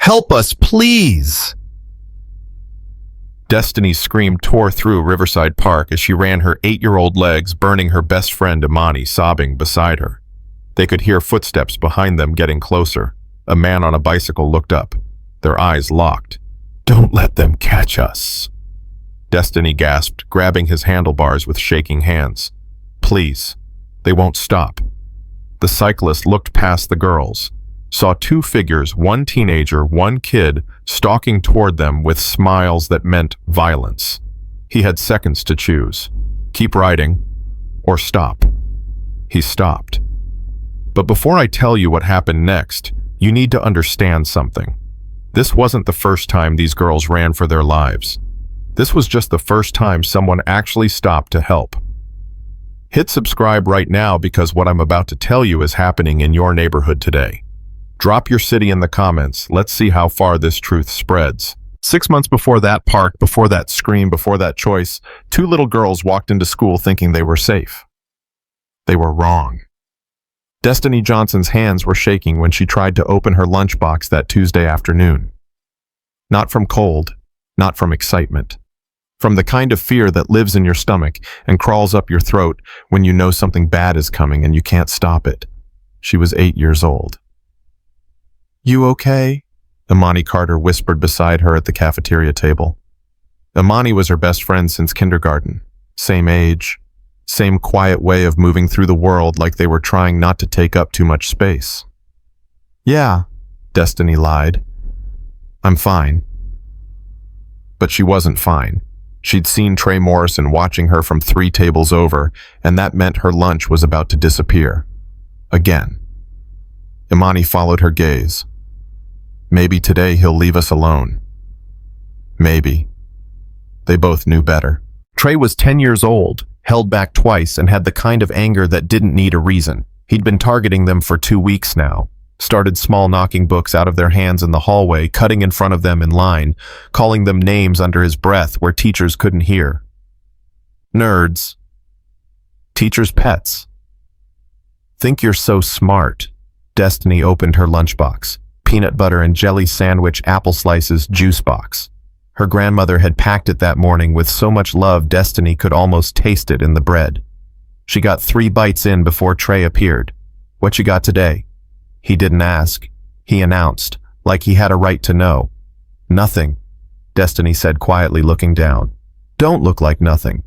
Help us, please! Destiny's scream tore through Riverside Park as she ran her 8-year-old legs, burning her best friend Imani sobbing beside her. They could hear footsteps behind them getting closer. A man on a bicycle looked up, their eyes locked. "Don't let them catch us," Destiny gasped, grabbing his handlebars with shaking hands. "Please, they won't stop." The cyclist looked past the girls, saw two figures, one teenager, one kid, stalking toward them with smiles that meant violence. He had seconds to choose. Keep riding, or stop. He stopped. But before I tell you what happened next, you need to understand something. This wasn't the first time these girls ran for their lives. This was just the first time someone actually stopped to help. Hit subscribe right now because what I'm about to tell you is happening in your neighborhood today. Drop your city in the comments. Let's see how far this truth spreads. 6 months before that park, before that scream, before that choice, two little girls walked into school thinking they were safe. They were wrong. Destiny Johnson's hands were shaking when she tried to open her lunchbox that Tuesday afternoon. Not from cold, not from excitement. From the kind of fear that lives in your stomach and crawls up your throat when you know something bad is coming and you can't stop it. She was 8 years old. "You okay?" Imani Carter whispered beside her at the cafeteria table. Imani was her best friend since kindergarten. Same age, same quiet way of moving through the world like they were trying not to take up too much space. "Yeah," Destiny lied. "I'm fine." But she wasn't fine. She'd seen Trey Morrison watching her from 3 tables over, and that meant her lunch was about to disappear. Again. Imani followed her gaze. Maybe today he'll leave us alone. Maybe. They both knew better. Trey was 10 years old, held back twice, and had the kind of anger that didn't need a reason. He'd been targeting them for 2 weeks now. Started small knocking books out of their hands in the hallway, cutting in front of them in line, calling them names under his breath where teachers couldn't hear. Nerds. Teachers' pets. "Think you're so smart." Destiny opened her lunchbox. Peanut butter and jelly sandwich, apple slices, juice box. Her grandmother had packed it that morning with so much love Destiny could almost taste it in the bread. She got 3 bites in before Trey appeared. "What you got today?" He didn't ask. He announced, like he had a right to know. "Nothing," Destiny said quietly, looking down. "Don't look like nothing."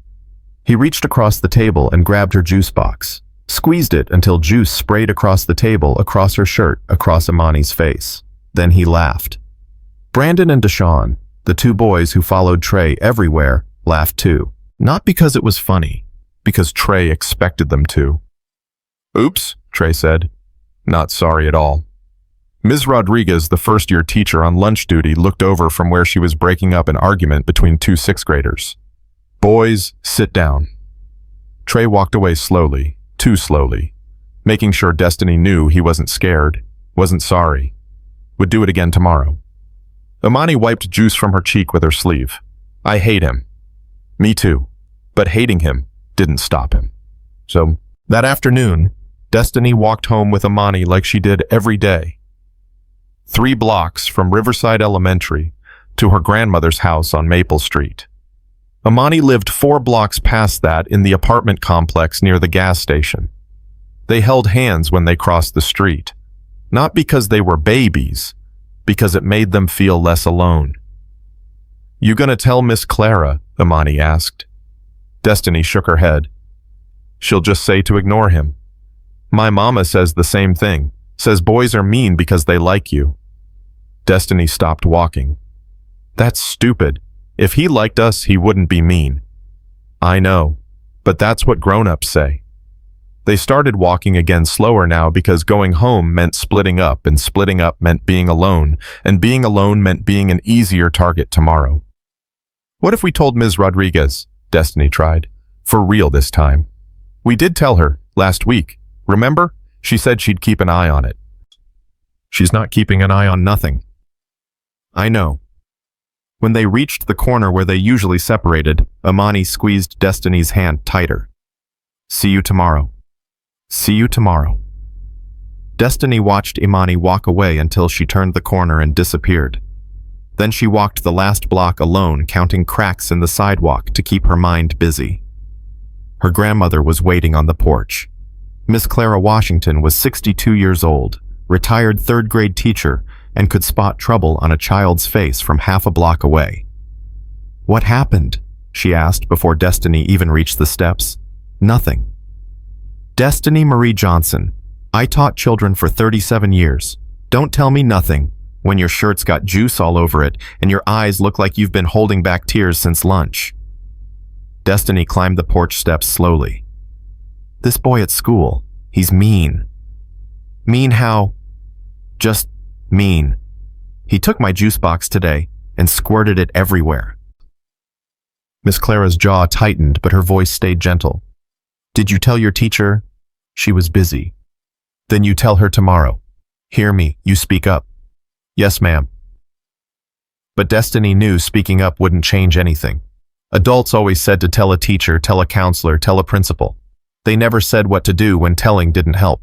He reached across the table and grabbed her juice box. Squeezed it until juice sprayed across the table, across her shirt, across Imani's face. Then he laughed. Brandon and Deshaun, the 2 boys who followed Trey everywhere, laughed too. Not because it was funny, because Trey expected them to. "Oops," Trey said. Not sorry at all. Ms. Rodriguez, the first-year teacher on lunch duty, looked over from where she was breaking up an argument between 2 6th-graders. "Boys, sit down." Trey walked away slowly, too slowly, making sure Destiny knew he wasn't scared, wasn't sorry. Would do it again tomorrow. Imani wiped juice from her cheek with her sleeve. "I hate him." "Me too." But hating him didn't stop him. So, that afternoon, Destiny walked home with Imani like she did every day. 3 blocks from Riverside Elementary to her grandmother's house on Maple Street. Imani lived 4 blocks past that in the apartment complex near the gas station. They held hands when they crossed the street. Not because they were babies, because it made them feel less alone. "You gonna tell Miss Clara?" Imani asked. Destiny shook her head. "She'll just say to ignore him. My mama says the same thing, says boys are mean because they like you." Destiny stopped walking. "That's stupid. If he liked us, he wouldn't be mean." "I know, but that's what grown-ups say." They started walking again slower now because going home meant splitting up, and splitting up meant being alone, and being alone meant being an easier target tomorrow. "What if we told Ms. Rodriguez?" Destiny tried. "For real this time. We did tell her, last week. Remember? She said she'd keep an eye on it." "She's not keeping an eye on nothing." "I know." When they reached the corner where they usually separated, Imani squeezed Destiny's hand tighter. "See you tomorrow. See you tomorrow." Destiny watched Imani walk away until she turned the corner and disappeared. Then she walked the last block alone, counting cracks in the sidewalk to keep her mind busy. Her grandmother was waiting on the porch. Miss Clara Washington was 62 years old, retired third-grade teacher, and could spot trouble on a child's face from half a block away. "What happened?" she asked before Destiny even reached the steps. "Nothing." "Destiny Marie Johnson, I taught children for 37 years. Don't tell me nothing when your shirt's got juice all over it and your eyes look like you've been holding back tears since lunch." Destiny climbed the porch steps slowly. "This boy at school, he's mean." "Mean how?" "Just mean. He took my juice box today and squirted it everywhere." Miss Clara's jaw tightened, but her voice stayed gentle. "Did you tell your teacher?" "She was busy." "Then you tell her tomorrow. Hear me, you speak up." "Yes, ma'am." But Destiny knew speaking up wouldn't change anything. Adults always said to tell a teacher, tell a counselor, tell a principal. They never said what to do when telling didn't help.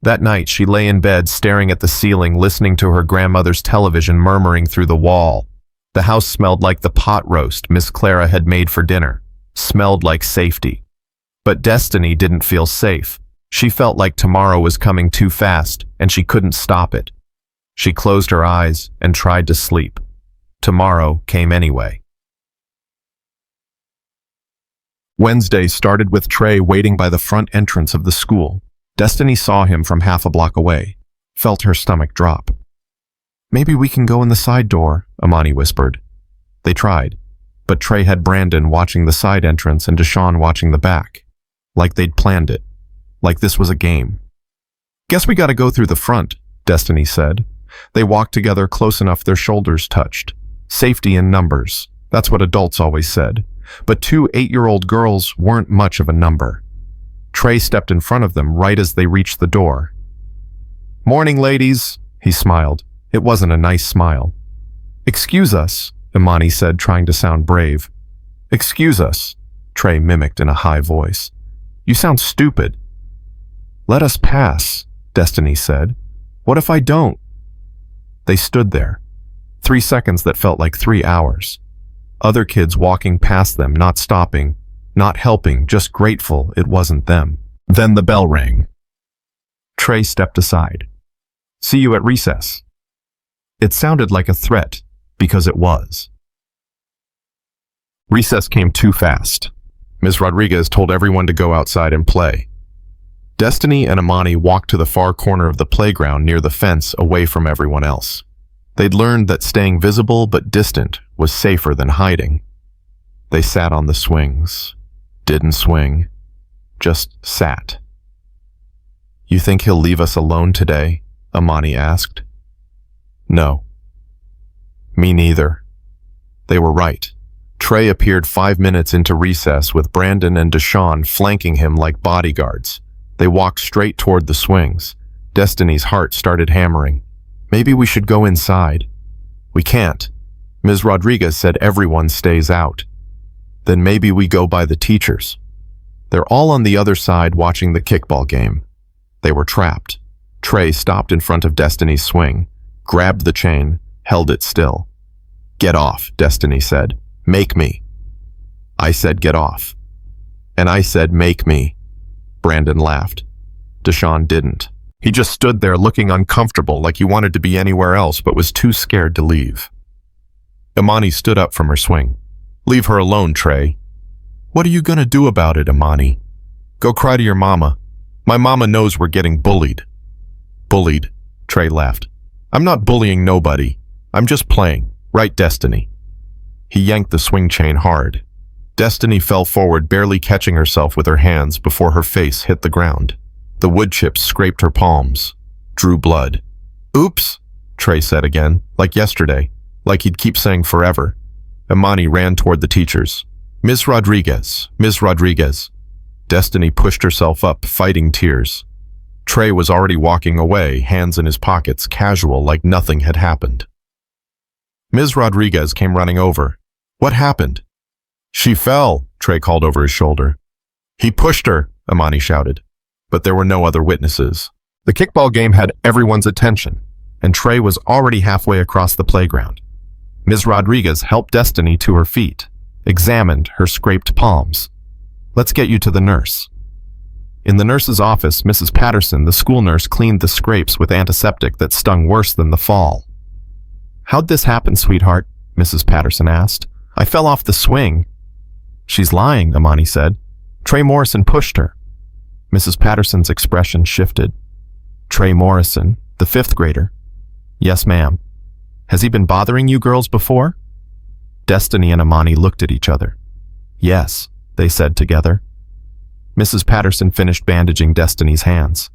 That night, she lay in bed staring at the ceiling, listening to her grandmother's television murmuring through the wall. The house smelled like the pot roast Miss Clara had made for dinner. Smelled like safety. But Destiny didn't feel safe. She felt like tomorrow was coming too fast, and she couldn't stop it. She closed her eyes and tried to sleep. Tomorrow came anyway. Wednesday started with Trey waiting by the front entrance of the school. Destiny saw him from half a block away, felt her stomach drop. "Maybe we can go in the side door," Imani whispered. They tried, but Trey had Brandon watching the side entrance and Deshawn watching the back. Like they'd planned it. Like this was a game. "Guess we gotta go through the front," Destiny said. They walked together close enough their shoulders touched. Safety in numbers. That's what adults always said. But two 8-year-old girls weren't much of a number. Trey stepped in front of them right as they reached the door. "Morning, ladies," he smiled. It wasn't a nice smile. "Excuse us," Imani said, trying to sound brave. "Excuse us," Trey mimicked in a high voice. "You sound stupid." "Let us pass," Destiny said. "What if I don't?" They stood there. 3 seconds that felt like 3 hours. Other kids walking past them, not stopping, not helping, just grateful it wasn't them. Then the bell rang. Trey stepped aside. "See you at recess." It sounded like a threat, because it was. Recess came too fast. Ms. Rodriguez told everyone to go outside and play. Destiny and Imani walked to the far corner of the playground near the fence, away from everyone else. They'd learned that staying visible but distant was safer than hiding. They sat on the swings. Didn't swing. Just sat. "You think he'll leave us alone today?" Imani asked. "No." "Me neither." They were right. Trey appeared 5 minutes into recess with Brandon and Deshawn flanking him like bodyguards. They walked straight toward the swings. Destiny's heart started hammering. "Maybe we should go inside." "We can't. Ms. Rodriguez said everyone stays out." "Then maybe we go by the teachers." They're all on the other side watching the kickball game. They were trapped. Trey stopped in front of Destiny's swing, grabbed the chain, held it still. "Get off," Destiny said. "Make me." I said get off. And I said make me. Brandon laughed. Deshawn didn't. He just stood there looking uncomfortable, like he wanted to be anywhere else but was too scared to leave. Imani stood up from her swing. "Leave her alone, Trey." "What are you gonna do about it, Imani?" "Go cry to your mama. My mama knows we're getting bullied." "Bullied," Trey laughed. "I'm not bullying nobody. I'm just playing. Right, Destiny?" He yanked the swing chain hard. Destiny fell forward, barely catching herself with her hands before her face hit the ground. The wood chips scraped her palms, drew blood. "Oops," Trey said again, like yesterday, like he'd keep saying forever. Imani ran toward the teachers. "Ms. Rodriguez, Ms. Rodriguez." Destiny pushed herself up, fighting tears. Trey was already walking away, hands in his pockets, casual, like nothing had happened. Ms. Rodriguez came running over. "What happened?" "She fell," Trey called over his shoulder. "He pushed her," Imani shouted. But there were no other witnesses. The kickball game had everyone's attention, and Trey was already halfway across the playground. Ms. Rodriguez helped Destiny to her feet, examined her scraped palms. "Let's get you to the nurse." In the nurse's office, Mrs. Patterson, the school nurse, cleaned the scrapes with antiseptic that stung worse than the fall. "How'd this happen, sweetheart?" Mrs. Patterson asked. "I fell off the swing." "She's lying," Amani said. "Trey Morrison pushed her." Mrs. Patterson's expression shifted. "Trey Morrison, the 5th grader?" "Yes, ma'am." "Has he been bothering you girls before?" Destiny and Amani looked at each other. "Yes," they said together. Mrs. Patterson finished bandaging Destiny's hands.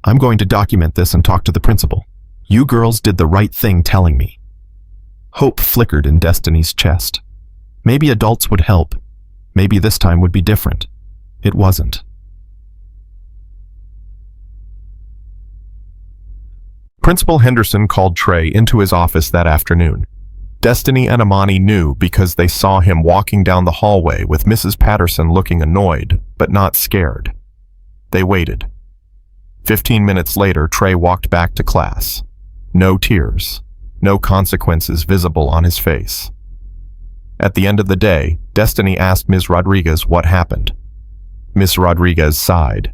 "I'm going to document this and talk to the principal. You girls did the right thing telling me." Hope flickered in Destiny's chest. Maybe adults would help. Maybe this time would be different. It wasn't. Principal Henderson called Trey into his office that afternoon. Destiny and Amani knew because they saw him walking down the hallway with Mrs. Patterson looking annoyed, but not scared. They waited. 15 minutes later, Trey walked back to class. No tears, no consequences visible on his face. At the end of the day, Destiny asked Ms. Rodriguez what happened. Ms. Rodriguez sighed.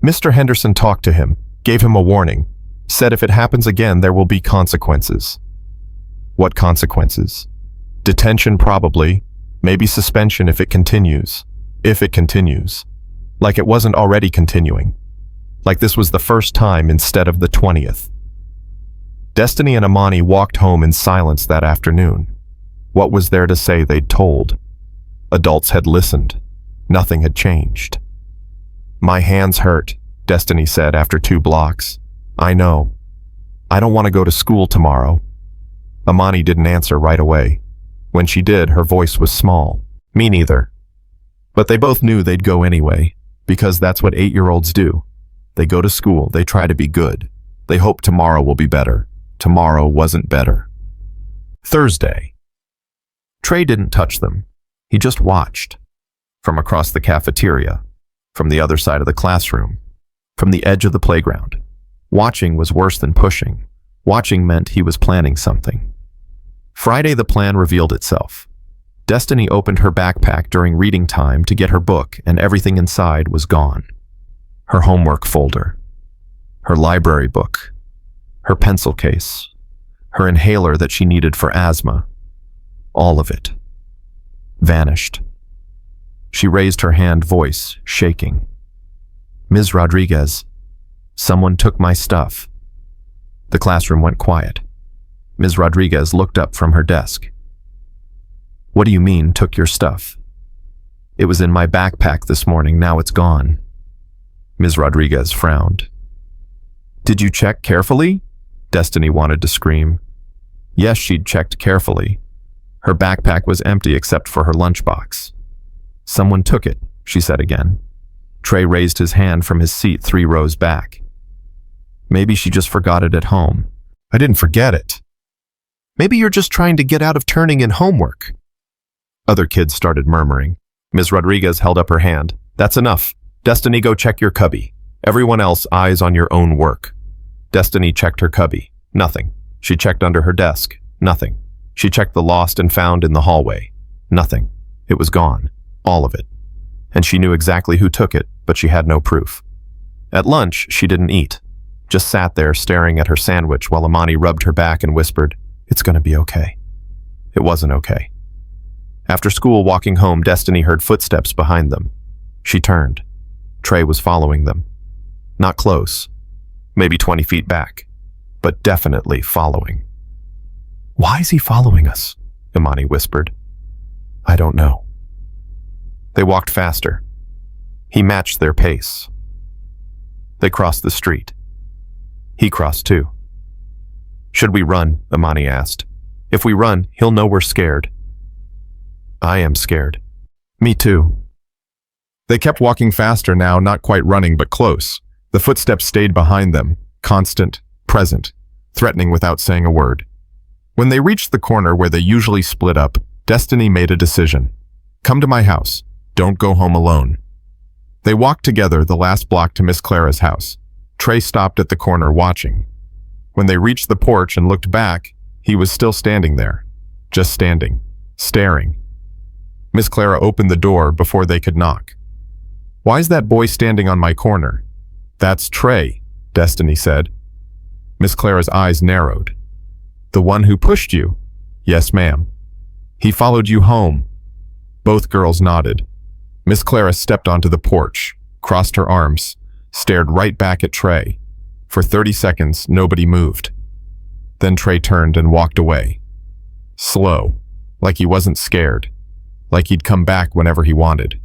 Mr. Henderson talked to him, gave him a warning, said if it happens again there will be consequences. What consequences? Detention probably, maybe suspension if it continues. If it continues. Like it wasn't already continuing. Like this was the first time instead of the 20th. Destiny and Amani walked home in silence that afternoon. What was there to say they'd told? Adults had listened. Nothing had changed. "My hands hurt," Destiny said after 2 blocks. "I know. I don't want to go to school tomorrow." Amani didn't answer right away. When she did, her voice was small. "Me neither." But they both knew they'd go anyway, because that's what 8-year-olds do. They go to school, they try to be good. They hope tomorrow will be better. Tomorrow wasn't better. Thursday. Trey didn't touch them. He just watched. From across the cafeteria, from the other side of the classroom, from the edge of the playground. Watching was worse than pushing. Watching meant he was planning something. Friday, the plan revealed itself. Destiny opened her backpack during reading time to get her book, and everything inside was gone. Her homework folder, her library book, her pencil case, her inhaler that she needed for asthma. All of it. Vanished. She raised her hand, voice shaking. "Ms. Rodriguez, someone took my stuff." The classroom went quiet. Ms. Rodriguez looked up from her desk. "What do you mean, took your stuff?" "It was in my backpack this morning, now it's gone." Ms. Rodriguez frowned. "Did you check carefully?" Destiny wanted to scream. Yes, she'd checked carefully. Her backpack was empty except for her lunchbox. "Someone took it," she said again. Trey raised his hand from his seat 3 rows back. "Maybe she just forgot it at home." "I didn't forget it." "Maybe you're just trying to get out of turning in homework." Other kids started murmuring. Ms. Rodriguez held up her hand. "That's enough. Destiny, go check your cubby. Everyone else, eyes on your own work." Destiny checked her cubby. Nothing. She checked under her desk. Nothing. She checked the lost and found in the hallway. Nothing. It was gone. All of it. And she knew exactly who took it, but she had no proof. At lunch, she didn't eat. Just sat there staring at her sandwich while Amani rubbed her back and whispered, "It's gonna be okay." It wasn't okay. After school, walking home, Destiny heard footsteps behind them. She turned. Trey was following them. Not close. Maybe 20 feet back. But definitely following. "Why is he following us?" Imani whispered. "I don't know." They walked faster. He matched their pace. They crossed the street. He crossed too. "Should we run?" Imani asked. "If we run, he'll know we're scared." "I am scared." "Me too." They kept walking faster now, not quite running, but close. The footsteps stayed behind them, constant, present, threatening without saying a word. When they reached the corner where they usually split up, Destiny made a decision. "Come to my house. Don't go home alone." They walked together the last block to Miss Clara's house. Trey stopped at the corner watching. When they reached the porch and looked back, he was still standing there. Just standing. Staring. Miss Clara opened the door before they could knock. "Why's that boy standing on my corner?" "That's Trey," Destiny said. Miss Clara's eyes narrowed. "The one who pushed you?" "Yes, ma'am." "He followed you home?" Both girls nodded. Miss Clara stepped onto the porch, crossed her arms, stared right back at Trey. For 30 seconds, nobody moved. Then Trey turned and walked away. Slow, like he wasn't scared, like he'd come back whenever he wanted.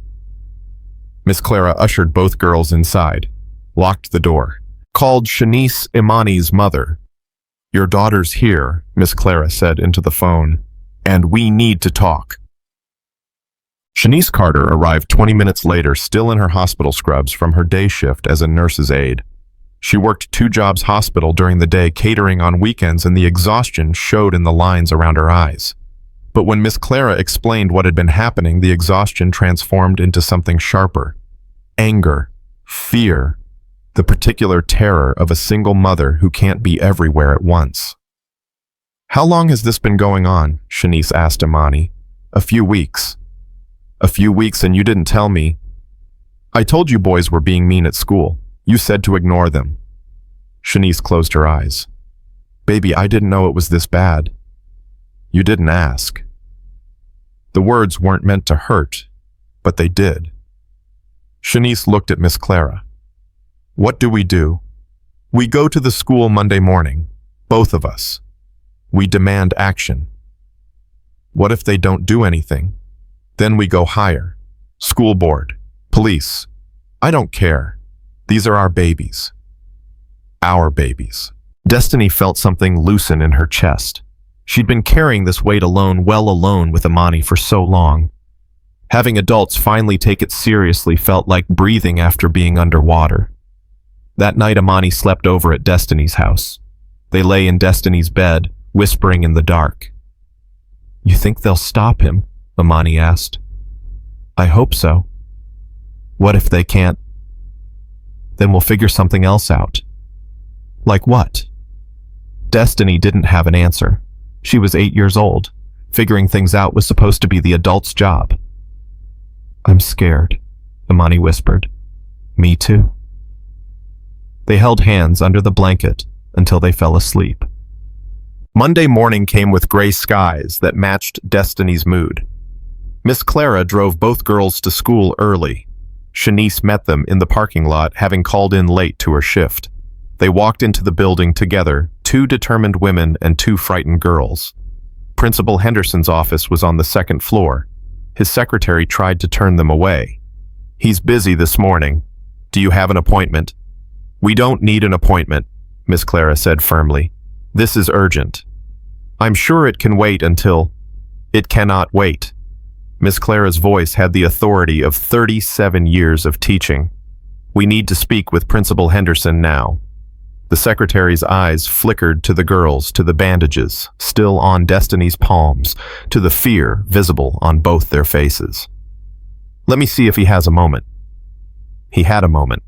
Miss Clara ushered both girls inside, locked the door, called Shanice Imani's mother. "Your daughter's here," Miss Clara said into the phone, "and we need to talk." Shanice Carter arrived 20 minutes later, still in her hospital scrubs from her day shift as a nurse's aide. She worked 2 jobs hospital during the day, catering on weekends, and the exhaustion showed in the lines around her eyes. But when Miss Clara explained what had been happening, the exhaustion transformed into something sharper. Anger, fear, the particular terror of a single mother who can't be everywhere at once. "How long has this been going on?" Shanice asked Imani. "A few weeks." "A few weeks and you didn't tell me." "I told you boys were being mean at school. You said to ignore them." Shanice closed her eyes. "Baby, I didn't know it was this bad." "You didn't ask." The words weren't meant to hurt, but they did. Shanice looked at Miss Clara. "What do we do?" "We go to the school Monday morning, both of us. We demand action." "What if they don't do anything?" "Then we go higher. School board, police. I don't care. These are our babies." Our babies. Destiny felt something loosen in her chest. She'd been carrying this weight alone, well alone with Imani for so long. Having adults finally take it seriously felt like breathing after being underwater. That night, Imani slept over at Destiny's house. They lay in Destiny's bed, whispering in the dark. "You think they'll stop him?" Imani asked. "I hope so." "What if they can't?" "Then we'll figure something else out." "Like what?" Destiny didn't have an answer. She was 8 years old. Figuring things out was supposed to be the adult's job. "I'm scared," Imani whispered. "Me too." They held hands under the blanket until they fell asleep. Monday morning came with gray skies that matched Destiny's mood. Miss Clara drove both girls to school early. Shanice met them in the parking lot, having called in late to her shift. They walked into the building together, 2 determined women and 2 frightened girls. Principal Henderson's office was on the 2nd floor. His secretary tried to turn them away. "He's busy this morning. Do you have an appointment?" "We don't need an appointment," Miss Clara said firmly. "This is urgent." "I'm sure it can wait until—" "It cannot wait." Miss Clara's voice had the authority of 37 years of teaching. "We need to speak with Principal Henderson now." The secretary's eyes flickered to the girls, to the bandages still on Destiny's palms, to the fear visible on both their faces. "Let me see if he has a moment." He had a moment.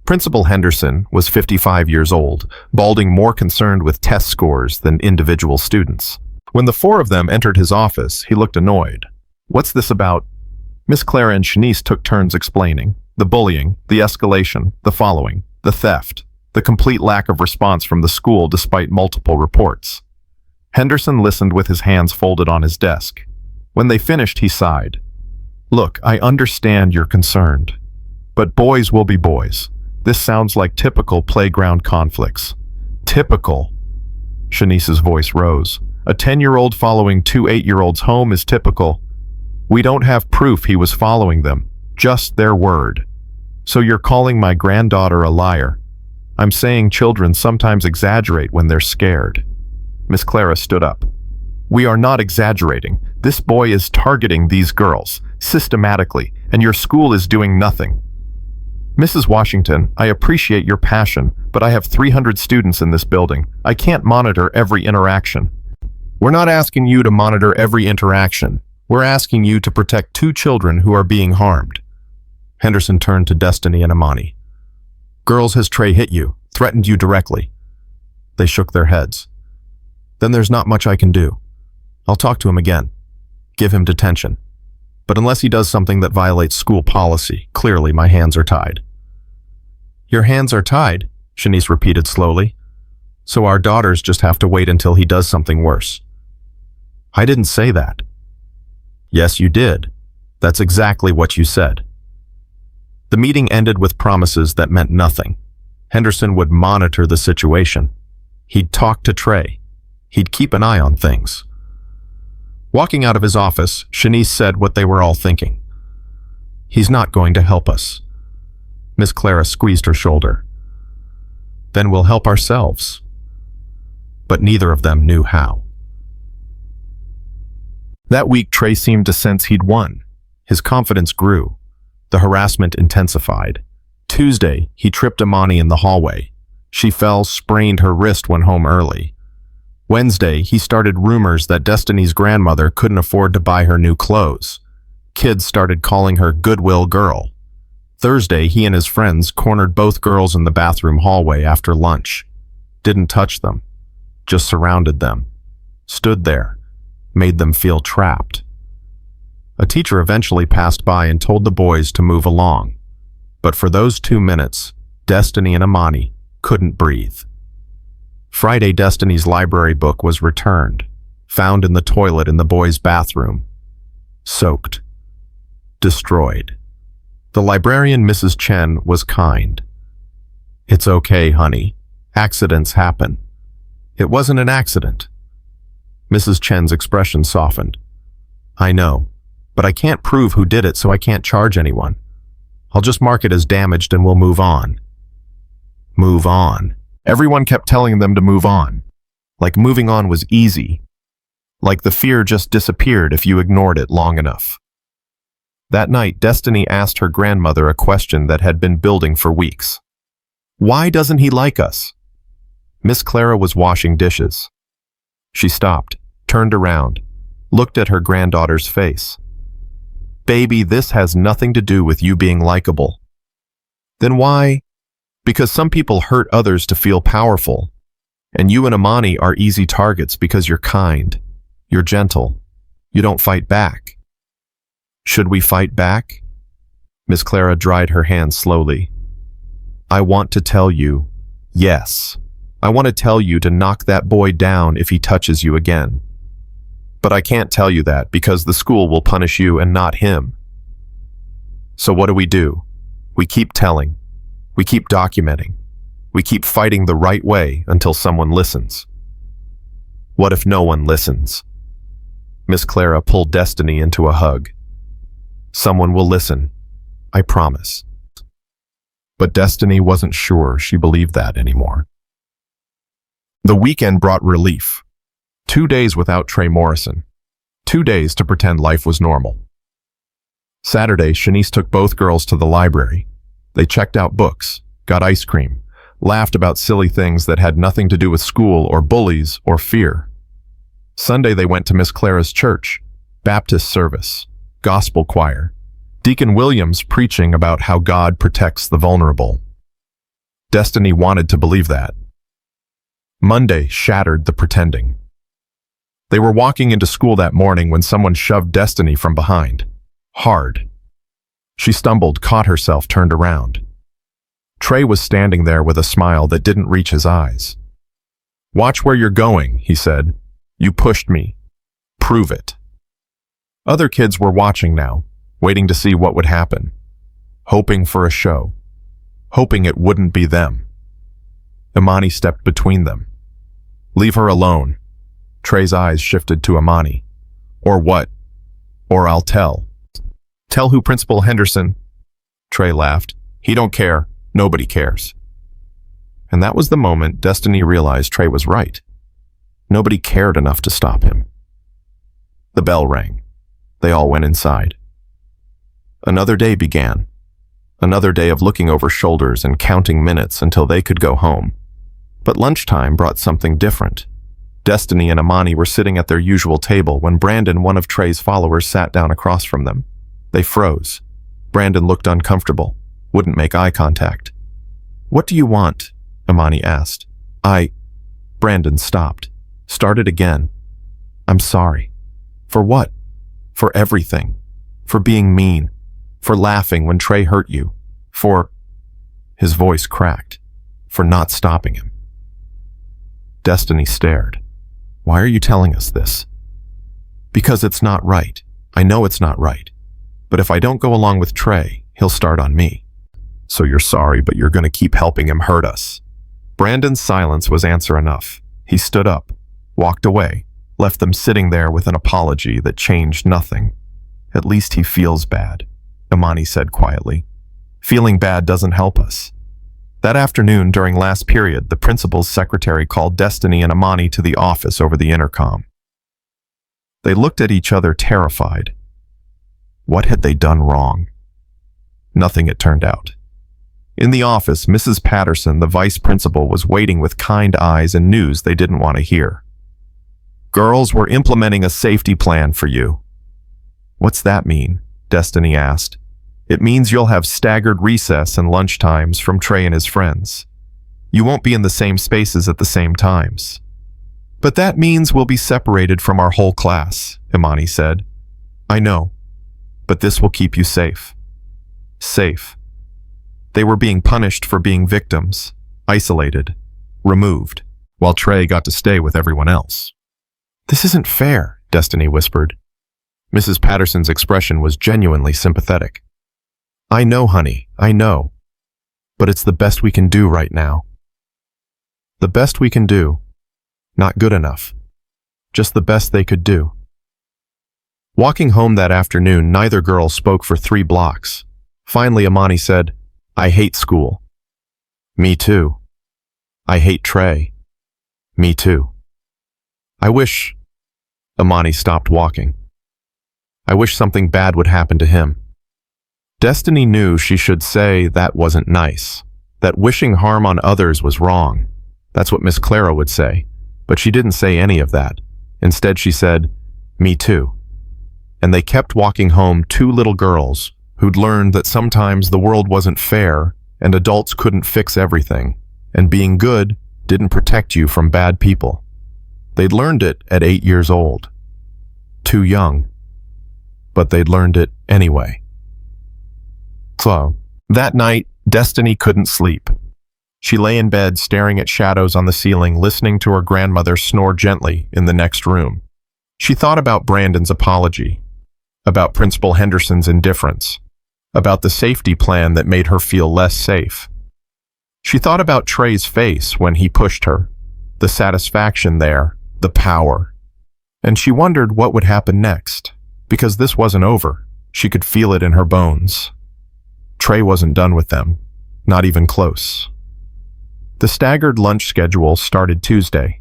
Principal Henderson was 55 years old, balding, more concerned with test scores than individual students. When the 4 of them entered his office, he looked annoyed. "What's this about?" Miss Clara and Shanice took turns explaining. The bullying, the escalation, the following, the theft, the complete lack of response from the school despite multiple reports. Henderson listened with his hands folded on his desk. When they finished, he sighed. "Look, I understand you're concerned, but boys will be boys. This sounds like typical playground conflicts." "Typical?" Shanice's voice rose. "A 10-year-old following 2 8-year-olds home is typical. We don't have proof he was following them, just their word. So you're calling my granddaughter a liar?" "I'm saying children sometimes exaggerate when they're scared." Miss Clara stood up. "We are not exaggerating. This boy is targeting these girls, systematically, and your school is doing nothing." "Mrs. Washington, I appreciate your passion, but I have 300 students in this building. I can't monitor every interaction." "We're not asking you to monitor every interaction. We're asking you to protect 2 children who are being harmed." Henderson turned to Destiny and Imani. "Girls, has Trey hit you?" Threatened you directly. They shook their heads. Then there's not much I can do. I'll talk to him again. Give him detention. But unless he does something that violates school policy, clearly my hands are tied. Your hands are tied, Shanice repeated slowly. So our daughters just have to wait until he does something worse. I didn't say that. Yes, you did. That's exactly what you said. The meeting ended with promises that meant nothing. Henderson would monitor the situation. He'd talk to Trey. He'd keep an eye on things. Walking out of his office, Shanice said what they were all thinking. He's not going to help us. Miss Clara squeezed her shoulder. Then we'll help ourselves. But neither of them knew how. That week, Trey seemed to sense he'd won. His confidence grew. The harassment intensified. Tuesday, he tripped Imani in the hallway. She fell, sprained her wrist, went home early. Wednesday, he started rumors that Destiny's grandmother couldn't afford to buy her new clothes. Kids started calling her Goodwill Girl. Thursday, he and his friends cornered both girls in the bathroom hallway after lunch. Didn't touch them. Just surrounded them. Stood there. Made them feel trapped. A teacher eventually passed by and told the boys to move along. But for those 2 minutes, Destiny and Imani couldn't breathe. Friday, Destiny's library book was returned, found in the toilet in the boys' bathroom. Soaked. Destroyed. The librarian, Mrs. Chen, was kind. It's okay, honey. Accidents happen. It wasn't an accident. Mrs. Chen's expression softened. I know, but I can't prove who did it, so I can't charge anyone. I'll just mark it as damaged and we'll move on. Move on. Everyone kept telling them to move on. Like moving on was easy. Like the fear just disappeared if you ignored it long enough. That night, Destiny asked her grandmother a question that had been building for weeks. Why doesn't he like us? Miss Clara was washing dishes. She stopped, turned around, looked at her granddaughter's face. Baby, this has nothing to do with you being likable. Then why? Because some people hurt others to feel powerful, and you and Imani are easy targets because you're kind, you're gentle, you don't fight back. Should we fight back? Miss Clara dried her hands slowly. I want to tell you, yes. I want to tell you to knock that boy down if he touches you again. But I can't tell you that because the school will punish you and not him. So what do? We keep telling. We keep documenting. We keep fighting the right way until someone listens. What if no one listens? Miss Clara pulled Destiny into a hug. Someone will listen. I promise. But Destiny wasn't sure she believed that anymore. The weekend brought relief. 2 days without Trey Morrison. 2 days to pretend life was normal. Saturday, Shanice took both girls to the library. They checked out books, got ice cream, laughed about silly things that had nothing to do with school or bullies or fear. Sunday, they went to Miss Clara's church, Baptist service, gospel choir, Deacon Williams preaching about how God protects the vulnerable. Destiny wanted to believe that. Monday shattered the pretending. They were walking into school that morning when someone shoved Destiny from behind. Hard. She stumbled, caught herself, turned around. Trey was standing there with a smile that didn't reach his eyes. Watch where you're going, he said. You pushed me. Prove it. Other kids were watching now, waiting to see what would happen. Hoping for a show. Hoping it wouldn't be them. Imani stepped between them. Leave her alone. Trey's eyes shifted to Imani. Or what? Or I'll tell. Tell who, Principal Henderson? Trey laughed. He don't care. Nobody cares. And that was the moment Destiny realized Trey was right. Nobody cared enough to stop him. The bell rang. They all went inside. Another day began. Another day of looking over shoulders and counting minutes until they could go home. But lunchtime brought something different. Destiny and Imani were sitting at their usual table when Brandon, one of Trey's followers, sat down across from them. They froze. Brandon looked uncomfortable, wouldn't make eye contact. What do you want? Imani asked. Brandon stopped. Started again. I'm sorry. For what? For everything. For being mean. For laughing when Trey hurt you. For... His voice cracked. For not stopping him. Destiny stared. Why are you telling us this? Because it's not right. I know it's not right. But if I don't go along with Trey, he'll start on me. So you're sorry, but you're going to keep helping him hurt us. Brandon's silence was answer enough. He stood up, walked away, left them sitting there with an apology that changed nothing. At least he feels bad, Imani said quietly. Feeling bad doesn't help us. That afternoon, during last period, the principal's secretary called Destiny and Imani to the office over the intercom. They looked at each other terrified. What had they done wrong? Nothing, it turned out. In the office, Mrs. Patterson, the vice principal, was waiting with kind eyes and news they didn't want to hear. Girls, we're implementing a safety plan for you. What's that mean? Destiny asked. It means you'll have staggered recess and lunch times from Trey and his friends. You won't be in the same spaces at the same times. But that means we'll be separated from our whole class, Imani said. I know, but this will keep you safe. Safe. They were being punished for being victims, isolated, removed, while Trey got to stay with everyone else. This isn't fair, Destiny whispered. Mrs. Patterson's expression was genuinely sympathetic. I know, honey, I know. But it's the best we can do right now. The best we can do. Not good enough. Just the best they could do. Walking home that afternoon, neither girl spoke for 3 blocks. Finally, Imani said, I hate school. Me too. I hate Trey. Me too. I wish... Imani stopped walking. I wish something bad would happen to him. Destiny knew she should say that wasn't nice, that wishing harm on others was wrong. That's what Miss Clara would say, but she didn't say any of that. Instead, she said, me too. And they kept walking home, 2 little girls who'd learned that sometimes the world wasn't fair and adults couldn't fix everything, and being good didn't protect you from bad people. They'd learned it at 8 years old. Too young. But they'd learned it anyway. So, that night, Destiny couldn't sleep. She lay in bed staring at shadows on the ceiling, listening to her grandmother snore gently in the next room. She thought about Brandon's apology, about Principal Henderson's indifference, about the safety plan that made her feel less safe. She thought about Trey's face when he pushed her, the satisfaction there, the power. And she wondered what would happen next, because this wasn't over. She could feel it in her bones. Trey wasn't done with them, not even close. The staggered lunch schedule started Tuesday.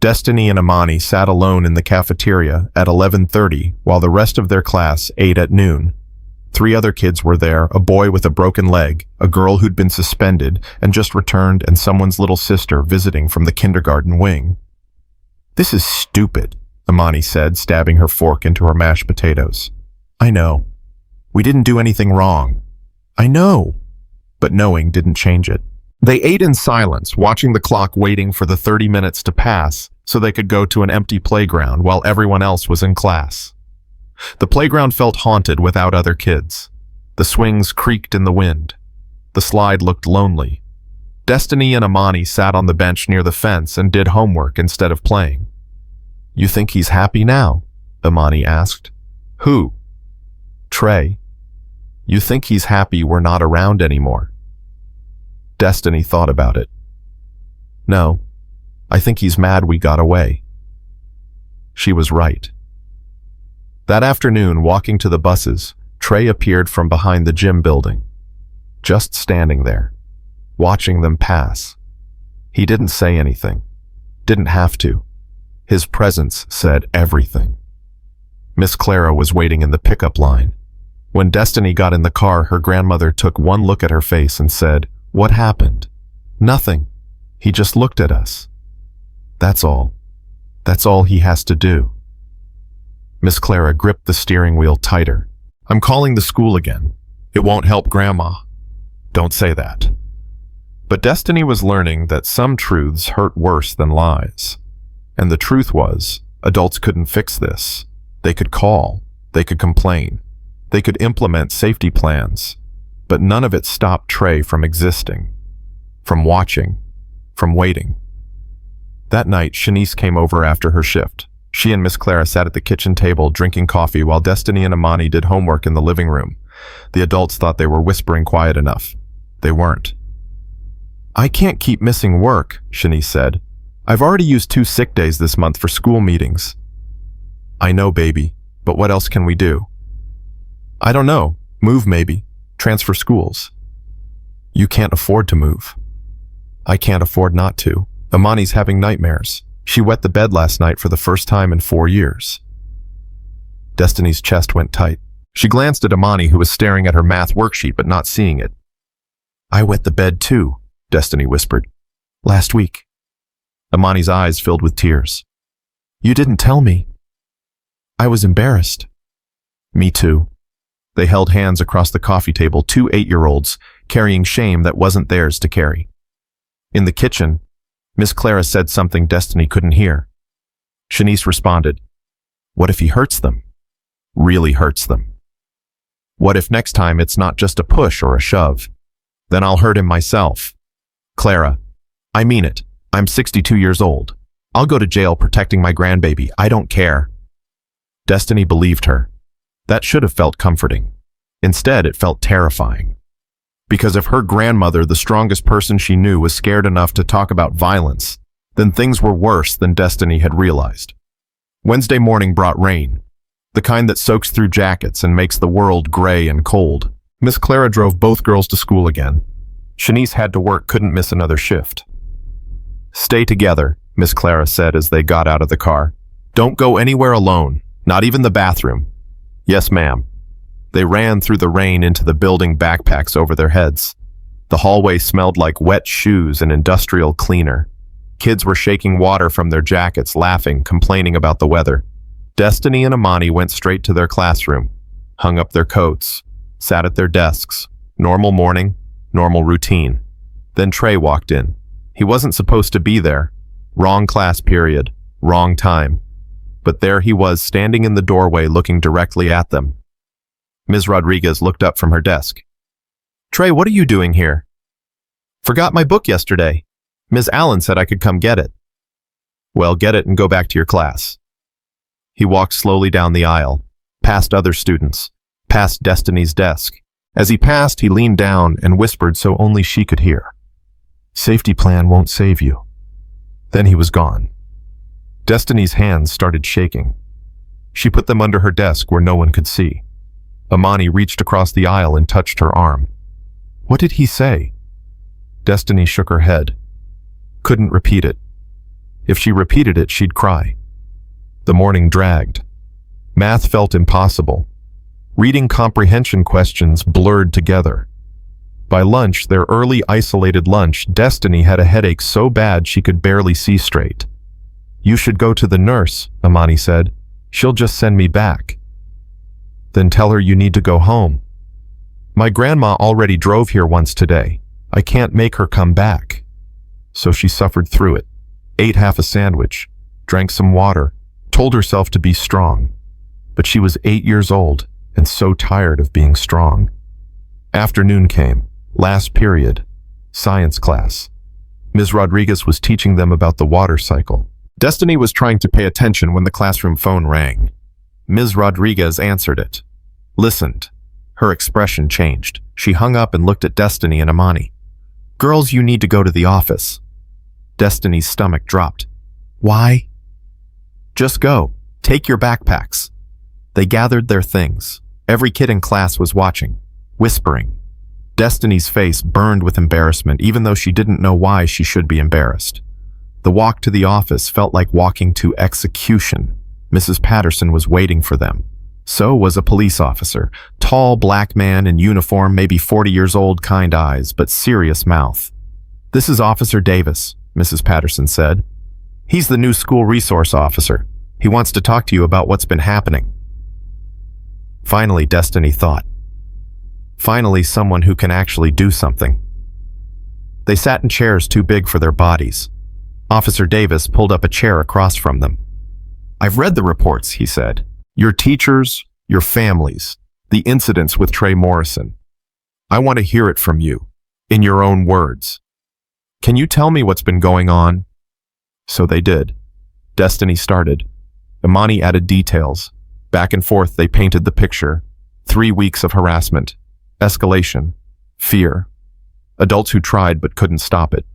Destiny and Imani sat alone in the cafeteria at 11:30 while the rest of their class ate at noon. 3 other kids were there, a boy with a broken leg, a girl who'd been suspended and just returned, and someone's little sister visiting from the kindergarten wing. This is stupid, Imani said, stabbing her fork into her mashed potatoes. I know. We didn't do anything wrong. I know. But knowing didn't change it. They ate in silence, watching the clock, waiting for the 30 minutes to pass so they could go to an empty playground while everyone else was in class. The playground felt haunted without other kids. The swings creaked in the wind. The slide looked lonely. Destiny and Imani sat on the bench near the fence and did homework instead of playing. You think he's happy now? Imani asked. Who? Trey. You think he's happy we're not around anymore? Destiny thought about it. No, I think he's mad we got away. She was right. That afternoon, walking to the buses, Trey appeared from behind the gym building, just standing there, watching them pass. He didn't say anything, didn't have to. His presence said everything. Miss Clara was waiting in the pickup line. When Destiny got in the car, her grandmother took one look at her face and said, What happened? Nothing. He just looked at us. That's all. That's all he has to do. Miss Clara gripped the steering wheel tighter. I'm calling the school again. It won't help Grandma. Don't say that. But Destiny was learning that some truths hurt worse than lies. And the truth was, adults couldn't fix this. They could call, they could complain, they could implement safety plans, but none of it stopped Trey from existing, from watching, from waiting. That night, Shanice came over after her shift. She and Miss Clara sat at the kitchen table drinking coffee while Destiny and Amani did homework in the living room. The adults thought they were whispering quiet enough. They weren't. "I can't keep missing work," Shanice said. "I've already used 2 sick days this month for school meetings." "I know, baby, but what else can we do?" "I don't know. Move maybe. Transfer schools." "You can't afford to move." "I can't afford not to. Amani's having nightmares. She wet the bed last night for the first time in 4 years." Destiny's chest went tight. She glanced at Amani, who was staring at her math worksheet but not seeing it. "I wet the bed too," Destiny whispered. "Last week." Amani's eyes filled with tears. "You didn't tell me." "I was embarrassed." "Me too." They held hands across the coffee table, 2 8-year-olds, carrying shame that wasn't theirs to carry. In the kitchen, Miss Clara said something Destiny couldn't hear. Shanice responded, "What if he hurts them? Really hurts them? What if next time it's not just a push or a shove? Then I'll hurt him myself. Clara, I mean it. I'm 62 years old. I'll go to jail protecting my grandbaby. I don't care." Destiny believed her. That should have felt comforting. Instead, it felt terrifying. Because if her grandmother, the strongest person she knew, was scared enough to talk about violence, then things were worse than Destiny had realized. Wednesday morning brought rain, the kind that soaks through jackets and makes the world gray and cold. Miss Clara drove both girls to school again. Shanice had to work, couldn't miss another shift. "Stay together," Miss Clara said as they got out of the car. "Don't go anywhere alone, not even the bathroom." "Yes, ma'am." They ran through the rain into the building, backpacks over their heads. The hallway smelled like wet shoes and industrial cleaner. Kids were shaking water from their jackets, laughing, complaining about the weather. Destiny and Amani went straight to their classroom, hung up their coats, sat at their desks. Normal morning, normal routine. Then Trey walked in. He wasn't supposed to be there. Wrong class period, wrong time. But there he was, standing in the doorway, looking directly at them. Ms. Rodriguez looked up from her desk. "Trey, what are you doing here?" "Forgot my book yesterday. Ms. Allen said I could come get it." "Well, get it and go back to your class." He walked slowly down the aisle, past other students, past Destiny's desk. As he passed, he leaned down and whispered so only she could hear, "Safety plan won't save you." Then he was gone. Destiny's hands started shaking. She put them under her desk where no one could see. Amani reached across the aisle and touched her arm. "What did he say?" Destiny shook her head. Couldn't repeat it. If she repeated it, she'd cry. The morning dragged. Math felt impossible. Reading comprehension questions blurred together. By lunch, their early isolated lunch, Destiny had a headache so bad she could barely see straight. "You should go to the nurse," Amani said. "She'll just send me back." "Then tell her you need to go home." "My grandma already drove here once today. I can't make her come back." So she suffered through it, ate half a sandwich, drank some water, told herself to be strong. But she was 8 years old and so tired of being strong. Afternoon came, last period, science class. Ms. Rodriguez was teaching them about the water cycle. Destiny was trying to pay attention when the classroom phone rang. Ms. Rodriguez answered it. Listened. Her expression changed. She hung up and looked at Destiny and Amani. "Girls, you need to go to the office." Destiny's stomach dropped. "Why?" "Just go. Take your backpacks." They gathered their things. Every kid in class was watching, whispering. Destiny's face burned with embarrassment, even though she didn't know why she should be embarrassed. The walk to the office felt like walking to execution. Mrs. Patterson was waiting for them. So was a police officer, tall black man in uniform, maybe 40 years old, kind eyes, but serious mouth. "This is Officer Davis," Mrs. Patterson said. "He's the new school resource officer. He wants to talk to you about what's been happening." Finally, Destiny thought. Finally, someone who can actually do something. They sat in chairs too big for their bodies. Officer Davis pulled up a chair across from them. "I've read the reports," he said. "Your teachers, your families, the incidents with Trey Morrison. I want to hear it from you, in your own words. Can you tell me what's been going on?" So they did. Destiny started. Imani added details. Back and forth they painted the picture. 3 weeks of harassment, escalation, fear. Adults who tried but couldn't stop it.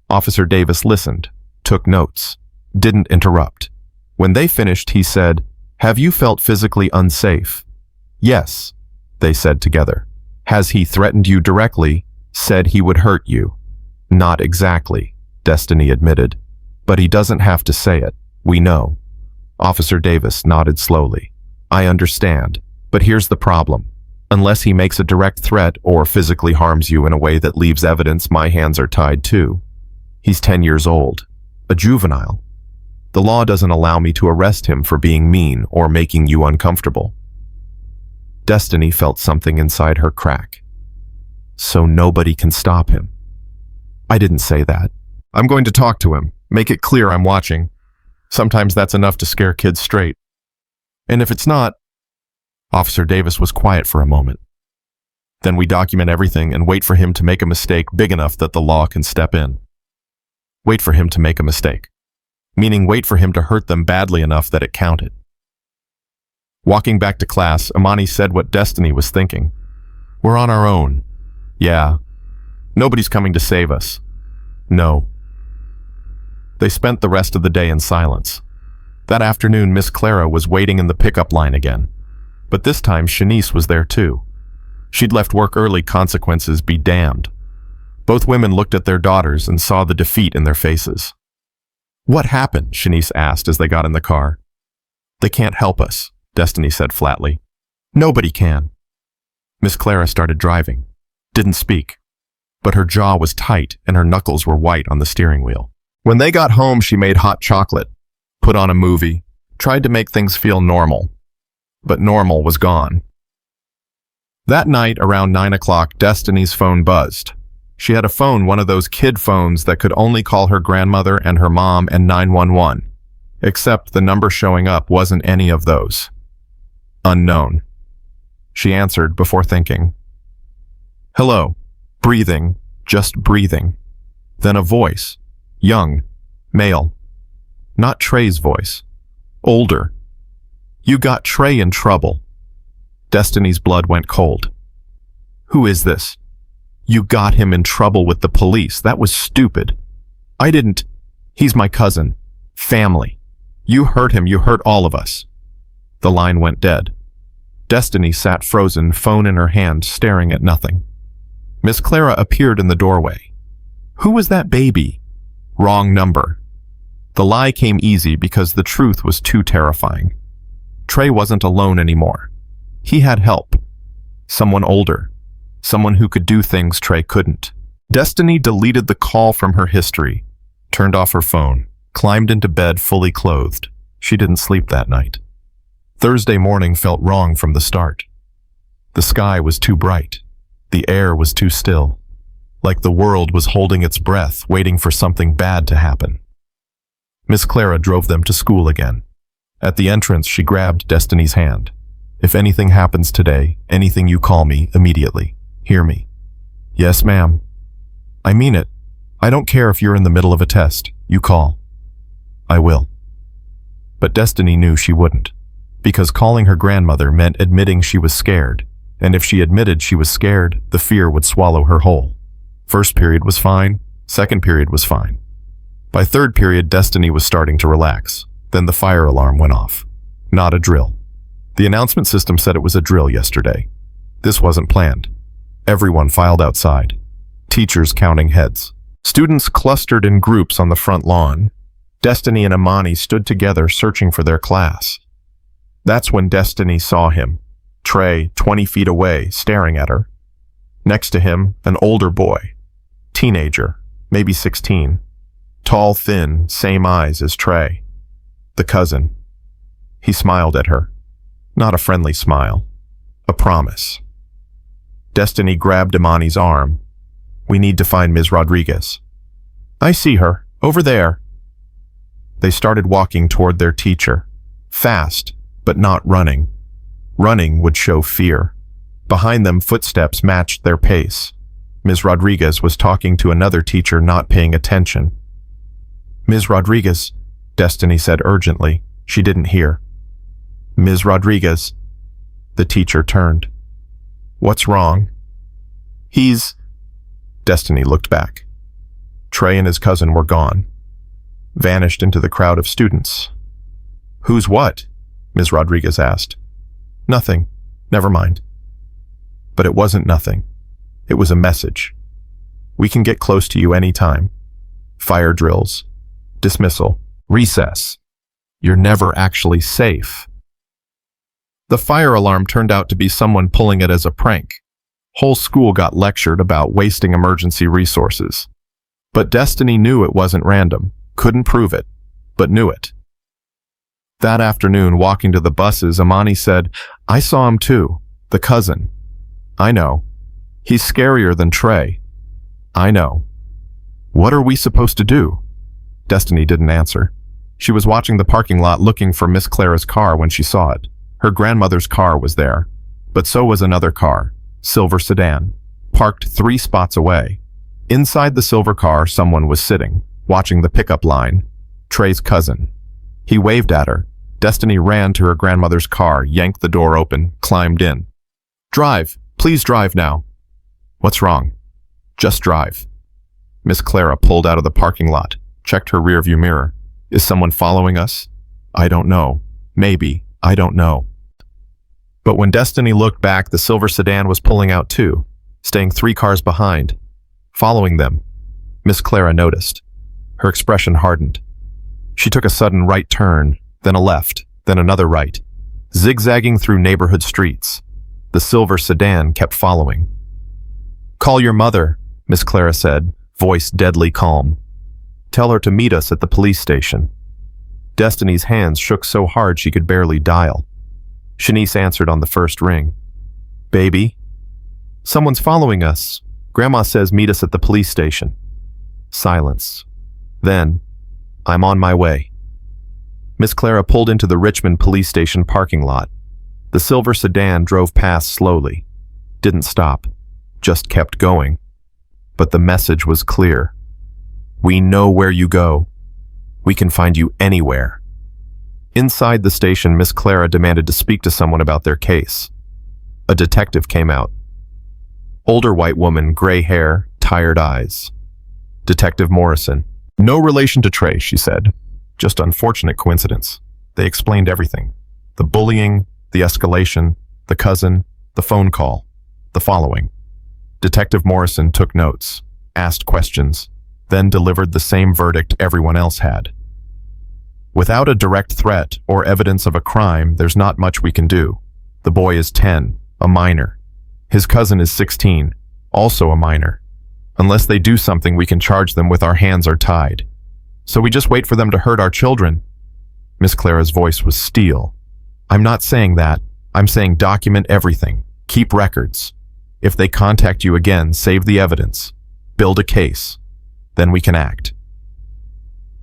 Officer Davis listened, took notes, didn't interrupt. When they finished, he said, "Have you felt physically unsafe?" "Yes," they said together. "Has he threatened you directly, said he would hurt you?" "Not exactly," Destiny admitted. "But he doesn't have to say it. We know." Officer Davis nodded slowly. "I understand, but here's the problem. Unless he makes a direct threat or physically harms you in a way that leaves evidence, my hands are tied too. He's 10 years old, a juvenile. The law doesn't allow me to arrest him for being mean or making you uncomfortable." Destiny felt something inside her crack. "So nobody can stop him?" "I didn't say that. I'm going to talk to him, make it clear I'm watching. Sometimes that's enough to scare kids straight. And if it's not..." Officer Davis was quiet for a moment. "Then we document everything and wait for him to make a mistake big enough that the law can step in." Wait for him to make a mistake. Meaning wait for him to hurt them badly enough that it counted. Walking back to class, Imani said what Destiny was thinking. "We're on our own." "Yeah. Nobody's coming to save us." "No." They spent the rest of the day in silence. That afternoon, Miss Clara was waiting in the pickup line again. But this time, Shanice was there too. She'd left work early, consequences be damned. Both women looked at their daughters and saw the defeat in their faces. "What happened?" Shanice asked as they got in the car. "They can't help us," Destiny said flatly. "Nobody can." Miss Clara started driving. Didn't speak. But her jaw was tight and her knuckles were white on the steering wheel. When they got home, she made hot chocolate, put on a movie, tried to make things feel normal. But normal was gone. That night, around 9 o'clock, Destiny's phone buzzed. She had a phone, one of those kid phones that could only call her grandmother and her mom and 911. Except the number showing up wasn't any of those. Unknown. She answered before thinking. "Hello." Breathing, just breathing. Then a voice. Young. Male. Not Trey's voice. Older. "You got Trey in trouble." Destiny's blood went cold. "Who is this?" "You got him in trouble with the police. That was stupid." "I didn't. He's my cousin. Family. You hurt him, you hurt all of us." The line went dead. Destiny sat frozen, phone in her hand, staring at nothing. Miss Clara appeared in the doorway. "Who was that baby?" "Wrong number." The lie came easy because the truth was too terrifying. Trey wasn't alone anymore. He had help. Someone older. Someone who could do things Trey couldn't. Destiny deleted the call from her history, turned off her phone, climbed into bed fully clothed. She didn't sleep that night. Thursday morning felt wrong from the start. The sky was too bright. The air was too still. Like the world was holding its breath, waiting for something bad to happen. Miss Clara drove them to school again. At the entrance, she grabbed Destiny's hand. "If anything happens today, anything you call me immediately. Hear me?" "Yes, ma'am." "I mean it. I don't care if you're in the middle of a test. You call." "I will." But Destiny knew she wouldn't, because calling her grandmother meant admitting she was scared, and if she admitted she was scared, the fear would swallow her whole. First period was fine. Second period was fine. By third period, Destiny was starting to relax. Then the fire alarm went off. Not a drill. The announcement system said it was a drill yesterday. This wasn't planned. Everyone filed outside. Teachers counting heads. Students clustered in groups on the front lawn. Destiny and Imani stood together searching for their class. That's when Destiny saw him. Trey, 20 feet away, staring at her. Next to him, an older boy. Teenager, maybe 16. Tall, thin, same eyes as Trey. The cousin. He smiled at her. Not a friendly smile. A promise. Destiny grabbed Imani's arm. We need to find Ms. Rodriguez. I see her, over there. They started walking toward their teacher. Fast, but not running. Running would show fear. Behind them, footsteps matched their pace. Ms. Rodriguez was talking to another teacher, not paying attention. Ms. Rodriguez, Destiny said urgently. She didn't hear. Ms. Rodriguez. The teacher turned. What's wrong? Destiny looked back. Trey and his cousin were gone. Vanished into the crowd of students. Who's what? Ms. Rodriguez asked. Nothing. Never mind. But it wasn't nothing. It was a message. We can get close to you anytime. Fire drills. Dismissal. Recess. You're never actually safe. The fire alarm turned out to be someone pulling it as a prank. Whole school got lectured about wasting emergency resources. But Destiny knew it wasn't random, couldn't prove it, but knew it. That afternoon, walking to the buses, Amani said, I saw him too, the cousin. I know. He's scarier than Trey. I know. What are we supposed to do? Destiny didn't answer. She was watching the parking lot looking for Miss Clara's car when she saw it. Her grandmother's car was there, but so was another car, silver sedan, parked 3 spots away. Inside the silver car, someone was sitting, watching the pickup line. Trey's cousin. He waved at her. Destiny ran to her grandmother's car, yanked the door open, climbed in. Drive. Please drive now. What's wrong? Just drive. Miss Clara pulled out of the parking lot, checked her rearview mirror. Is someone following us? I don't know. Maybe. I don't know. But when Destiny looked back, the silver sedan was pulling out too, staying 3 cars behind. Following them, Miss Clara noticed. Her expression hardened. She took a sudden right turn, then a left, then another right, zigzagging through neighborhood streets. The silver sedan kept following. Call your mother, Miss Clara said, voice deadly calm. Tell her to meet us at the police station. Destiny's hands shook so hard she could barely dial. Shanice answered on the first ring. Baby? Someone's following us. Grandma says meet us at the police station. Silence. Then, I'm on my way. Miss Clara pulled into the Richmond police station parking lot. The silver sedan drove past slowly. Didn't stop. Just kept going. But the message was clear. We know where you go. We can find you anywhere. Inside the station, Miss Clara demanded to speak to someone about their case. A detective came out. Older white woman, gray hair, tired eyes. Detective Morrison. No relation to Trey, she said. Just unfortunate coincidence. They explained everything. The bullying, the escalation, the cousin, the phone call, the following. Detective Morrison took notes, asked questions, then delivered the same verdict everyone else had. Without a direct threat or evidence of a crime, there's not much we can do. The boy is 10, a minor. His cousin is 16, also a minor. Unless they do something, we can charge them with our hands are tied. So we just wait for them to hurt our children. Miss Clara's voice was steel. I'm not saying that. I'm saying document everything. Keep records. If they contact you again, save the evidence. Build a case. Then we can act.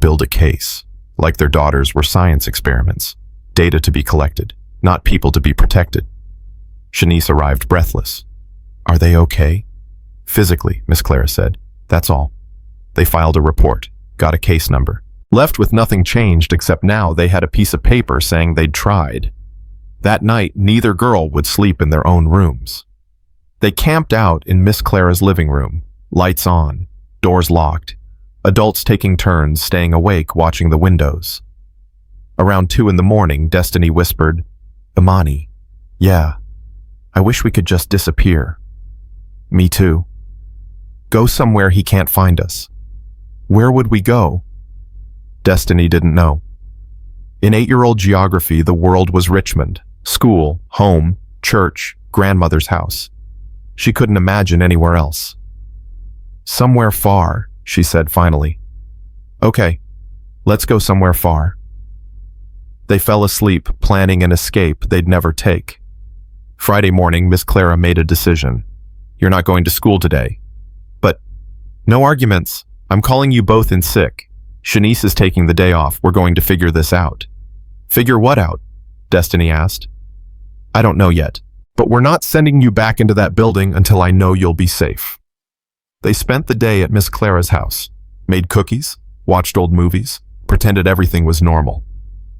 Build a case. Like their daughters were science experiments. Data to be collected, not people to be protected. Shanice arrived breathless. Are they okay? Physically, Miss Clara said. That's all. They filed a report, got a case number. Left with nothing changed except now they had a piece of paper saying they'd tried. That night, neither girl would sleep in their own rooms. They camped out in Miss Clara's living room, lights on, doors locked, adults taking turns staying awake watching the windows. Around 2 a.m, Destiny whispered, Imani, yeah, I wish we could just disappear. Me too. Go somewhere he can't find us. Where would we go? Destiny didn't know. In 8-year-old geography, the world was Richmond, school, home, church, grandmother's house. She couldn't imagine anywhere else. Somewhere far, she said finally. Okay, let's go somewhere far. They fell asleep, planning an escape they'd never take. Friday morning, Miss Clara made a decision. You're not going to school today. But, No arguments. I'm calling you both in sick. Shanice is taking the day off. We're going to figure this out. Figure what out? Destiny asked. I don't know yet, but we're not sending you back into that building until I know you'll be safe. They spent the day at Miss Clara's house, made cookies, watched old movies, pretended everything was normal.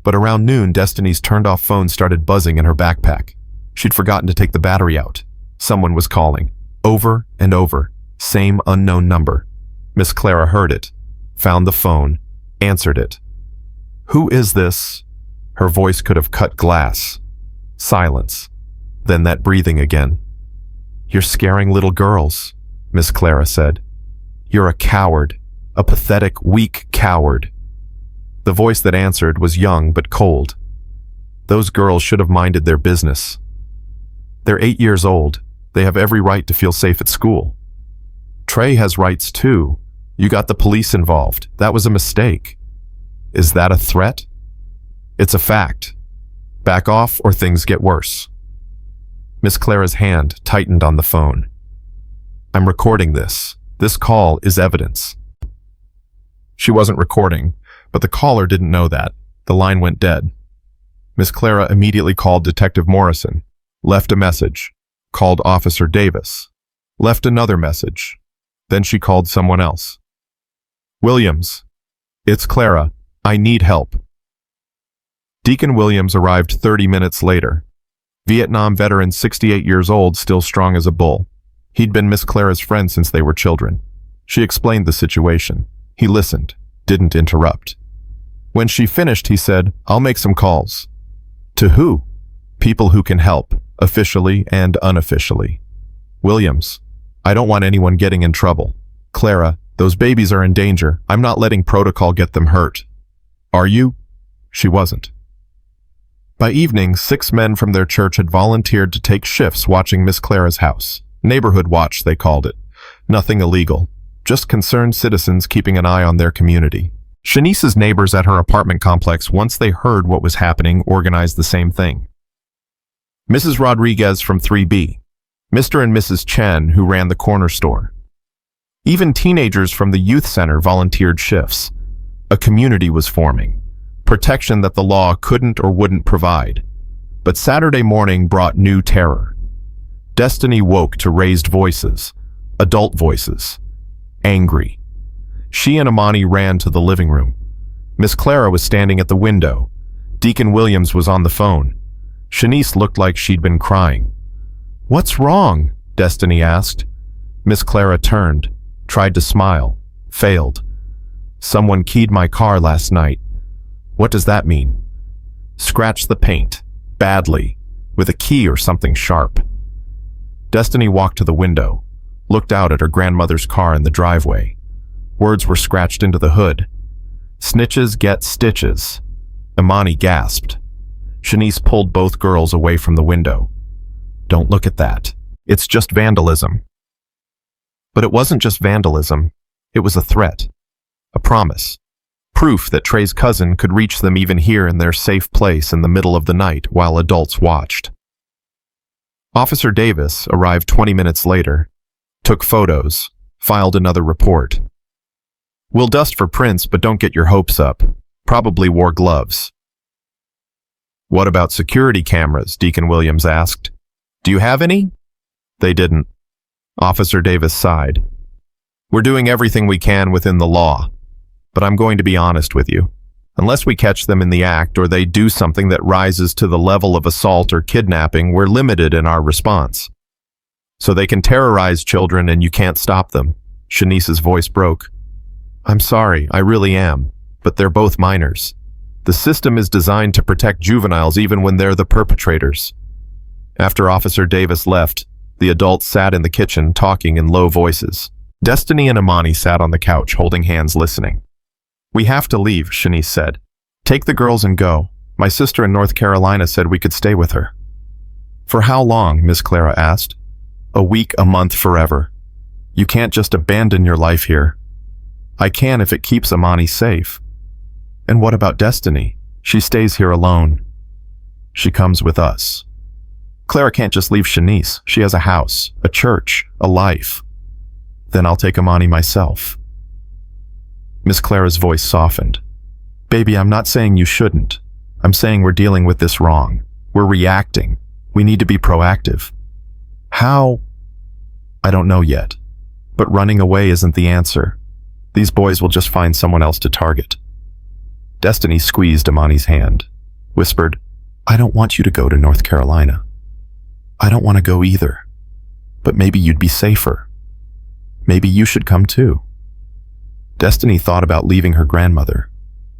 But around noon, Destiny's turned-off phone started buzzing in her backpack. She'd forgotten to take the battery out. Someone was calling. Over and over. Same unknown number. Miss Clara heard it, found the phone, answered it. Who is this? Her voice could have cut glass. Silence. Then that breathing again. You're scaring little girls, Miss Clara said. You're a coward. A pathetic, weak coward. The voice that answered was young but cold. Those girls should have minded their business. They're 8 years old. They have every right to feel safe at school. Trey has rights too. You got the police involved. That was a mistake. Is that a threat? It's a fact. Back off or things get worse. Miss Clara's hand tightened on the phone. I'm recording this. This call is evidence. She wasn't recording, but the caller didn't know that. The line went dead. Miss Clara immediately called Detective Morrison, left a message, called Officer Davis, left another message. Then she called someone else. Williams. It's Clara. I need help. Deacon Williams arrived 30 minutes later. Vietnam veteran, 68 years old, still strong as a bull. He'd been Miss Clara's friend since they were children. She explained the situation. He listened, didn't interrupt. When she finished, he said, I'll make some calls. To who? People who can help, officially and unofficially. Williams. I don't want anyone getting in trouble. Clara, those babies are in danger. I'm not letting protocol get them hurt. Are you? She wasn't. By evening, 6 men from their church had volunteered to take shifts watching Miss Clara's house. Neighborhood watch, they called it. Nothing illegal. Just concerned citizens keeping an eye on their community. Shanice's neighbors at her apartment complex, once they heard what was happening, organized the same thing. Mrs. Rodriguez from 3B. Mr. and Mrs. Chen, who ran the corner store. Even teenagers from the youth center volunteered shifts. A community was forming. Protection that the law couldn't or wouldn't provide. But Saturday morning brought new terror. Destiny woke to raised voices. Adult voices. Angry. She and Amani ran to the living room. Miss Clara was standing at the window. Deacon Williams was on the phone. Shanice looked like she'd been crying. What's wrong? Destiny asked. Miss Clara turned, tried to smile, failed. Someone keyed my car last night. What does that mean? Scratched the paint, badly, with a key or something sharp. Destiny walked to the window, looked out at her grandmother's car in the driveway. Words were scratched into the hood. Snitches get stitches. Imani gasped. Shanice pulled both girls away from the window. Don't look at that. It's just vandalism. But it wasn't just vandalism. It was a threat. A promise. Proof that Trey's cousin could reach them even here in their safe place in the middle of the night while adults watched. Officer Davis arrived 20 minutes later, took photos, filed another report. We'll dust for prints, but don't get your hopes up. Probably wore gloves. What about security cameras? Deacon Williams asked. Do you have any? They didn't. Officer Davis sighed. We're doing everything we can within the law, but I'm going to be honest with you. Unless we catch them in the act or they do something that rises to the level of assault or kidnapping, we're limited in our response. So they can terrorize children and you can't stop them. Shanice's voice broke. I'm sorry, I really am, but they're both minors. The system is designed to protect juveniles even when they're the perpetrators. After Officer Davis left, the adults sat in the kitchen talking in low voices. Destiny and Imani sat on the couch holding hands listening. We have to leave, Shanice said. Take the girls and go. My sister in North Carolina said we could stay with her. For how long? Miss Clara asked. A week, a month, forever. You can't just abandon your life here. I can if it keeps Imani safe. And what about Destiny? She stays here alone. She comes with us. Clara can't just leave Shanice. She has a house, a church, a life. Then I'll take Imani myself. Miss Clara's voice softened. Baby, I'm not saying you shouldn't. I'm saying we're dealing with this wrong. We're reacting. We need to be proactive. How? I don't know yet. But running away isn't the answer. These boys will just find someone else to target. Destiny squeezed Imani's hand, whispered, I don't want you to go to North Carolina. I don't want to go either. But maybe you'd be safer. Maybe you should come too. Destiny thought about leaving her grandmother,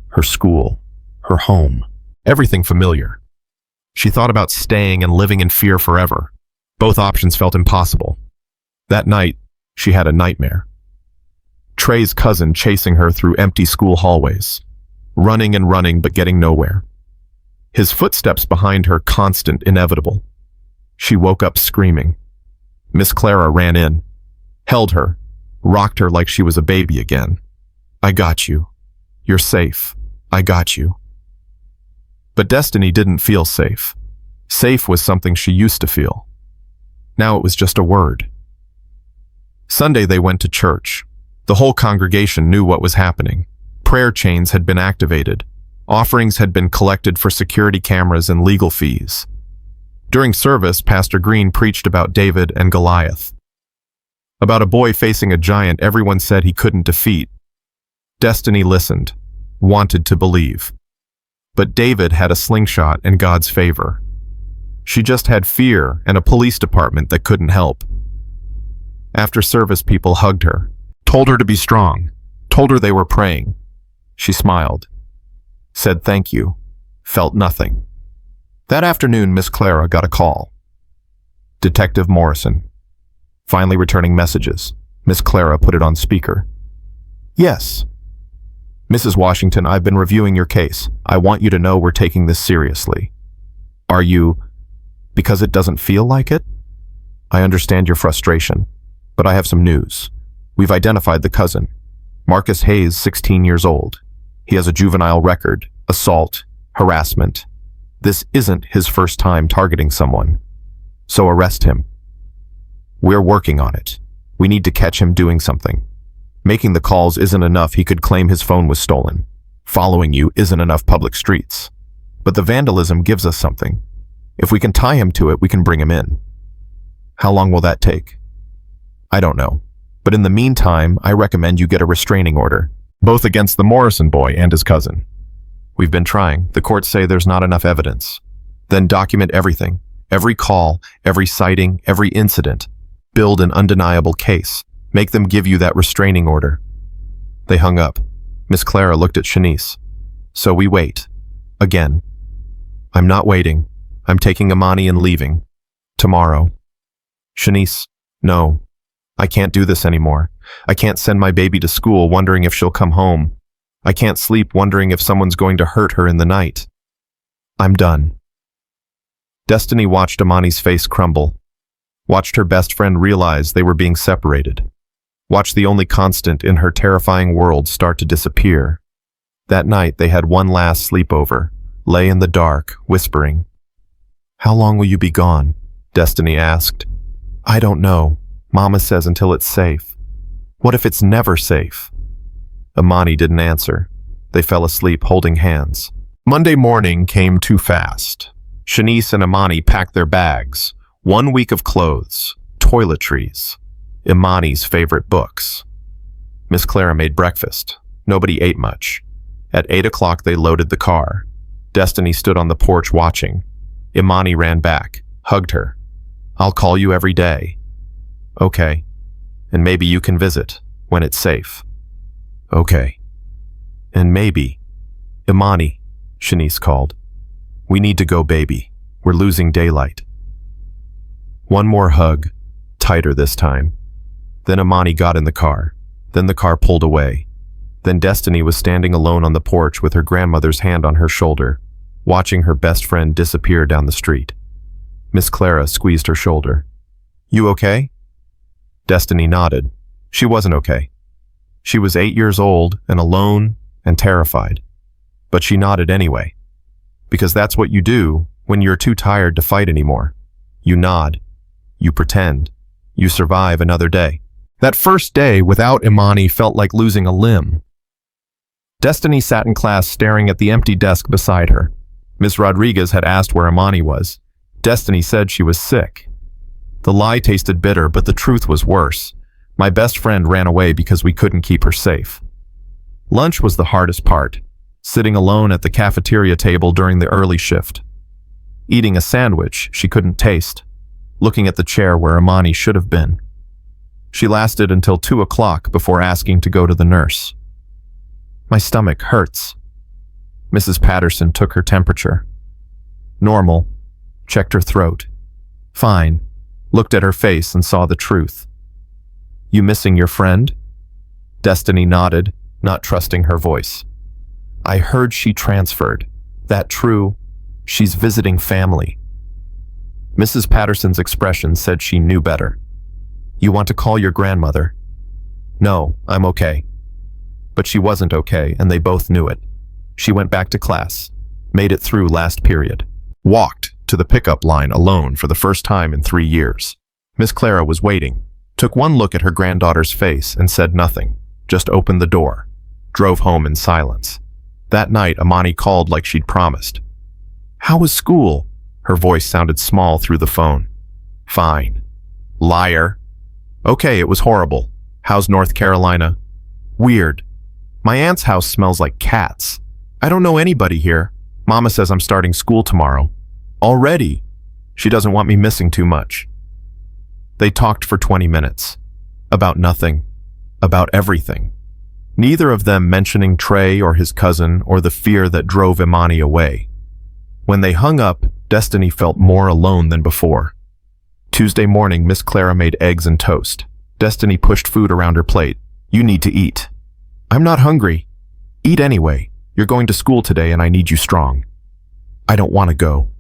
her school, her home, everything familiar. She thought about staying and living in fear forever. Both options felt impossible. That night, she had a nightmare. Trey's cousin chasing her through empty school hallways, running and running but getting nowhere. His footsteps behind her constant, inevitable. She woke up screaming. Miss Clara ran in, held her, rocked her like she was a baby again. I got you. You're safe. I got you. But Destiny didn't feel safe. Safe was something she used to feel. Now it was just a word. Sunday they went to church. The whole congregation knew what was happening. Prayer chains had been activated. Offerings had been collected for security cameras and legal fees. During service, Pastor Green preached about David and Goliath. About a boy facing a giant everyone said he couldn't defeat. Destiny listened, wanted to believe. But David had a slingshot and God's favor. She just had fear and a police department that couldn't help. After service, people hugged her, told her to be strong, told her they were praying. She smiled, said thank you, felt nothing. That afternoon, Miss Clara got a call. Detective Morrison. Finally returning messages, Miss Clara put it on speaker. Yes. Mrs. Washington, I've been reviewing your case. I want you to know we're taking this seriously. Are you? Because it doesn't feel like it? I understand your frustration, but I have some news. We've identified the cousin. Marcus Hayes, 16 years old. He has a juvenile record, assault, harassment. This isn't his first time targeting someone. So arrest him. We're working on it. We need to catch him doing something. Making the calls isn't enough. He could claim his phone was stolen. Following you isn't enough public streets. But the vandalism gives us something. If we can tie him to it, we can bring him in. How long will that take? I don't know. But in the meantime, I recommend you get a restraining order, both against the Morrison boy and his cousin. We've been trying. The courts say there's not enough evidence. Then document everything. Every call, every sighting, every incident. Build an undeniable case. Make them give you that restraining order. They hung up. Miss Clara looked at Shanice. So we wait. Again. I'm not waiting. I'm taking Imani and leaving. Tomorrow. Shanice, no. I can't do this anymore. I can't send my baby to school wondering if she'll come home. I can't sleep wondering if someone's going to hurt her in the night. I'm done. Destiny watched Imani's face crumble. Watched her best friend realize they were being separated. Watched the only constant in her terrifying world start to disappear. That night they had one last sleepover, lay in the dark, whispering. How long will you be gone? Destiny asked. I don't know. Mama says until it's safe. What if it's never safe? Imani didn't answer. They fell asleep holding hands. Monday morning came too fast. Shanice and Imani packed their bags. 1 week of clothes, toiletries, Imani's favorite books. Miss Clara made breakfast. Nobody ate much. At 8 o'clock they loaded the car. Destiny stood on the porch watching. Imani ran back, hugged her. I'll call you every day. Okay. And maybe you can visit, when it's safe. Okay. And maybe. Imani, Shanice called. We need to go, baby. We're losing daylight. One more hug, tighter this time. Then Imani got in the car. Then the car pulled away. Then Destiny was standing alone on the porch with her grandmother's hand on her shoulder, watching her best friend disappear down the street. Miss Clara squeezed her shoulder. You okay? Destiny nodded. She wasn't okay. She was 8 years old and alone and terrified. But she nodded anyway. Because that's what you do when you're too tired to fight anymore. You nod. You pretend. You survive another day. That first day without Imani felt like losing a limb. Destiny sat in class staring at the empty desk beside her. Ms. Rodriguez had asked where Imani was. Destiny said she was sick. The lie tasted bitter, but the truth was worse. My best friend ran away because we couldn't keep her safe. Lunch was the hardest part, sitting alone at the cafeteria table during the early shift. Eating a sandwich she couldn't taste, looking at the chair where Imani should have been. She lasted until 2 o'clock before asking to go to the nurse. My stomach hurts. Mrs. Patterson took her temperature. Normal. Checked her throat. Fine. Looked at her face and saw the truth. You missing your friend? Destiny nodded, not trusting her voice. I heard she transferred. That true? She's visiting family. Mrs. Patterson's expression said she knew better. You want to call your grandmother? No, I'm okay. But she wasn't okay, and they both knew it. She went back to class, made it through last period. Walked to the pickup line alone for the first time in 3 years. Miss Clara was waiting, took one look at her granddaughter's face and said nothing, just opened the door, drove home in silence. That night, Imani called like she'd promised. How was school? Her voice sounded small through the phone. Fine. Liar. Okay, it was horrible. How's North Carolina? Weird. My aunt's house smells like cats. I don't know anybody here. Mama says I'm starting school tomorrow. Already? She doesn't want me missing too much. They talked for 20 minutes. About nothing. About everything. Neither of them mentioning Trey or his cousin or the fear that drove Imani away. When they hung up, Destiny felt more alone than before. Tuesday morning, Miss Clara made eggs and toast. Destiny pushed food around her plate. You need to eat. I'm not hungry. Eat anyway. You're going to school today and I need you strong. I don't want to go.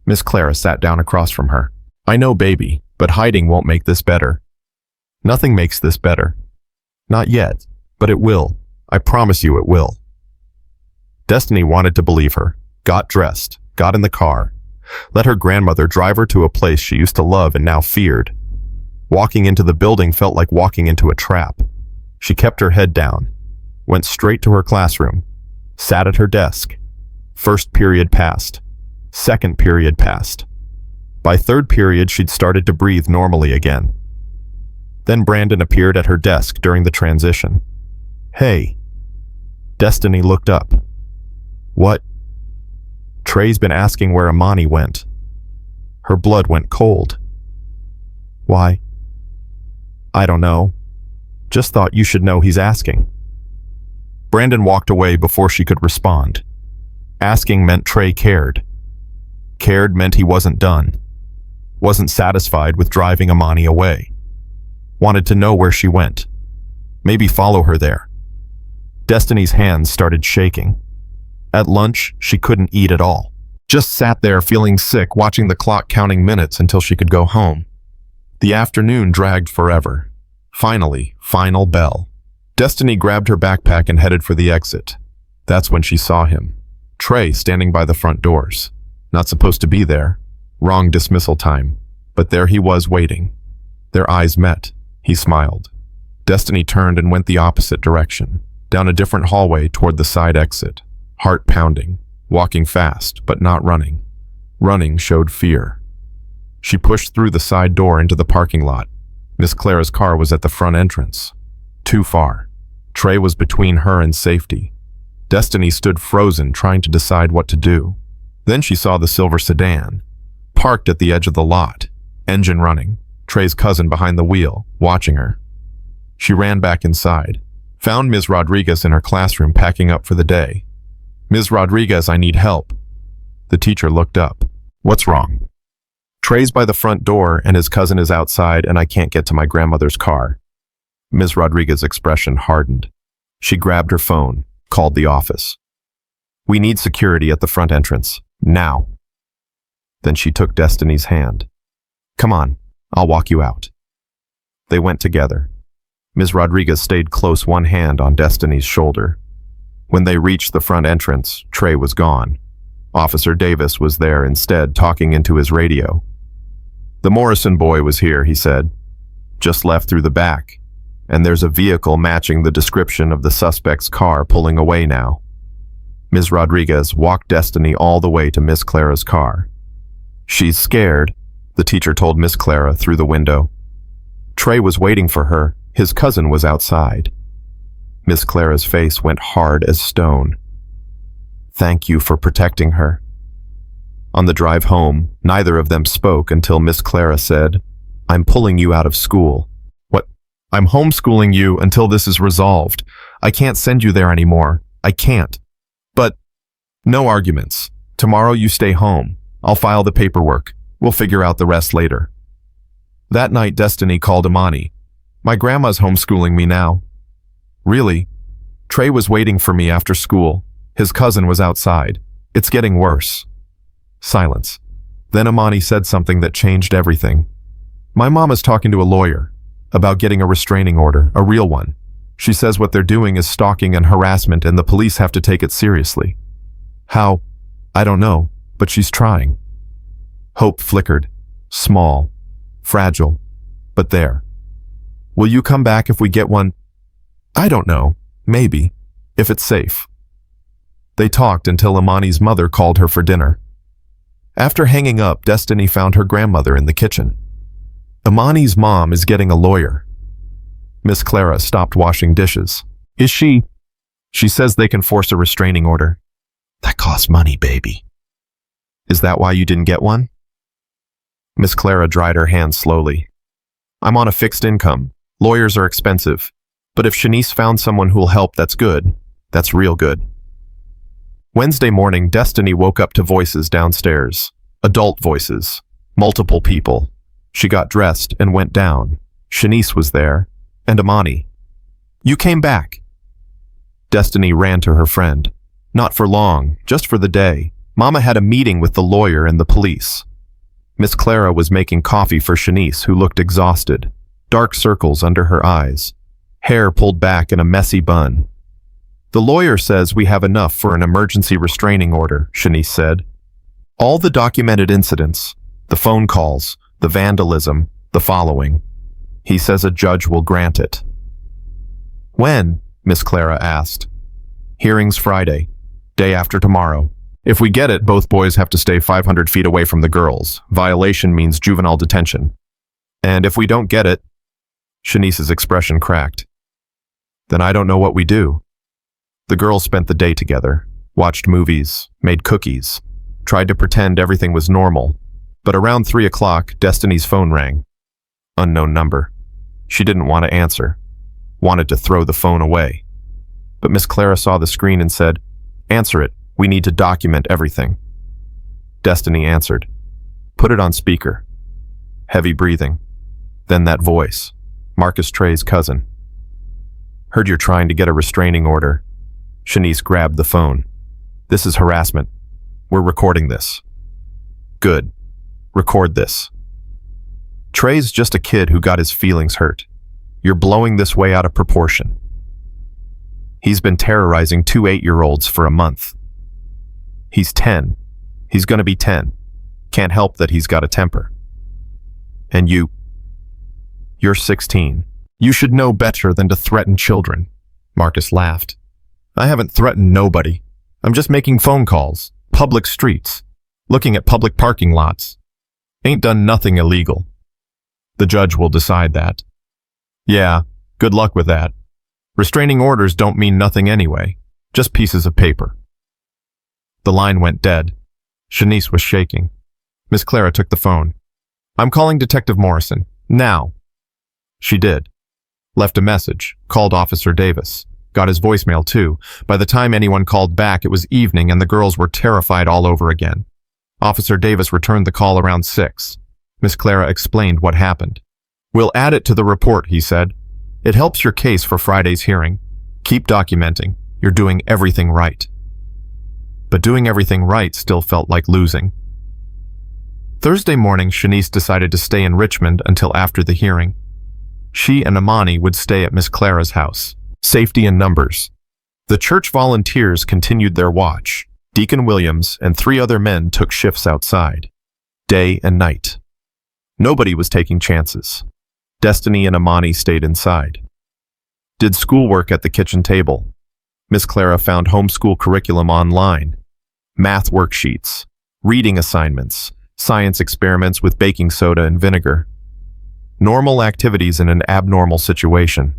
Miss Clara sat down across from her. I know, baby, but hiding won't make this better. Nothing makes this better. Not yet, but it will. I promise you it will. Destiny wanted to believe her, got dressed, got in the car, let her grandmother drive her to a place she used to love and now feared. Walking into the building felt like walking into a trap. She kept her head down, went straight to her classroom, sat at her desk. First period passed. Second period passed. By third period, she'd started to breathe normally again. Then Brandon appeared at her desk during the transition. Hey. Destiny looked up. What? Trey's been asking where Imani went. Her blood went cold. Why? I don't know. Just thought you should know he's asking. Brandon walked away before she could respond. Asking meant Trey cared. Cared meant he wasn't done. Wasn't satisfied with driving Imani away. Wanted to know where she went. Maybe follow her there. Destiny's hands started shaking. At lunch, she couldn't eat at all. Just sat there feeling sick, watching the clock counting minutes until she could go home. The afternoon dragged forever. Finally, final bell. Destiny grabbed her backpack and headed for the exit. That's when she saw him. Trey standing by the front doors. Not supposed to be there. Wrong dismissal time. But there he was waiting. Their eyes met. He smiled. Destiny turned and went the opposite direction, down a different hallway toward the side exit. Heart pounding, walking fast, but not running. Running showed fear. She pushed through the side door into the parking lot. Miss Clara's car was at the front entrance. Too far. Trey was between her and safety. Destiny stood frozen, trying to decide what to do. Then she saw the silver sedan, parked at the edge of the lot, engine running, Trey's cousin behind the wheel, watching her. She ran back inside, found Ms. Rodriguez in her classroom packing up for the day. Ms. Rodriguez, I need help. The teacher looked up. What's wrong? Trey's by the front door and his cousin is outside and I can't get to my grandmother's car. Ms. Rodriguez's expression hardened. She grabbed her phone, called the office. We need security at the front entrance. Now. Then she took Destiny's hand. Come on, I'll walk you out. They went together. Ms. Rodriguez stayed close, one hand on Destiny's shoulder. When they reached the front entrance, Trey was gone. Officer Davis was there instead, talking into his radio. The Morrison boy was here, he said. just left through the back, and there's a vehicle matching the description of the suspect's car pulling away now. Ms. Rodriguez walked Destiny all the way to Miss Clara's car. She's scared, the teacher told Miss Clara through the window. Trey was waiting for her. His cousin was outside. Miss Clara's face went hard as stone. Thank you for protecting her. On the drive home, neither of them spoke until Miss Clara said, I'm pulling you out of school. What? I'm homeschooling you until this is resolved. I can't send you there anymore. I can't. But no arguments. Tomorrow you stay home. I'll file the paperwork. We'll figure out the rest later. That night, Destiny called Imani. My grandma's homeschooling me now. Really? Trey was waiting for me after school. His cousin was outside. It's getting worse. Silence. Then Imani said something that changed everything. My mom is talking to a lawyer about getting a restraining order, a real one. She says what they're doing is stalking and harassment and the police have to take it seriously. How? I don't know, but she's trying. Hope flickered. Small. Fragile. But there. Will you come back if we get one? I don't know. Maybe. If it's safe. They talked until Imani's mother called her for dinner. After hanging up, Destiny found her grandmother in the kitchen. Imani's mom is getting a lawyer. Miss Clara stopped washing dishes. Is she? She says they can force a restraining order. That costs money, baby. Is that why you didn't get one? Miss Clara dried her hands slowly. I'm on a fixed income. Lawyers are expensive. But if Shanice found someone who'll help, that's good. That's real good. Wednesday morning, Destiny woke up to voices downstairs. Adult voices. Multiple people. She got dressed and went down. Shanice was there. And Imani. You came back. Destiny ran to her friend. Not for long, just for the day. Mama had a meeting with the lawyer and the police. Miss Clara was making coffee for Shanice, who looked exhausted. Dark circles under her eyes. Hair pulled back in a messy bun. The lawyer says we have enough for an emergency restraining order, Shanice said. All the documented incidents, the phone calls, the vandalism, the following. He says a judge will grant it. When? Miss Clara asked. Hearings Friday. Day after tomorrow. If we get it, both boys have to stay 500 feet away from the girls. Violation means juvenile detention. And if we don't get it, Shanice's expression cracked. Then I don't know what we do. The girls spent the day together, watched movies, made cookies, tried to pretend everything was normal. But around 3 o'clock, Destiny's phone rang. Unknown number. She didn't want to answer. Wanted to throw the phone away. But Miss Clara saw the screen and said, Answer it. We need to document everything. Destiny answered. Put it on speaker. Heavy breathing. Then that voice. Marcus Trey's cousin. Heard you're trying to get a restraining order. Shanice grabbed the phone. This is harassment. We're recording this. Good. Record this. Trey's just a kid who got his feelings hurt. You're blowing this way out of proportion. He's been terrorizing 2 8-year-olds for a month. He's 10. He's gonna be 10. Can't help that he's got a temper. And you're 16. You should know better than to threaten children. Marcus laughed. I haven't threatened nobody. I'm just making phone calls. Public streets. Looking at public parking lots. Ain't done nothing illegal. The judge will decide that. Yeah, good luck with that. Restraining orders don't mean nothing anyway. Just pieces of paper. The line went dead. Shanice was shaking. Miss Clara took the phone. I'm calling Detective Morrison. Now. She did. Left a message. Called Officer Davis. Got his voicemail too. By the time anyone called back, it was evening and the girls were terrified all over again. Officer Davis returned the call around 6. Miss Clara explained what happened. We'll add it to the report, he said. It helps your case for Friday's hearing. Keep documenting. You're doing everything right. But doing everything right still felt like losing. Thursday morning, Shanice decided to stay in Richmond until after the hearing. She and Imani would stay at Miss Clara's house. Safety in numbers. The church volunteers continued their watch. Deacon Williams and 3 other men took shifts outside. Day and night. Nobody was taking chances. Destiny and Amani stayed inside. Did schoolwork at the kitchen table. Miss Clara found homeschool curriculum online. Math worksheets, reading assignments, science experiments with baking soda and vinegar. Normal activities in an abnormal situation.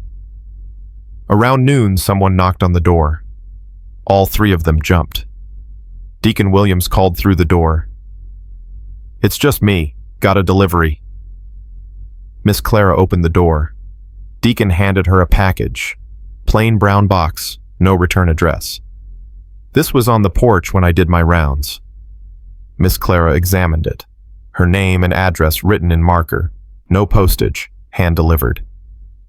Around noon, someone knocked on the door. All three of them jumped. Deacon Williams called through the door. "It's just me. Got a delivery." Miss Clara opened the door. Deacon handed her a package. Plain brown box, no return address. "This was on the porch when I did my rounds." Miss Clara examined it. Her name and address written in marker. No postage, hand-delivered.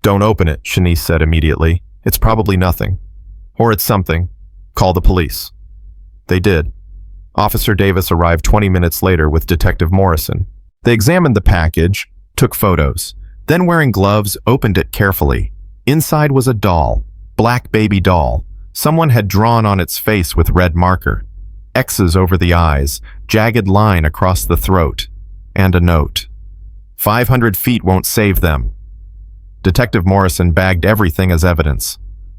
"Don't open it," Shanice said immediately. "It's probably nothing. Or it's something. Call the police." They did. Officer Davis arrived 20 minutes later with Detective Morrison. They examined the package, took photos, then wearing gloves, opened it carefully. Inside was a doll, black baby doll. Someone had drawn on its face with red marker. X's over the eyes, jagged line across the throat, and a note. 500 feet won't save them. Detective Morrison bagged everything as evidence.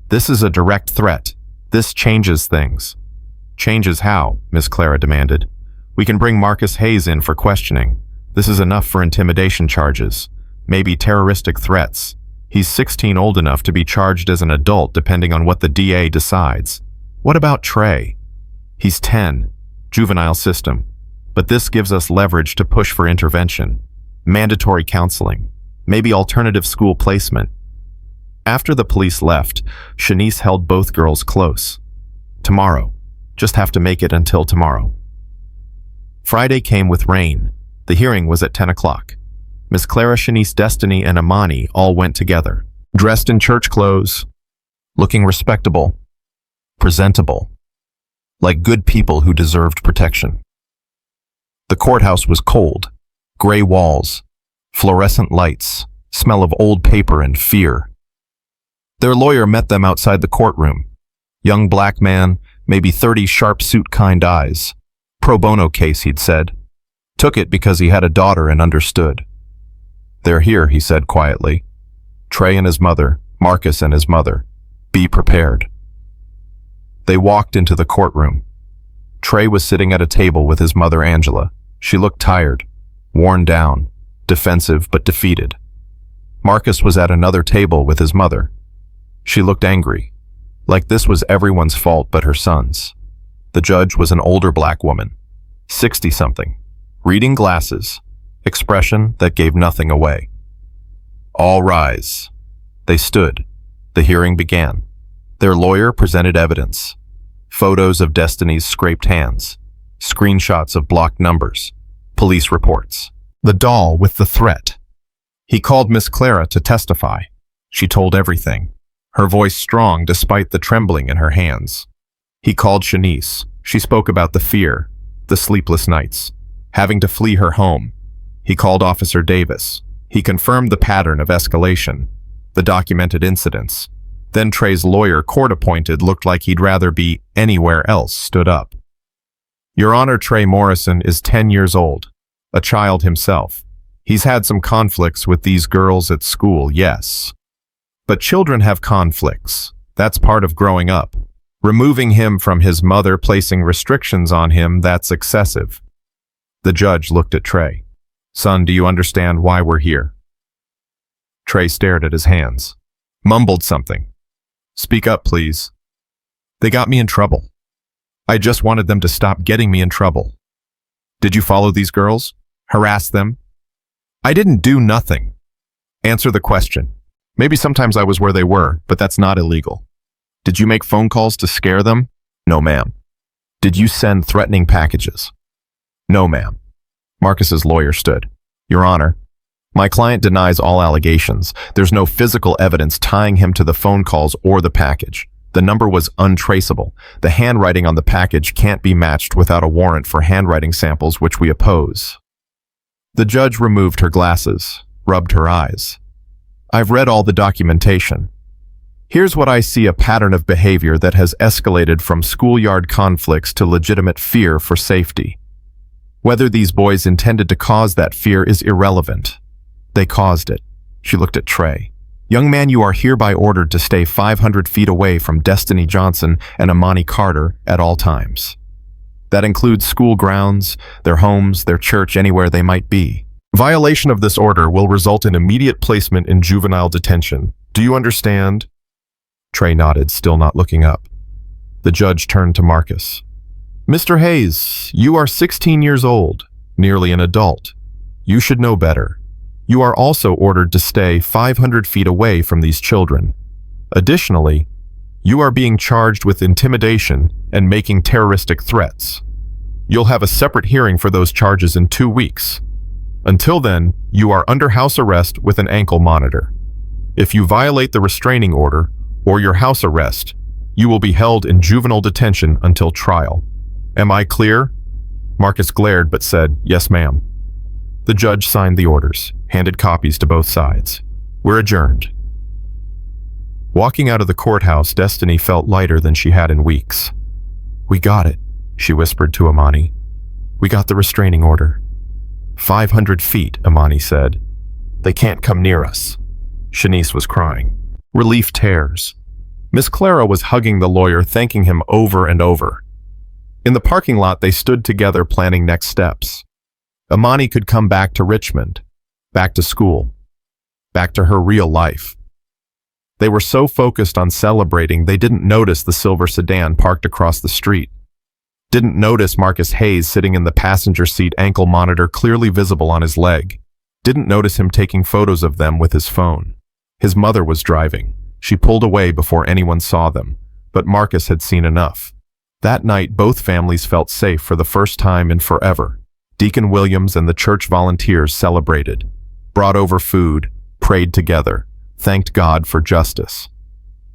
"This is a direct threat. This changes things." "Changes how?" Miss Clara demanded. "We can bring Marcus Hayes in for questioning. This is enough for intimidation charges. Maybe terroristic threats. He's 16, old enough to be charged as an adult depending on what the DA decides. What about Trey? He's 10, juvenile system. But this gives us leverage to push for intervention. Mandatory counseling. Maybe alternative school placement." After the police left, Shanice held both girls close. "Tomorrow. Just have to make it until tomorrow." Friday came with rain. The hearing was at 10 o'clock. Miss Clara, Shanice, Destiny, and Amani all went together, dressed in church clothes, looking respectable, presentable, like good people who deserved protection. The courthouse was cold, gray walls, fluorescent lights, smell of old paper and fear. Their lawyer met them outside the courtroom. Young black man, maybe 30, sharp suit, kind eyes. Pro bono case, he'd said. Took it because he had a daughter and understood. "They're here," he said quietly. "Trey and his mother, Marcus and his mother. Be prepared." They walked into the courtroom. Trey was sitting at a table with his mother, Angela. She looked tired, worn down, defensive but defeated. Marcus was at another table with his mother. She looked angry, like this was everyone's fault but her son's. The judge was an older black woman, 60-something, reading glasses, expression that gave nothing away. "All rise." They stood. The hearing began. Their lawyer presented evidence. Photos of Destiny's scraped hands, screenshots of blocked numbers, police reports. The doll with the threat. He called Miss Clara to testify. She told everything, her voice strong despite the trembling in her hands. He called Shanice. She spoke about the fear, the sleepless nights, having to flee her home. He called Officer Davis. He confirmed the pattern of escalation, the documented incidents. Then Trey's lawyer, court-appointed, looked like he'd rather be anywhere else, stood up. "Your Honor, Trey Morrison is 10 years old, a child himself. He's had some conflicts with these girls at school, yes. But children have conflicts. That's part of growing up. Removing him from his mother, placing restrictions on him, that's excessive." The judge looked at Trey. "Son, do you understand why we're here?" Trey stared at his hands, mumbled something. "Speak up, please." "They got me in trouble. I just wanted them to stop getting me in trouble." "Did you follow these girls? Harass them?" "I didn't do nothing." "Answer the question. Maybe sometimes I was where they were, but that's not illegal." "Did you make phone calls to scare them?" "No, ma'am." "Did you send threatening packages?" "No, ma'am." Marcus's lawyer stood. "Your Honor, my client denies all allegations. There's no physical evidence tying him to the phone calls or the package. The number was untraceable. The handwriting on the package can't be matched without a warrant for handwriting samples, which we oppose." The judge removed her glasses, rubbed her eyes. "I've read all the documentation. Here's what I see: a pattern of behavior that has escalated from schoolyard conflicts to legitimate fear for safety. Whether these boys intended to cause that fear is irrelevant. They caused it." She looked at Trey. Young man, you are hereby ordered to stay 500 feet away from Destiny Johnson and Amani Carter at all times. That includes school grounds, their homes, their church, anywhere they might be. Violation of this order will result in immediate placement in juvenile detention. Do you understand? Trey nodded, still not looking up. The judge turned to Marcus. Mr. Hayes, you are 16 years old, nearly an adult. You should know better. You are also ordered to stay 500 feet away from these children. Additionally, you are being charged with intimidation and making terroristic threats. You'll have a separate hearing for those charges in 2 weeks. Until then, you are under house arrest with an ankle monitor. If you violate the restraining order or your house arrest, you will be held in juvenile detention until trial. Am I clear? Marcus glared but said, yes, ma'am. The judge signed the orders, handed copies to both sides. We're adjourned. Walking out of the courthouse, Destiny felt lighter than she had in weeks. We got it, she whispered to Amani. We got the restraining order. 500 feet, Amani said. They can't come near us. Shanice was crying. Relief tears. Miss Clara was hugging the lawyer, thanking him over and over. In the parking lot, they stood together planning next steps. Amani could come back to Richmond, back to school, back to her real life. They were so focused on celebrating, they didn't notice the silver sedan parked across the street. Didn't notice Marcus Hayes sitting in the passenger seat, ankle monitor clearly visible on his leg. Didn't notice him taking photos of them with his phone. His mother was driving. She pulled away before anyone saw them, but Marcus had seen enough. That night, both families felt safe for the first time in forever. Deacon Williams and the church volunteers celebrated, brought over food, prayed together, thanked God for justice.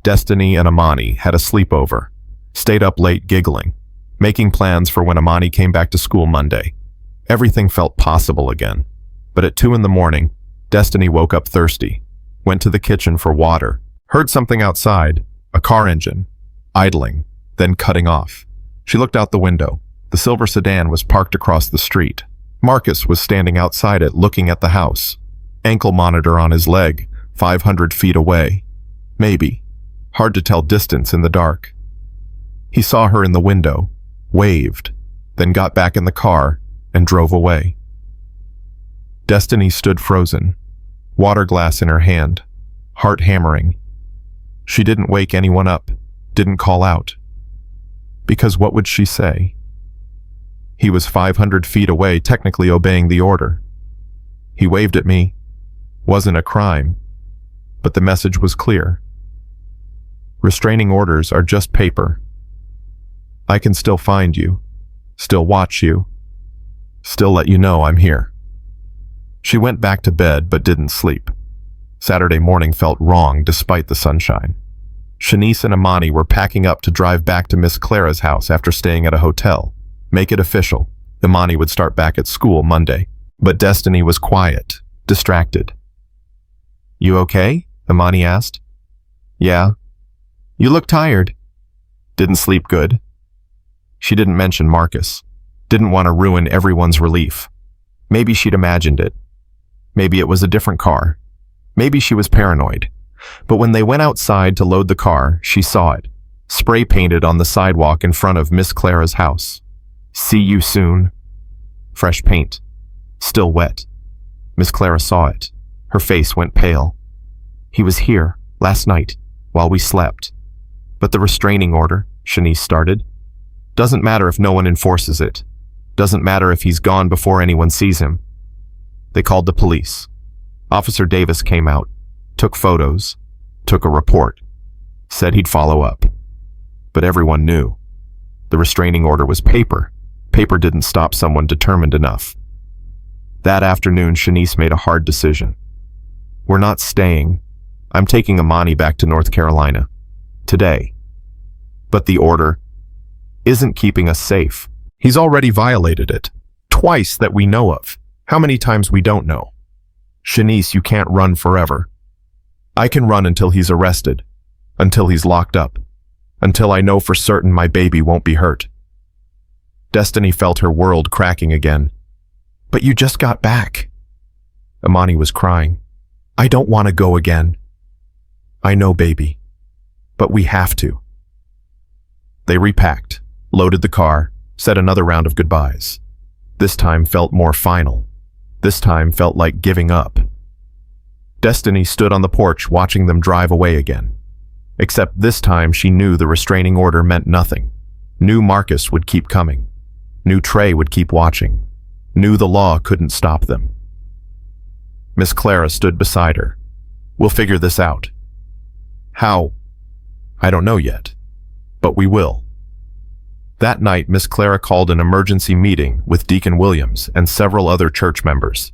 Destiny and Amani had a sleepover, stayed up late giggling, making plans for when Amani came back to school Monday. Everything felt possible again. But at 2 in the morning, Destiny woke up thirsty, went to the kitchen for water, heard something outside, a car engine, idling, then cutting off. She looked out the window. The silver sedan was parked across the street. Marcus was standing outside it, looking at the house. Ankle monitor on his leg, 500 feet away. Maybe. Hard to tell distance in the dark. He saw her in the window, waved, then got back in the car and drove away. Destiny stood frozen, water glass in her hand, heart hammering. She didn't wake anyone up, didn't call out. Because what would she say? He was 500 feet away, technically obeying the order. He waved at me. Wasn't a crime. But the message was clear. Restraining orders are just paper. I can still find you, still watch you, still let you know I'm here. She went back to bed but didn't sleep. Saturday morning felt wrong despite the sunshine. Shanice and Amani were packing up to drive back to Miss Clara's house after staying at a hotel. Make it official. Amani would start back at school Monday. But Destiny was quiet, distracted. You okay? Amani asked. Yeah. You look tired. Didn't sleep good. She didn't mention Marcus. Didn't want to ruin everyone's relief. Maybe she'd imagined it. Maybe it was a different car. Maybe she was paranoid. But when they went outside to load the car, she saw it, spray painted on the sidewalk in front of Miss Clara's house. See you soon. Fresh paint. Still wet. Miss Clara saw it. Her face went pale. He was here, last night, while we slept. But the restraining order, Shanice started. Doesn't matter if no one enforces it. Doesn't matter if he's gone before anyone sees him. They called the police. Officer Davis came out, took photos, took a report, said he'd follow up. But everyone knew. The restraining order was paper. Paper didn't stop someone determined enough. That afternoon, Shanice made a hard decision. We're not staying. I'm taking Amani back to North Carolina. Today. But the order isn't keeping us safe. He's already violated it. Twice that we know of. How many times we don't know. Shanice, you can't run forever. I can run until he's arrested. Until he's locked up. Until I know for certain my baby won't be hurt. Destiny felt her world cracking again. But you just got back. Amani was crying. I don't want to go again. I know, baby. But we have to. They repacked, loaded the car, said another round of goodbyes. This time felt more final. This time felt like giving up. Destiny stood on the porch watching them drive away again. Except this time she knew the restraining order meant nothing. Knew Marcus would keep coming. Knew Trey would keep watching. Knew the law couldn't stop them. Miss Clara stood beside her. We'll figure this out. How? I don't know yet. But we will. That night, Miss Clara called an emergency meeting with Deacon Williams and several other church members.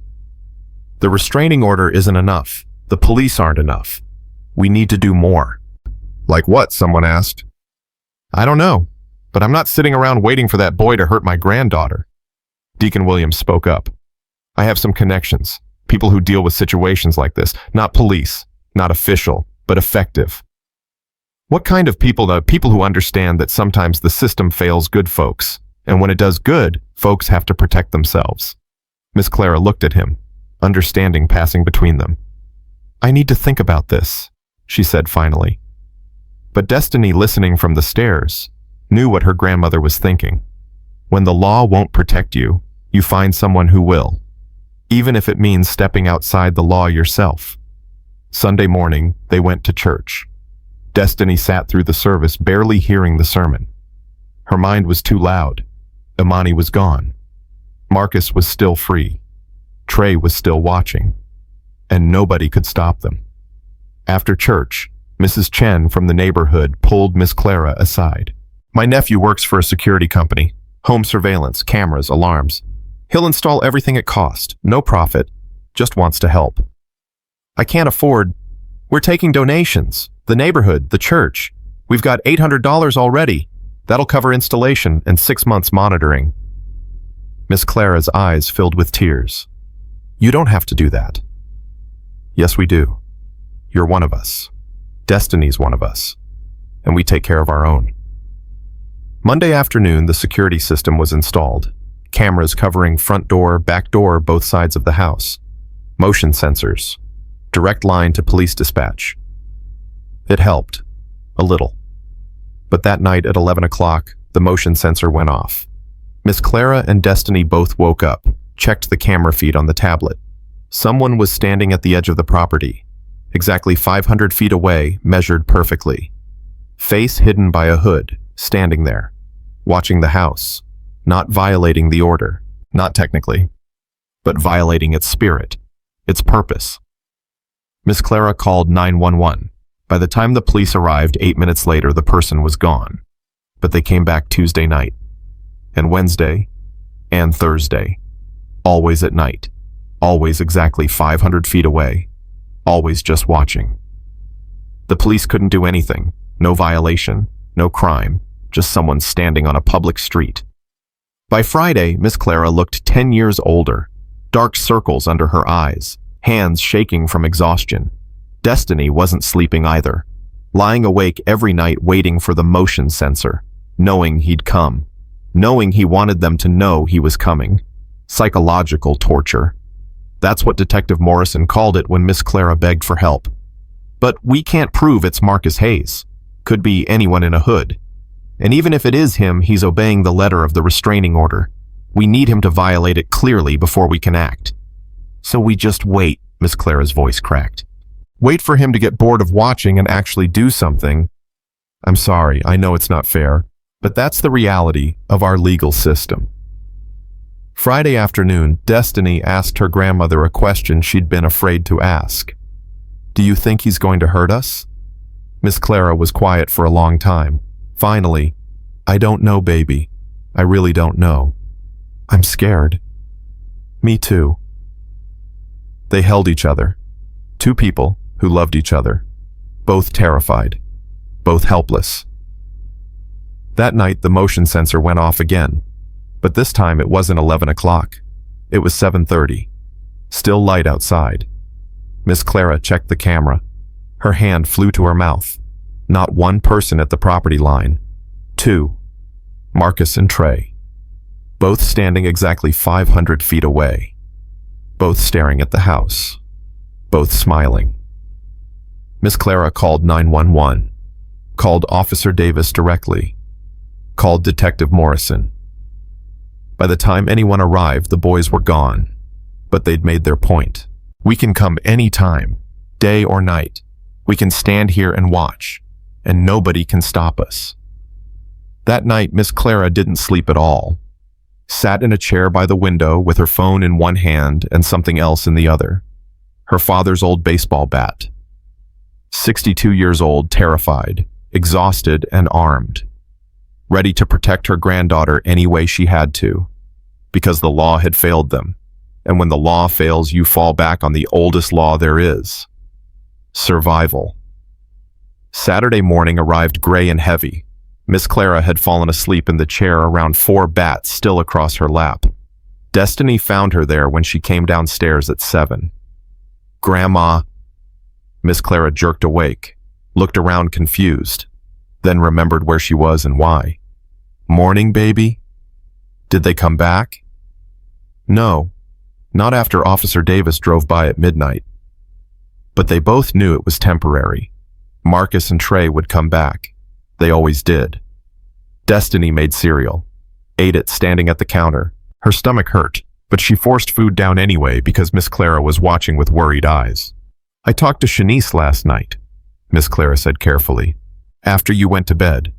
The restraining order isn't enough. The police aren't enough. We need to do more. Like what? Someone asked. I don't know, but I'm not sitting around waiting for that boy to hurt my granddaughter. Deacon Williams spoke up. I have some connections, people who deal with situations like this, not police, not official, but effective. What kind of people? The people who understand that sometimes the system fails good folks, and when it does good, folks have to protect themselves. Miss Clara looked at him, understanding passing between them. I need to think about this, she said finally. But Destiny, listening from the stairs, knew what her grandmother was thinking. When the law won't protect you, you find someone who will, even if it means stepping outside the law yourself. Sunday morning, they went to church. Destiny sat through the service, barely hearing the sermon. Her mind was too loud. Imani was gone. Marcus was still free. Trey was still watching. And nobody could stop them. After church, Mrs. Chen from the neighborhood pulled Miss Clara aside. My nephew works for a security company. Home surveillance, cameras, alarms. He'll install everything at cost. No profit. Just wants to help. I can't afford. We're taking donations. The neighborhood, the church. We've got $800 already. That'll cover installation and 6 months monitoring. Miss Clara's eyes filled with tears. You don't have to do that. Yes, we do. You're one of us. Destiny's one of us. And we take care of our own. Monday afternoon, the security system was installed. Cameras covering front door, back door, both sides of the house. Motion sensors. Direct line to police dispatch. It helped. A little. But that night at 11 o'clock, the motion sensor went off. Miss Clara and Destiny both woke up, checked the camera feed on the tablet. Someone was standing at the edge of the property, exactly 500 feet away, measured perfectly. Face hidden by a hood, standing there, watching the house, not violating the order, not technically, but violating its spirit, its purpose. Miss Clara called 911. By the time the police arrived 8 minutes later, the person was gone. But they came back Tuesday night, and Wednesday, and Thursday, always at night, always exactly 500 feet away, always just watching. The police couldn't do anything, no violation, no crime, just someone standing on a public street. By Friday, Miss Clara looked 10 years older, dark circles under her eyes, hands shaking from exhaustion. Destiny wasn't sleeping either, lying awake every night waiting for the motion sensor, knowing he'd come, knowing he wanted them to know he was coming. Psychological torture. That's what Detective Morrison called it when Miss Clara begged for help. But we can't prove it's Marcus Hayes. Could be anyone in a hood. And even if it is him, he's obeying the letter of the restraining order. We need him to violate it clearly before we can act. So we just wait, Miss Clara's voice cracked. Wait for him to get bored of watching and actually do something. I'm sorry, I know it's not fair, but that's the reality of our legal system. Friday afternoon, Destiny asked her grandmother a question she'd been afraid to ask. Do you think he's going to hurt us? Miss Clara was quiet for a long time. Finally, I don't know, baby. I really don't know. I'm scared. Me too. They held each other. Two people who loved each other. Both terrified. Both helpless. That night, the motion sensor went off again. But this time it wasn't 11 o'clock. It was 7:30. Still light outside. Miss Clara checked the camera. Her hand flew to her mouth. Not one person at the property line. Two. Marcus and Trey. Both standing exactly 500 feet away. Both staring at the house. both smiling. Miss Clara called 911, called Officer Davis directly, called Detective Morrison. By the time anyone arrived, the boys were gone, but they'd made their point. We can come any time, day or night. We can stand here and watch, and nobody can stop us. That night, Miss Clara didn't sleep at all. Sat in a chair by the window with her phone in one hand and something else in the other. Her father's old baseball bat. 62 years old, terrified, exhausted, and armed. Ready to protect her granddaughter any way she had to, because the law had failed them. And when the law fails, you fall back on the oldest law there is. Survival. Saturday morning arrived gray and heavy. Miss Clara had fallen asleep in the chair around 4 bats still across her lap. Destiny found her there when she came downstairs at 7. Grandma. Miss Clara jerked awake, looked around confused, then remembered where she was and why. Morning, baby? Did they come back? No, not after Officer Davis drove by at midnight. But they both knew it was temporary. Marcus and Trey would come back. They always did. Destiny made cereal, ate it standing at the counter. Her stomach hurt, but she forced food down anyway because Miss Clara was watching with worried eyes. I talked to Shanice last night, Miss Clara said carefully. After you went to bed.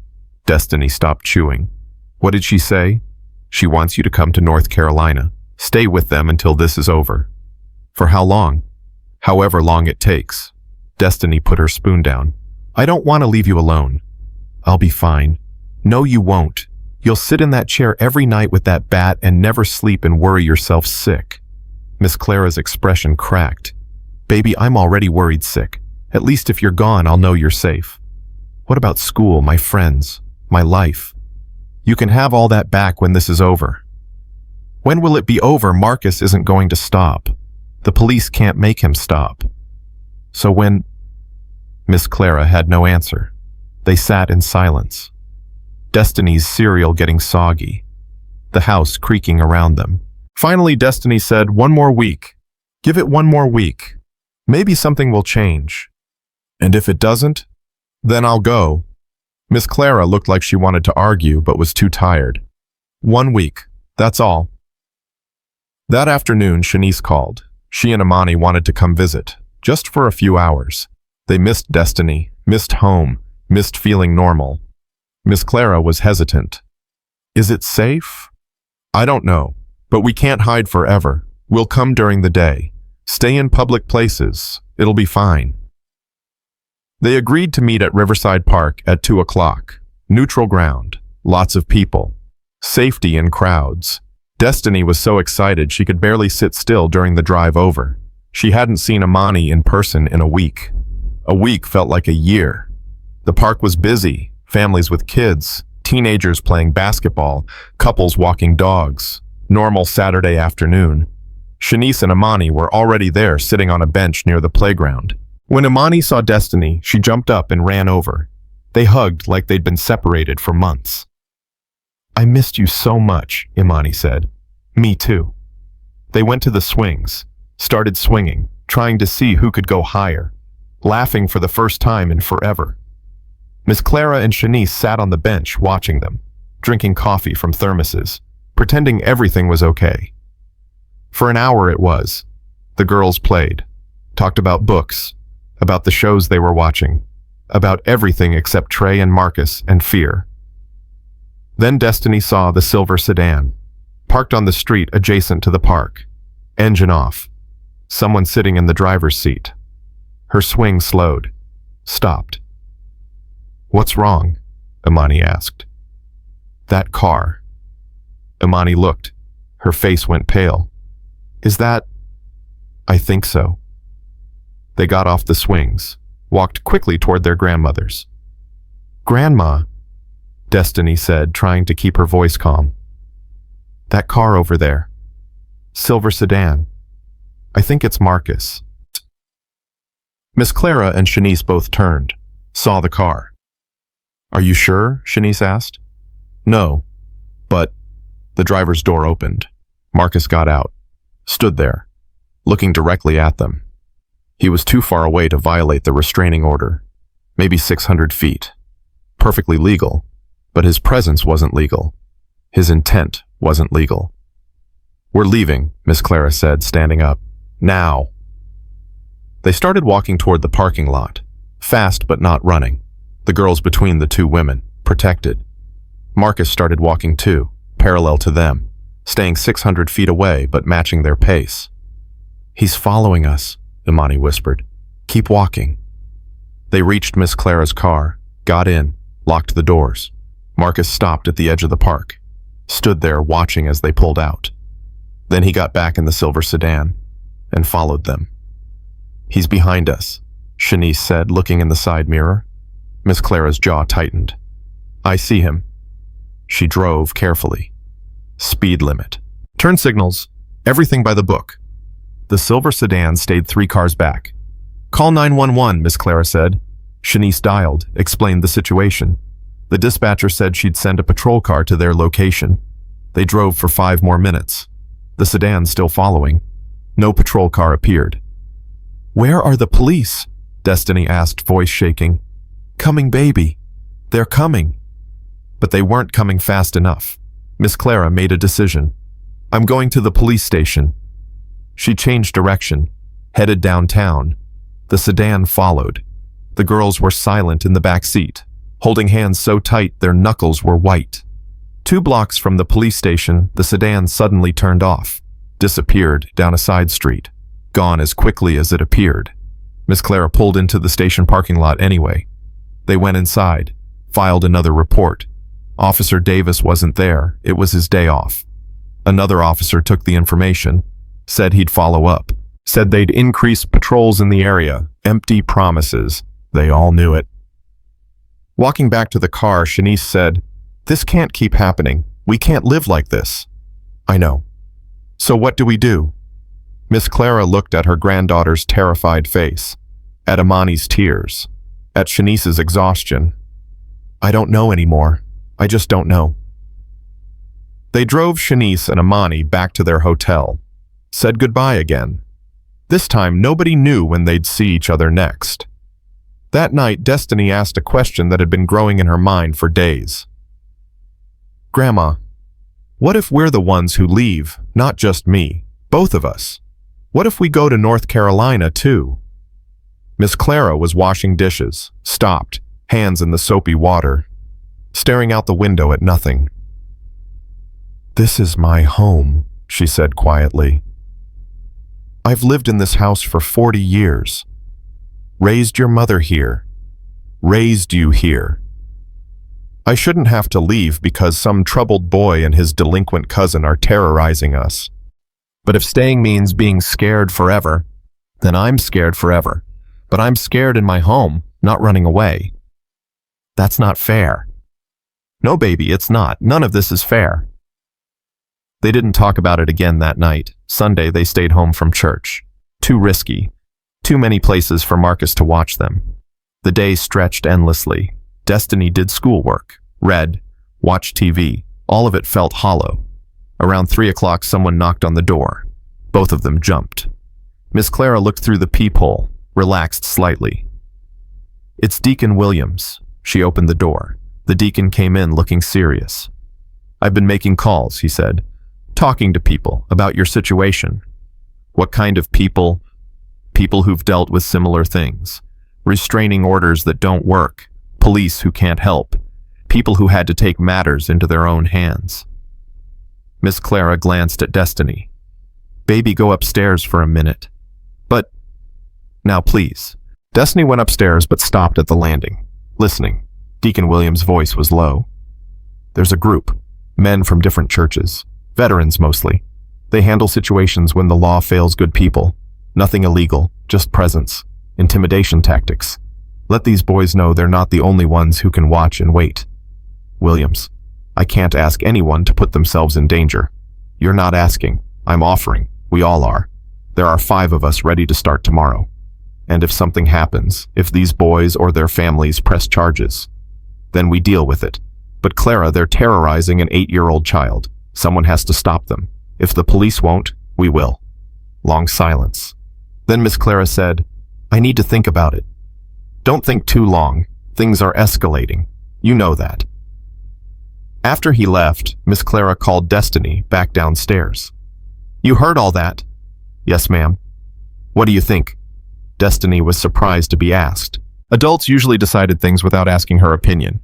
Destiny stopped chewing. What did she say? She wants you to come to North Carolina. Stay with them until this is over. For how long? However long it takes. Destiny put her spoon down. I don't want to leave you alone. I'll be fine. No, you won't. You'll sit in that chair every night with that bat and never sleep and worry yourself sick. Miss Clara's expression cracked. Baby, I'm already worried sick. At least if you're gone, I'll know you're safe. What about school, my friends, my life? You can have all that back when this is over. When will it be over? Marcus isn't going to stop. The police can't make him stop. So when... Miss Clara had no answer. They sat in silence. Destiny's cereal getting soggy. The house creaking around them. Finally, Destiny said, 1 more week. Give it 1 more week. Maybe something will change. And if it doesn't, then I'll go. Miss Clara looked like she wanted to argue, but was too tired. 1 week. That's all. That afternoon, Shanice called. She and Imani wanted to come visit, just for a few hours. They missed Destiny, missed home, missed feeling normal. Miss Clara was hesitant. Is it safe? I don't know, but we can't hide forever. We'll come during the day. Stay in public places. It'll be fine. They agreed to meet at Riverside Park at 2 o'clock. Neutral ground, lots of people, safety in crowds. Destiny was so excited she could barely sit still during the drive over. She hadn't seen Imani in person in a week. A week felt like a year. The park was busy, families with kids, teenagers playing basketball, couples walking dogs. Normal Saturday afternoon. Shanice and Imani were already there sitting on a bench near the playground. When Imani saw Destiny, she jumped up and ran over. They hugged like they'd been separated for months. I missed you so much, Imani said. Me too. They went to the swings, started swinging, trying to see who could go higher, laughing for the first time in forever. Miss Clara and Shanice sat on the bench watching them, drinking coffee from thermoses, pretending everything was okay. For an hour it was. The girls played, talked about books, about the shows they were watching, about everything except Trey and Marcus and fear. Then Destiny saw the silver sedan, parked on the street adjacent to the park, engine off, someone sitting in the driver's seat. Her swing slowed, stopped. What's wrong? Imani asked. That car. Imani looked. Her face went pale. Is that... I think so. They got off the swings, walked quickly toward their grandmother's. Grandma, Destiny said, trying to keep her voice calm. That car over there. Silver sedan. I think it's Marcus. Miss Clara and Shanice both turned, saw the car. Are you sure? Shanice asked. No, but... The driver's door opened. Marcus got out, stood there, looking directly at them. He was too far away to violate the restraining order. Maybe 600 feet. Perfectly legal, but his presence wasn't legal. His intent wasn't legal. "We're leaving," Miss Clara said, standing up. "Now." They started walking toward the parking lot, fast but not running, the girls between the two women, protected. Marcus started walking too, parallel to them, staying 600 feet away but matching their pace. "He's following us," Imani whispered. "Keep walking." They reached Miss Clara's car, got in, locked the doors. Marcus stopped at the edge of the park, stood there watching as they pulled out. Then he got back in the silver sedan and followed them. "He's behind us," Shanice said, looking in the side mirror. Miss Clara's jaw tightened. "I see him." She drove carefully. Speed limit. Turn signals. Everything by the book. The silver sedan stayed 3 cars back. "Call 911, Miss Clara said. Shanice dialed, explained the situation. The dispatcher said she'd send a patrol car to their location. They drove for 5 more minutes. The sedan still following. No patrol car appeared. "Where are the police?" Destiny asked, voice shaking. "Coming, baby. They're coming." But they weren't coming fast enough. Miss Clara made a decision. "I'm going to the police station." She changed direction, headed downtown. The sedan followed. The girls were silent in the back seat, holding hands so tight their knuckles were white. 2 blocks from the police station, the sedan suddenly turned off, disappeared down a side street, gone as quickly as it appeared. Miss Clara pulled into the station parking lot anyway. They went inside, filed another report. Officer Davis wasn't there, it was his day off. Another officer took the information, said he'd follow up, said they'd increase patrols in the area. Empty promises. They all knew it. Walking back to the car, Shanice said, "This can't keep happening. We can't live like this." "I know. So what do we do?" Miss Clara looked at her granddaughter's terrified face, at Imani's tears, at Shanice's exhaustion. "I don't know anymore. I just don't know." They drove Shanice and Imani back to their hotel, said goodbye again. This time, nobody knew when they'd see each other next. That night, Destiny asked a question that had been growing in her mind for days. "Grandma, what if we're the ones who leave, not just me, both of us? What if we go to North Carolina, too?" Miss Clara was washing dishes, stopped, hands in the soapy water, staring out the window at nothing. "This is my home," she said quietly. "I've lived in this house for 40 years. Raised your mother here. Raised you here. I shouldn't have to leave because some troubled boy and his delinquent cousin are terrorizing us. But if staying means being scared forever, then I'm scared forever. But I'm scared in my home, not running away. That's not fair." "No, baby, it's not. None of this is fair." They didn't talk about it again that night. Sunday, they stayed home from church. Too risky. Too many places for Marcus to watch them. The day stretched endlessly. Destiny did schoolwork, read, watched TV. All of it felt hollow. Around 3 o'clock, someone knocked on the door. Both of them jumped. Miss Clara looked through the peephole, relaxed slightly. "It's Deacon Williams." She opened the door. The deacon came in looking serious. "I've been making calls," he said, "talking to people about your situation." "What kind of people?" "People who've dealt with similar things. Restraining orders that don't work. Police who can't help. People who had to take matters into their own hands." Miss Clara glanced at Destiny. "Baby, go upstairs for a minute." "But..." "Now, please." Destiny went upstairs but stopped at the landing, listening. Deacon Williams' voice was low. "There's a group, men from different churches, veterans mostly. They handle situations when the law fails good people. Nothing illegal, just presence, intimidation tactics. Let these boys know they're not the only ones who can watch and wait. Williams, I can't ask anyone to put themselves in danger. You're not asking, I'm offering. We all are. There are 5 of us ready to start tomorrow. And if something happens, if these boys or their families press charges, then we deal with it. But Clara, they're terrorizing an 8-year-old child. Someone has to stop them. If the police won't, we will." Long silence. Then Miss Clara said, I need to think about it. Don't think too long. Things are escalating. You know that. After he left, Miss Clara called Destiny back downstairs. You heard all that? Yes, ma'am. What do you think? Destiny was surprised to be asked. Adults usually decided things without asking her opinion.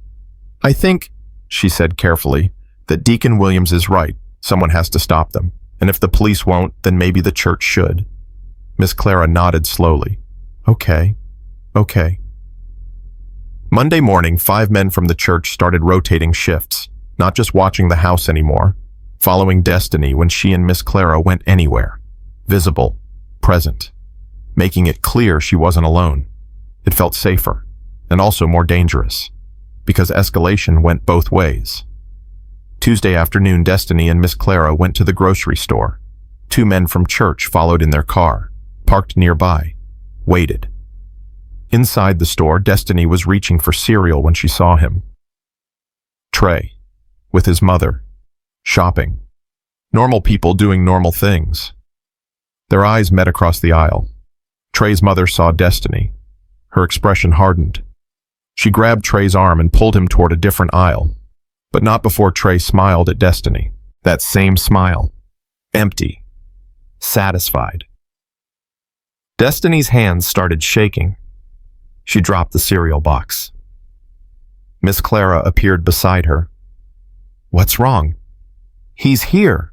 I think, she said carefully, that Deacon Williams is right. Someone has to stop them. And if the police won't, then maybe the church should. Miss Clara nodded slowly. Okay. Monday morning, 5 men from the church started rotating shifts, not just watching the house anymore, following Destiny when she and Miss Clara went anywhere. Visible, present, making it clear she wasn't alone. It felt safer, and also more dangerous, because escalation went both ways. Tuesday afternoon, Destiny and Miss Clara went to the grocery store. 2 men from church followed in their car, parked nearby, waited. Inside the store, Destiny was reaching for cereal when she saw him. Trey, with his mother, shopping. Normal people doing normal things. Their eyes met across the aisle. Trey's mother saw Destiny. Her expression hardened. She grabbed Trey's arm and pulled him toward a different aisle, but not before Trey smiled at Destiny. That same smile. Empty. Satisfied. Destiny's hands started shaking. She dropped the cereal box. Miss Clara appeared beside her. What's wrong? He's here.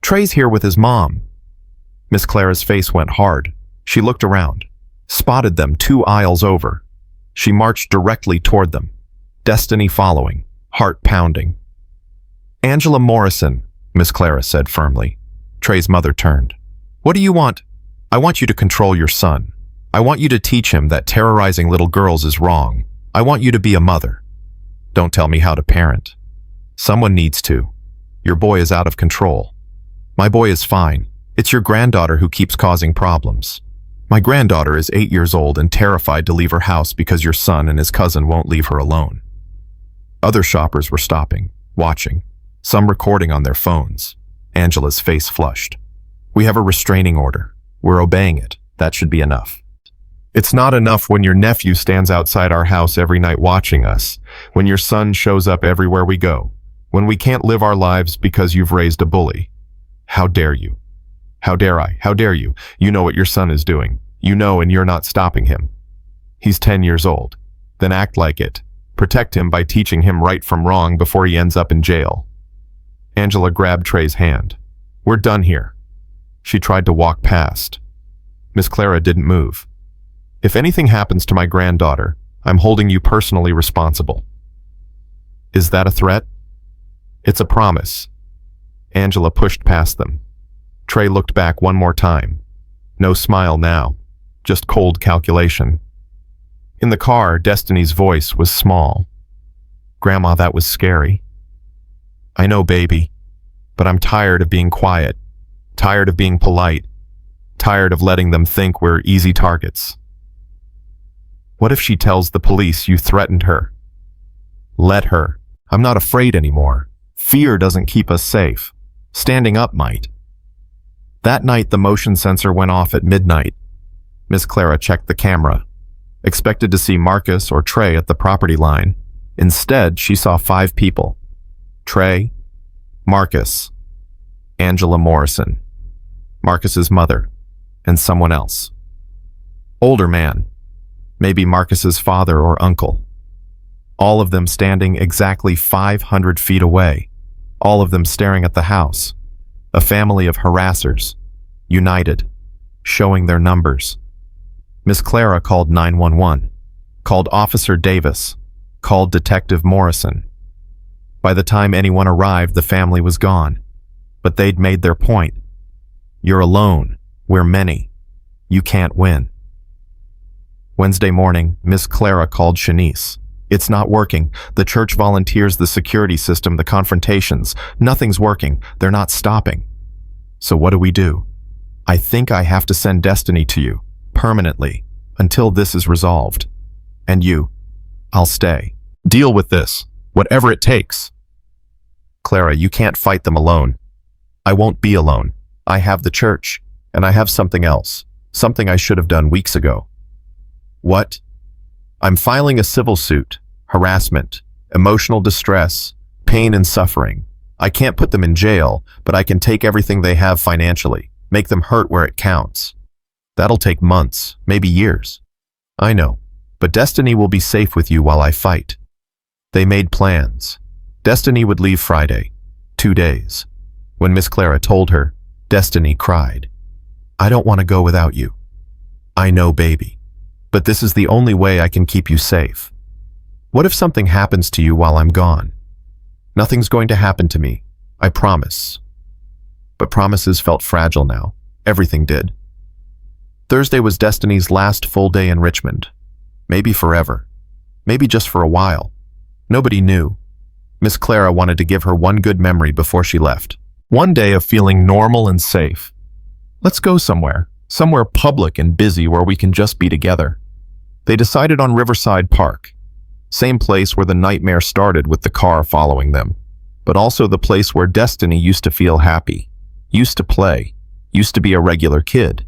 Trey's here with his mom. Miss Clara's face went hard. She looked around, spotted them 2 aisles over. She marched directly toward them, Destiny following, heart pounding. Angela Morrison, Miss Clara said firmly. Trey's mother turned. What do you want? I want you to control your son. I want you to teach him that terrorizing little girls is wrong. I want you to be a mother. Don't tell me how to parent. Someone needs to. Your boy is out of control. My boy is fine. It's your granddaughter who keeps causing problems. My granddaughter is 8 years old and terrified to leave her house because your son and his cousin won't leave her alone. Other shoppers were stopping, watching, some recording on their phones. Angela's face flushed. We have a restraining order. We're obeying it. That should be enough. It's not enough when your nephew stands outside our house every night watching us, when your son shows up everywhere we go, when we can't live our lives because you've raised a bully. How dare you? How dare I? How dare you? You know what your son is doing. You know, and you're not stopping him. He's 10 years old. Then act like it. Protect him by teaching him right from wrong before he ends up in jail. Angela grabbed Trey's hand. We're done here. She tried to walk past. Miss Clara didn't move. If anything happens to my granddaughter, I'm holding you personally responsible. Is that a threat? It's a promise. Angela pushed past them. Trey looked back one more time. No smile now, just cold calculation. In the car, Destiny's voice was small. Grandma, that was scary. I know, baby, but I'm tired of being quiet, tired of being polite, tired of letting them think we're easy targets. What if she tells the police you threatened her? Let her. I'm not afraid anymore. Fear doesn't keep us safe. Standing up might. That night, the motion sensor went off at midnight. Miss Clara checked the camera, expected to see Marcus or Trey at the property line. Instead, she saw 5 people. Trey, Marcus, Angela Morrison, Marcus's mother, and someone else. Older man, maybe Marcus's father or uncle. All of them standing exactly 500 feet away, all of them staring at the house. A family of harassers, united, showing their numbers. Miss Clara called 911, called Officer Davis, called Detective Morrison. By the time anyone arrived, the family was gone. But they'd made their point. You're alone. We're many. You can't win. Wednesday morning, Miss Clara called Shanice. It's not working. The church volunteers, the security system, the confrontations. Nothing's working. They're not stopping. So what do? I think I have to send Destiny to you, permanently, until this is resolved. And you, I'll stay. Deal with this, whatever it takes. Clara, you can't fight them alone. I won't be alone. I have the church, and I have something else, something I should have done weeks ago. What? I'm filing a civil suit. Harassment, emotional distress, pain and suffering. I can't put them in jail, but I can take everything they have financially, make them hurt where it counts. That'll take months, maybe years. I know, but Destiny will be safe with you while I fight. They made plans. Destiny would leave Friday, 2 days. When Miss Clara told her, Destiny cried. I don't want to go without you. I know, baby, but this is the only way I can keep you safe. What if something happens to you while I'm gone? Nothing's going to happen to me, I promise. But promises felt fragile now. Everything did. Thursday was Destiny's last full day in Richmond. Maybe forever. Maybe just for a while. Nobody knew. Miss Clara wanted to give her one good memory before she left. One day of feeling normal and safe. Let's go somewhere public and busy where we can just be together. They decided on Riverside Park. Same place where the nightmare started with the car following them, but also the place where Destiny used to feel happy, used to play, used to be a regular kid.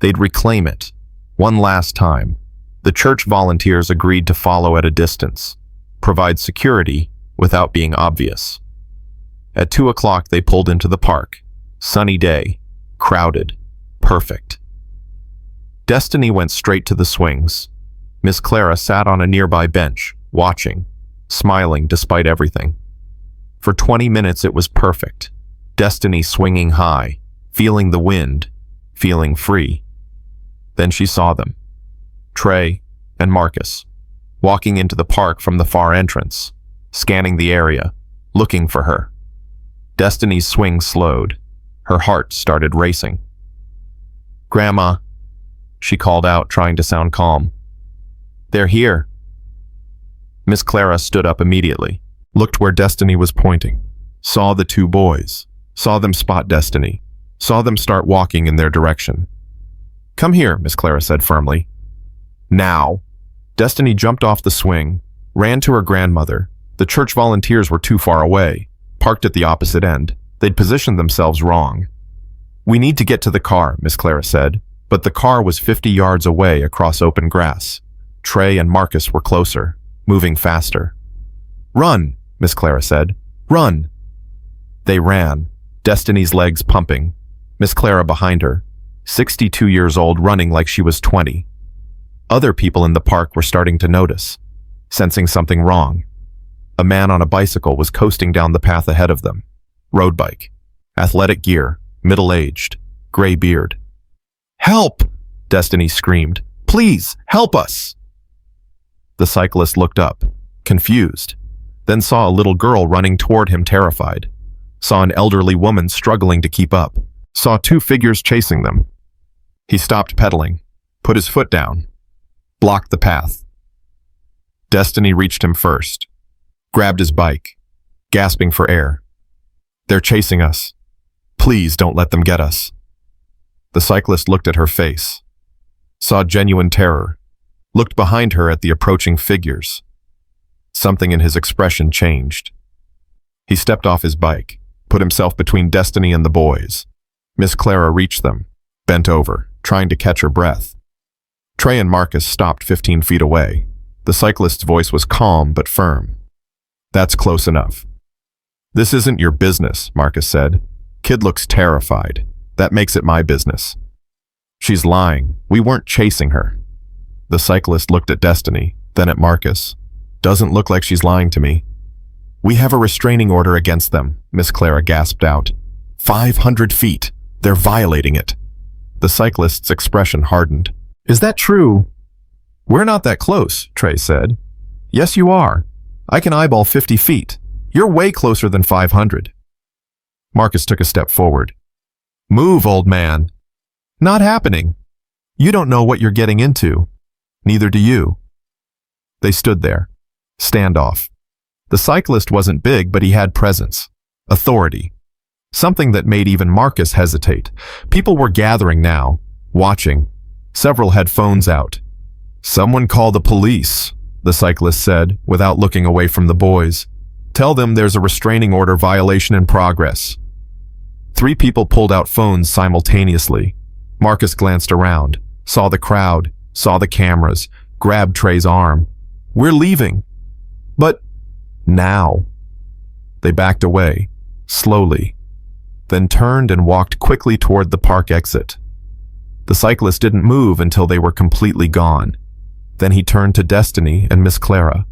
They'd reclaim it. One last time. The church volunteers agreed to follow at a distance, provide security without being obvious. At 2 o'clock they pulled into the park. Sunny day, crowded, perfect. Destiny went straight to the swings. Miss Clara sat on a nearby bench, watching, smiling despite everything. For 20 minutes it was perfect. Destiny swinging high, feeling the wind, feeling free. Then she saw them, Trey and Marcus, walking into the park from the far entrance, scanning the area, looking for her. Destiny's swing slowed. Her heart started racing. Grandma, she called out, trying to sound calm. They're here. Miss Clara stood up immediately, looked where Destiny was pointing, saw the 2 boys, saw them spot Destiny, saw them start walking in their direction. Come here, Miss Clara said firmly. Now. Destiny jumped off the swing, ran to her grandmother. The church volunteers were too far away, parked at the opposite end. They'd positioned themselves wrong. We need to get to the car, Miss Clara said, but the car was 50 yards away across open grass. Trey and Marcus were closer, moving faster. Run, Miss Clara said. Run. They ran, Destiny's legs pumping, Miss Clara behind her, 62 years old, running like she was 20. Other people in the park were starting to notice, sensing something wrong. A man on a bicycle was coasting down the path ahead of them. Road bike, athletic gear, middle-aged, gray beard. Help! Destiny screamed. Please, help us! The cyclist looked up, confused, then saw a little girl running toward him, terrified. Saw an elderly woman struggling to keep up. Saw 2 figures chasing them. He stopped pedaling, put his foot down, blocked the path. Destiny reached him first, grabbed his bike, gasping for air. They're chasing us. Please don't let them get us. The cyclist looked at her face, saw genuine terror, looked behind her at the approaching figures. Something in his expression changed. He stepped off his bike, put himself between Destiny and the boys. Miss Clara reached them, bent over, trying to catch her breath. Trey and Marcus stopped 15 feet away. The cyclist's voice was calm but firm. That's close enough. This isn't your business, Marcus said. Kid looks terrified. That makes it my business. She's lying. We weren't chasing her. The cyclist looked at Destiny, then at Marcus. Doesn't look like she's lying to me. We have a restraining order against them, Miss Clara gasped out. 500 feet. They're violating it. The cyclist's expression hardened. Is that true? We're not that close, Trey said. Yes, you are. I can eyeball 50 feet. You're way closer than 500. Marcus took a step forward. Move, old man. Not happening. You don't know what you're getting into. Neither do you. They stood there. Standoff. The cyclist wasn't big, but he had presence. Authority. Something that made even Marcus hesitate. People were gathering now, watching. Several had phones out. Someone call the police, the cyclist said, without looking away from the boys. Tell them there's a restraining order violation in progress. 3 people pulled out phones simultaneously. Marcus glanced around, saw the crowd, saw the cameras, grabbed Trey's arm. "We're leaving." "But now." They backed away, slowly, then turned and walked quickly toward the park exit. The cyclist didn't move until they were completely gone. Then he turned to Destiny and Miss Clara.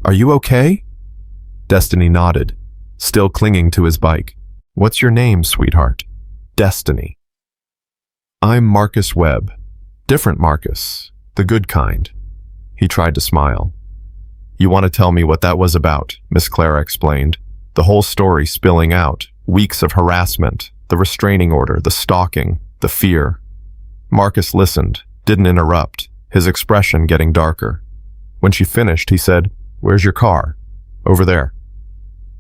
"Are you okay?" Destiny nodded, still clinging to his bike. "What's your name, sweetheart?" "Destiny." "I'm Marcus Webb. Different Marcus, the good kind." He tried to smile. "You want to tell me what that was about?" Miss Clara explained. The whole story spilling out, weeks of harassment, the restraining order, the stalking, the fear. Marcus listened, didn't interrupt, his expression getting darker. When she finished, he said, "Where's your car?" "Over there."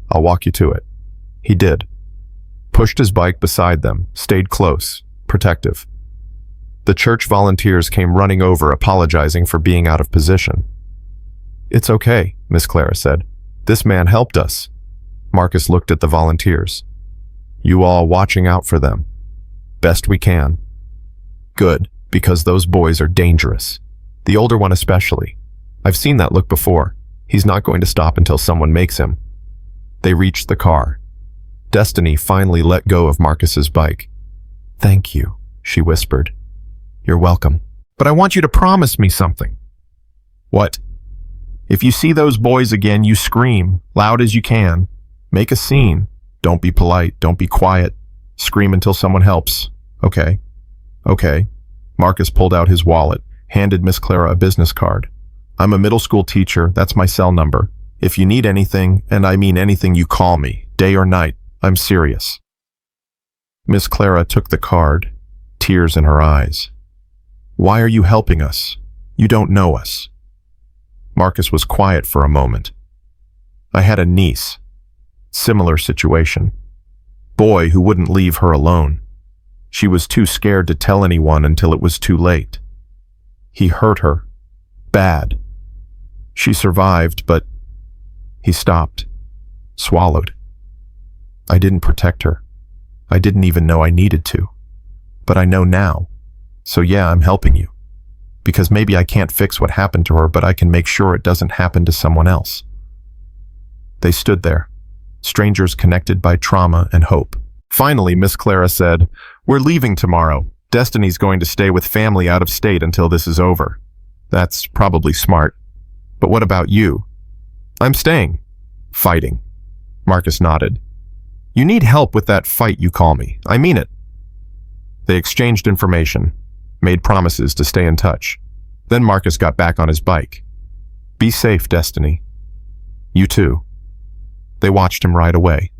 "I'll walk you to it." He did. Pushed his bike beside them, stayed close, protective. The church volunteers came running over, apologizing for being out of position. "It's okay," Miss Clara said. "This man helped us." Marcus looked at the volunteers. "You all watching out for them. Best we can." "Good, because those boys are dangerous. The older one especially. I've seen that look before. He's not going to stop until someone makes him." They reached the car. Destiny finally let go of Marcus's bike. "Thank you," she whispered. "You're welcome. But I want you to promise me something." "What?" "If you see those boys again, you scream, loud as you can. Make a scene. Don't be polite. Don't be quiet. Scream until someone helps. Okay?" "Okay." Marcus pulled out his wallet, handed Miss Clara a business card. "I'm a middle school teacher. That's my cell number. If you need anything, and I mean anything, you call me, day or night. I'm serious." Miss Clara took the card, tears in her eyes. "Why are you helping us? You don't know us." Marcus was quiet for a moment. "I had a niece. Similar situation. Boy who wouldn't leave her alone. She was too scared to tell anyone until it was too late. He hurt her. Bad. She survived, but..." He stopped. Swallowed. "I didn't protect her. I didn't even know I needed to. But I know now. So yeah, I'm helping you. Because maybe I can't fix what happened to her, but I can make sure it doesn't happen to someone else." They stood there, strangers connected by trauma and hope. Finally, Miss Clara said, "We're leaving tomorrow. Destiny's going to stay with family out of state until this is over." "That's probably smart. But what about you?" "I'm staying." "Fighting." Marcus nodded. "You need help with that fight, you call me. I mean it." They exchanged information, made promises to stay in touch. Then Marcus got back on his bike. "Be safe, Destiny." "You too." They watched him ride away.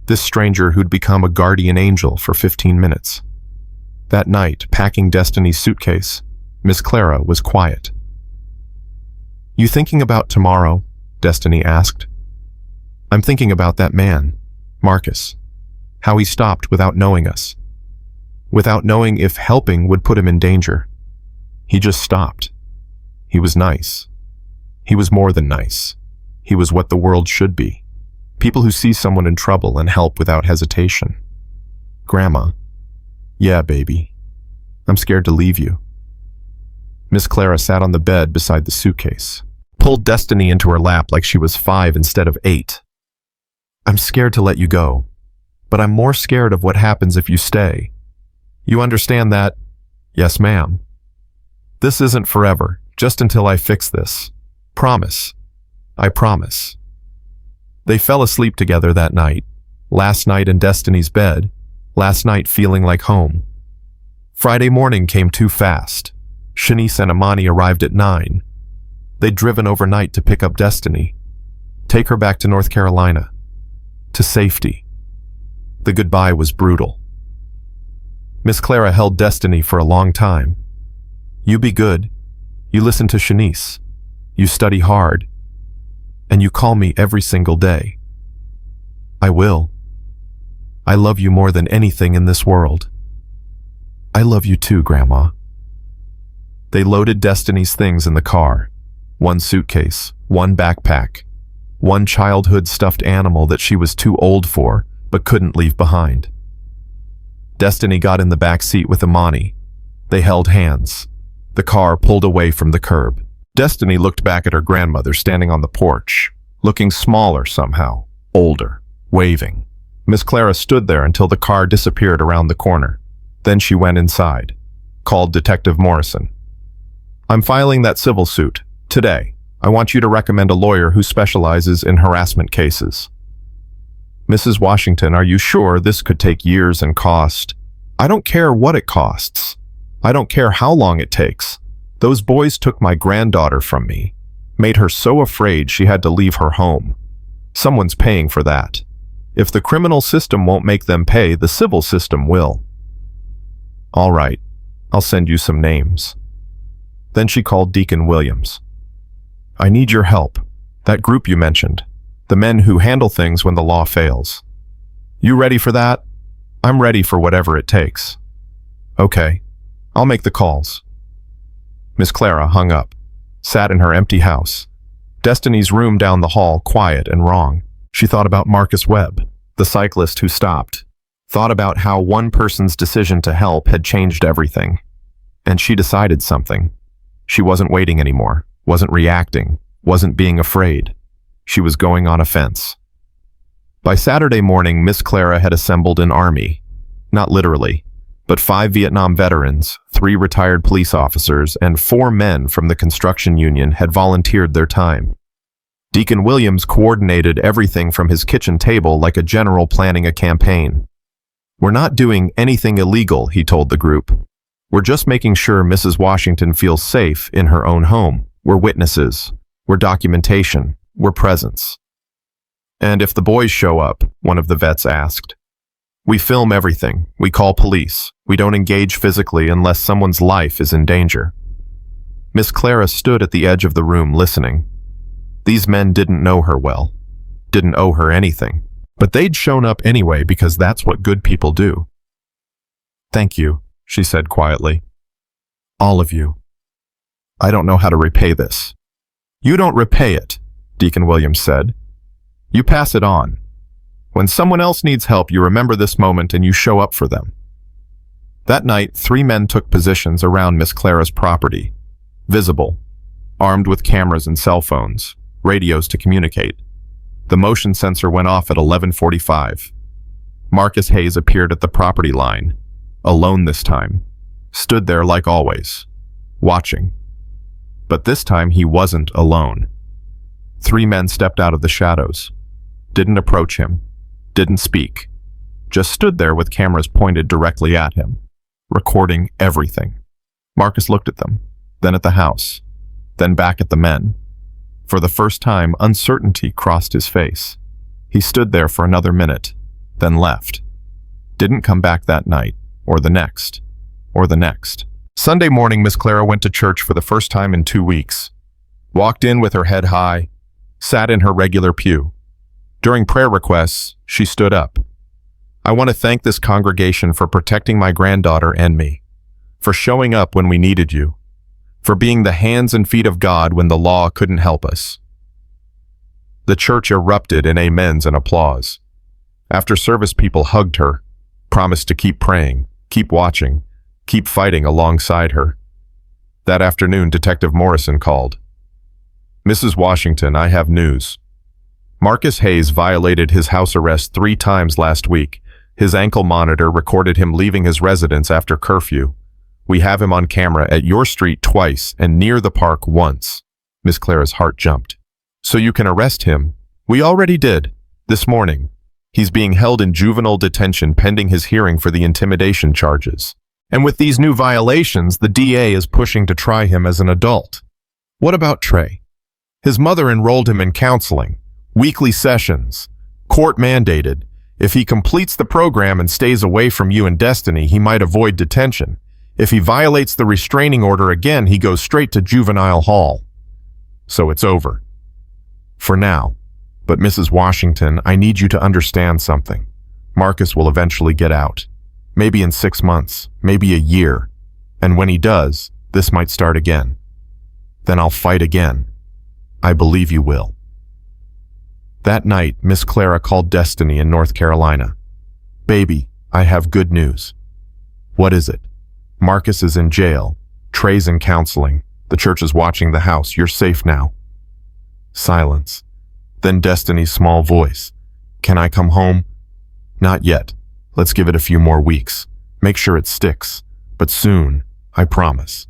This stranger who'd become a guardian angel for 15 minutes. That night, packing Destiny's suitcase, Miss Clara was quiet. "You thinking about tomorrow?" Destiny asked. "I'm thinking about that man, Marcus. How he stopped without knowing us. Without knowing if helping would put him in danger. He just stopped. He was nice. He was more than nice. He was what the world should be. People who see someone in trouble and help without hesitation. Grandma." "Yeah, baby. I'm scared to leave you." Miss Clara sat on the bed beside the suitcase, pulled Destiny into her lap like she was 5 instead of 8. "I'm scared to let you go, but I'm more scared of what happens if you stay. You understand that?" "Yes, ma'am." "This isn't forever, just until I fix this. Promise. I promise." They fell asleep together that night, last night in Destiny's bed, last night feeling like home. Friday morning came too fast. Shanice and Amani arrived at 9. They'd driven overnight to pick up Destiny, take her back to North Carolina, to safety. The goodbye was brutal. Miss Clara held Destiny for a long time. "You be good. You listen to Shanice. You study hard. And you call me every single day." "I will. I love you more than anything in this world." "I love you too, Grandma." They loaded Destiny's things in the car. One suitcase, one backpack, one childhood stuffed animal that she was too old for but couldn't leave behind. Destiny got in the back seat with Amani. They held hands. The car pulled away from the curb. Destiny looked back at her grandmother standing on the porch, looking smaller somehow, older, waving. Miss Clara stood there until the car disappeared around the corner. Then she went inside, called Detective Morrison. "I'm filing that civil suit, today. I want you to recommend a lawyer who specializes in harassment cases." "Mrs. Washington, are you sure this could take years and cost?" "I don't care what it costs. I don't care how long it takes. Those boys took my granddaughter from me, made her so afraid she had to leave her home. Someone's paying for that. If the criminal system won't make them pay, the civil system will." "All right, I'll send you some names." Then she called Deacon Williams. "I need your help. That group you mentioned. The men who handle things when the law fails. You ready for that?" "I'm ready for whatever it takes." "Okay, I'll make the calls." Miss Clara hung up, sat in her empty house. Destiny's room down the hall, quiet and wrong. She thought about Marcus Webb, the cyclist who stopped. Thought about how one person's decision to help had changed everything. And she decided something. She wasn't waiting anymore, wasn't reacting, wasn't being afraid. She was going on offense. By Saturday morning, Miss Clara had assembled an army. Not literally, but 5 Vietnam veterans, 3 retired police officers, and 4 men from the construction union had volunteered their time. Deacon Williams coordinated everything from his kitchen table like a general planning a campaign. "We're not doing anything illegal," he told the group. "We're just making sure Mrs. Washington feels safe in her own home. We're witnesses. We're documentation. We're presence." "And if the boys show up?" one of the vets asked. "We film everything. We call police. We don't engage physically unless someone's life is in danger." Miss Clara stood at the edge of the room listening. These men didn't know her well, didn't owe her anything, but they'd shown up anyway because that's what good people do. "Thank you," she said quietly. "All of you. I don't know how to repay this." "You don't repay it," Deacon Williams said. "You pass it on. When someone else needs help, you remember this moment and you show up for them." That night, 3 men took positions around Miss Clara's property, visible, armed with cameras and cell phones, radios to communicate. The motion sensor went off at 11:45. Marcus Hayes appeared at the property line, alone this time, stood there like always, watching. But this time he wasn't alone. 3 men stepped out of the shadows, didn't approach him, didn't speak, just stood there with cameras pointed directly at him, recording everything. Marcus looked at them, then at the house, then back at the men. For the first time, uncertainty crossed his face. He stood there for another minute, then left. Didn't come back that night, or the next, or the next. Sunday morning, Miss Clara went to church for the first time in 2 weeks. Walked in with her head high, sat in her regular pew. During prayer requests, she stood up. "I want to thank this congregation for protecting my granddaughter and me, for showing up when we needed you, for being the hands and feet of God when the law couldn't help us." The church erupted in amens and applause. After service, people hugged her, promised to keep praying, keep watching, keep fighting alongside her. That afternoon, Detective Morrison called. "Mrs. Washington, I have news. Marcus Hayes violated his house arrest 3 times last week. His ankle monitor recorded him leaving his residence after curfew. We have him on camera at your street twice and near the park once." Miss Clara's heart jumped. "So you can arrest him?" "We already did, this morning. He's being held in juvenile detention pending his hearing for the intimidation charges. And with these new violations, the DA is pushing to try him as an adult." "What about Trey?" "His mother enrolled him in counseling, weekly sessions, court mandated. If he completes the program and stays away from you and Destiny, he might avoid detention. If he violates the restraining order again, he goes straight to juvenile hall. So it's over. For now. But Mrs. Washington, I need you to understand something. Marcus will eventually get out. Maybe in 6 months, maybe a year. And when he does, this might start again. Then I'll fight again. I believe you will." That night, Miss Clara called Destiny in North Carolina. "Baby, I have good news." "What is it?" "Marcus is in jail. Trey's in counseling. The church is watching the house. You're safe now. Silence. Then Destiny's small voice. Can I come home? Not yet. Let's give it a few more weeks. Make sure it sticks. But soon, I promise.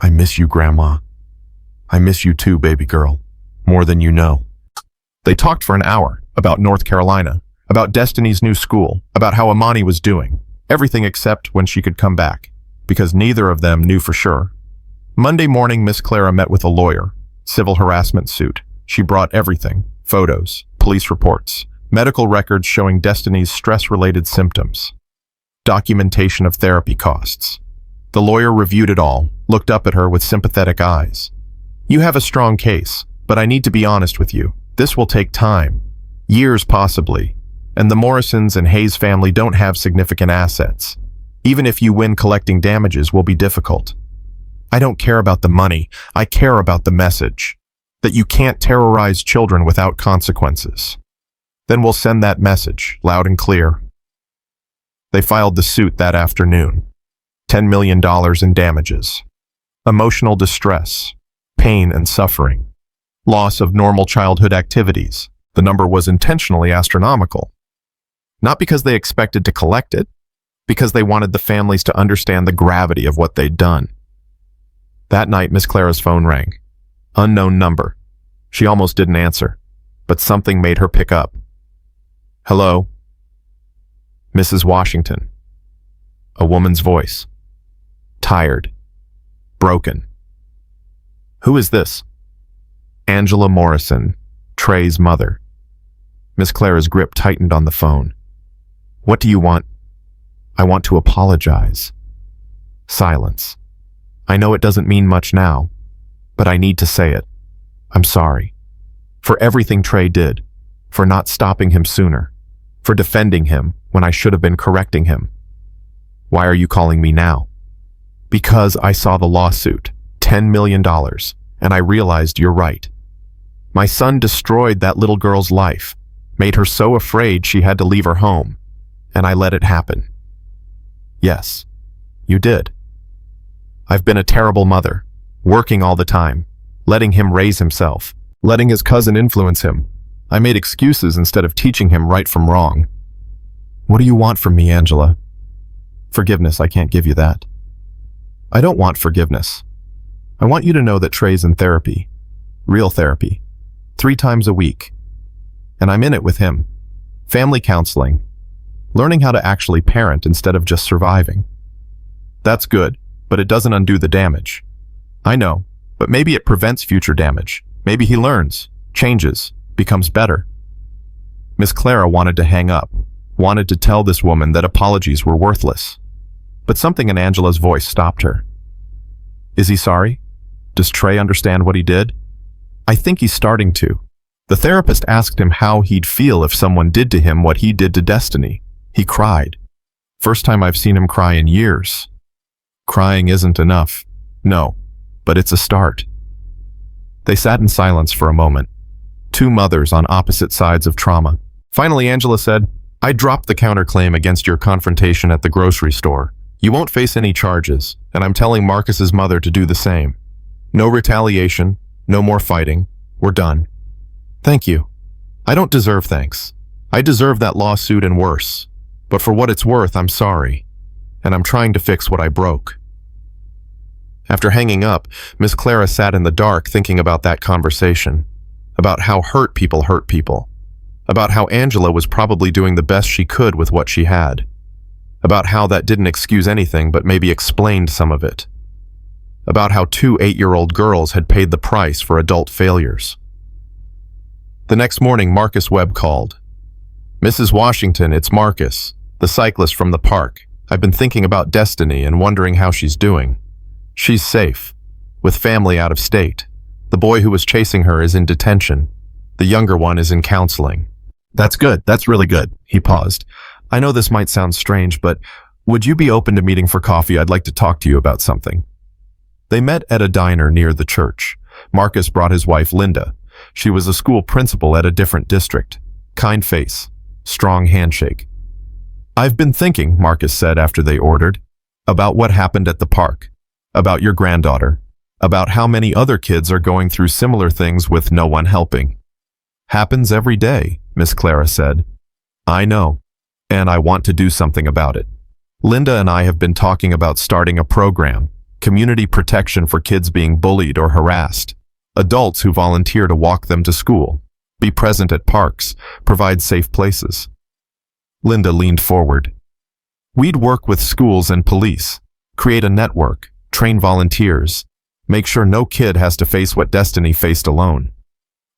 I miss you, Grandma. I miss you too, baby girl. More than you know. They talked for an hour about North Carolina, about Destiny's new school, about how Amani was doing. Everything except when she could come back, because neither of them knew for sure. Monday morning, Miss Clara met with a lawyer. Civil harassment suit. She brought everything. Photos, police reports, medical records showing Destiny's stress-related symptoms, documentation of therapy costs. The lawyer reviewed it all, looked up at her with sympathetic eyes. You have a strong case, but I need to be honest with you. This will take time. Years possibly. And the Morrisons and Hayes family don't have significant assets. Even if you win, collecting damages will be difficult. I don't care about the money. I care about the message. That you can't terrorize children without consequences. Then we'll send that message, loud and clear. They filed the suit that afternoon. $10 million in damages. Emotional distress, pain and suffering. Loss of normal childhood activities. The number was intentionally astronomical. Not because they expected to collect it, because they wanted the families to understand the gravity of what they'd done. That night, Miss Clara's phone rang. Unknown number. She almost didn't answer, but something made her pick up. Hello? Mrs. Washington. A woman's voice. Tired. Broken. Who is this? Angela Morrison, Trey's mother. Miss Clara's grip tightened on the phone. What do you want? I want to apologize. Silence. I know it doesn't mean much now, but I need to say it. I'm sorry. For everything Trey did. For not stopping him sooner. For defending him when I should have been correcting him. Why are you calling me now? Because I saw the lawsuit, $10 million, and I realized you're right. My son destroyed that little girl's life, made her so afraid she had to leave her home, and I let it happen. Yes, you did. I've been a terrible mother, working all the time, letting him raise himself, letting his cousin influence him. I made excuses instead of teaching him right from wrong. What do you want from me, Angela? Forgiveness, I can't give you that. I don't want forgiveness. I want you to know that Trey's in therapy. Real therapy. 3 times a week. And I'm in it with him. Family counseling. Learning how to actually parent instead of just surviving. That's good, but it doesn't undo the damage. I know, but maybe it prevents future damage. Maybe he learns, changes, becomes better. Miss Clara wanted to hang up, wanted to tell this woman that apologies were worthless. But something in Angela's voice stopped her. Is he sorry? Does Trey understand what he did? I think he's starting to. The therapist asked him how he'd feel if someone did to him what he did to Destiny. He cried. First time I've seen him cry in years. Crying isn't enough. No, but it's a start. They sat in silence for a moment. 2 mothers on opposite sides of trauma. Finally, Angela said, I dropped the counterclaim against your confrontation at the grocery store. You won't face any charges, and I'm telling Marcus's mother to do the same. No retaliation, no more fighting. We're done. Thank you. I don't deserve thanks. I deserve that lawsuit and worse. But for what it's worth, I'm sorry. And I'm trying to fix what I broke. After hanging up, Miss Clara sat in the dark thinking about that conversation. About how hurt people. About how Angela was probably doing the best she could with what she had. About how that didn't excuse anything but maybe explained some of it. About how 2 8-year-old girls had paid the price for adult failures. The next morning, Marcus Webb called. Mrs. Washington, it's Marcus, the cyclist from the park. I've been thinking about Destiny and wondering how she's doing. She's safe, with family out of state. The boy who was chasing her is in detention. The younger one is in counseling. That's good. That's really good. He paused. I know this might sound strange, but would you be open to meeting for coffee? I'd like to talk to you about something. They met at a diner near the church. Marcus brought his wife, Linda. She was a school principal at a different district. Kind face. Strong handshake. I've been thinking, Marcus said after they ordered, about what happened at the park. About your granddaughter. about how many other kids are going through similar things with no one helping. Happens every day, Miss Clara said. I know, and I want to do something about it. Linda and I have been talking about starting a program, community protection for kids being bullied or harassed, adults who volunteer to walk them to school, be present at parks, provide safe places. Linda leaned forward. We'd work with schools and police, create a network, train volunteers, make sure no kid has to face what Destiny faced alone.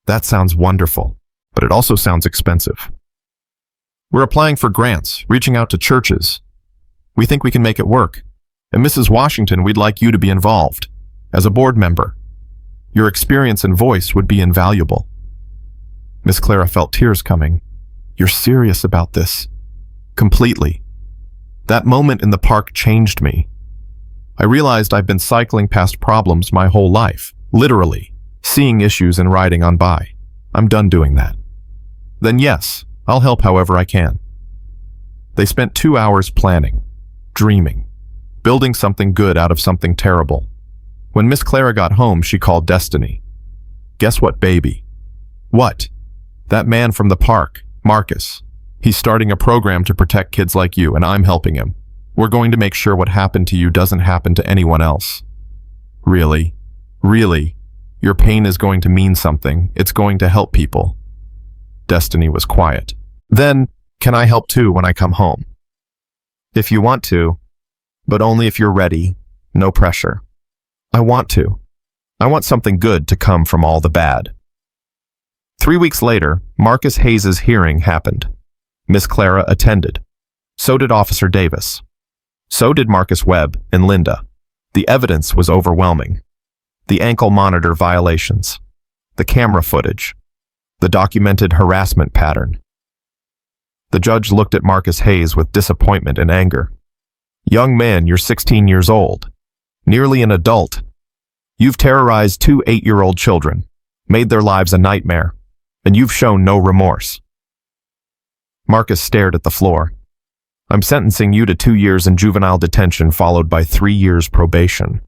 That sounds wonderful, but it also sounds expensive. We're applying for grants, reaching out to churches. We think we can make it work. And Mrs. Washington, we'd like you to be involved, as a board member. Your experience and voice would be invaluable. Miss Clara felt tears coming. You're serious about this? Completely. That moment in the park changed me. I realized I've been cycling past problems my whole life, literally, seeing issues and riding on by. I'm done doing that. Then yes, I'll help however I can. They spent 2 hours planning, dreaming, building something good out of something terrible. When Miss Clara got home, she called Destiny. Guess what, baby? What? That man from the park, Marcus. He's starting a program to protect kids like you, and I'm helping him. We're going to make sure what happened to you doesn't happen to anyone else. Really? Really? Your pain is going to mean something. It's going to help people. Destiny was quiet. Then, can I help too when I come home? If you want to, but only if you're ready. No pressure. I want to. I want something good to come from all the bad. 3 weeks later, Marcus Hayes's hearing happened. Miss Clara attended. So did Officer Davis. So did Marcus Webb and Linda. The evidence was overwhelming. The ankle monitor violations, the camera footage, the documented harassment pattern. The judge looked at Marcus Hayes with disappointment and anger. Young man, you're 16 years old, nearly an adult. You've terrorized 2 8-year-old children, made their lives a nightmare, and you've shown no remorse. Marcus stared at the floor. I'm sentencing you to 2 years in juvenile detention followed by 3 years probation.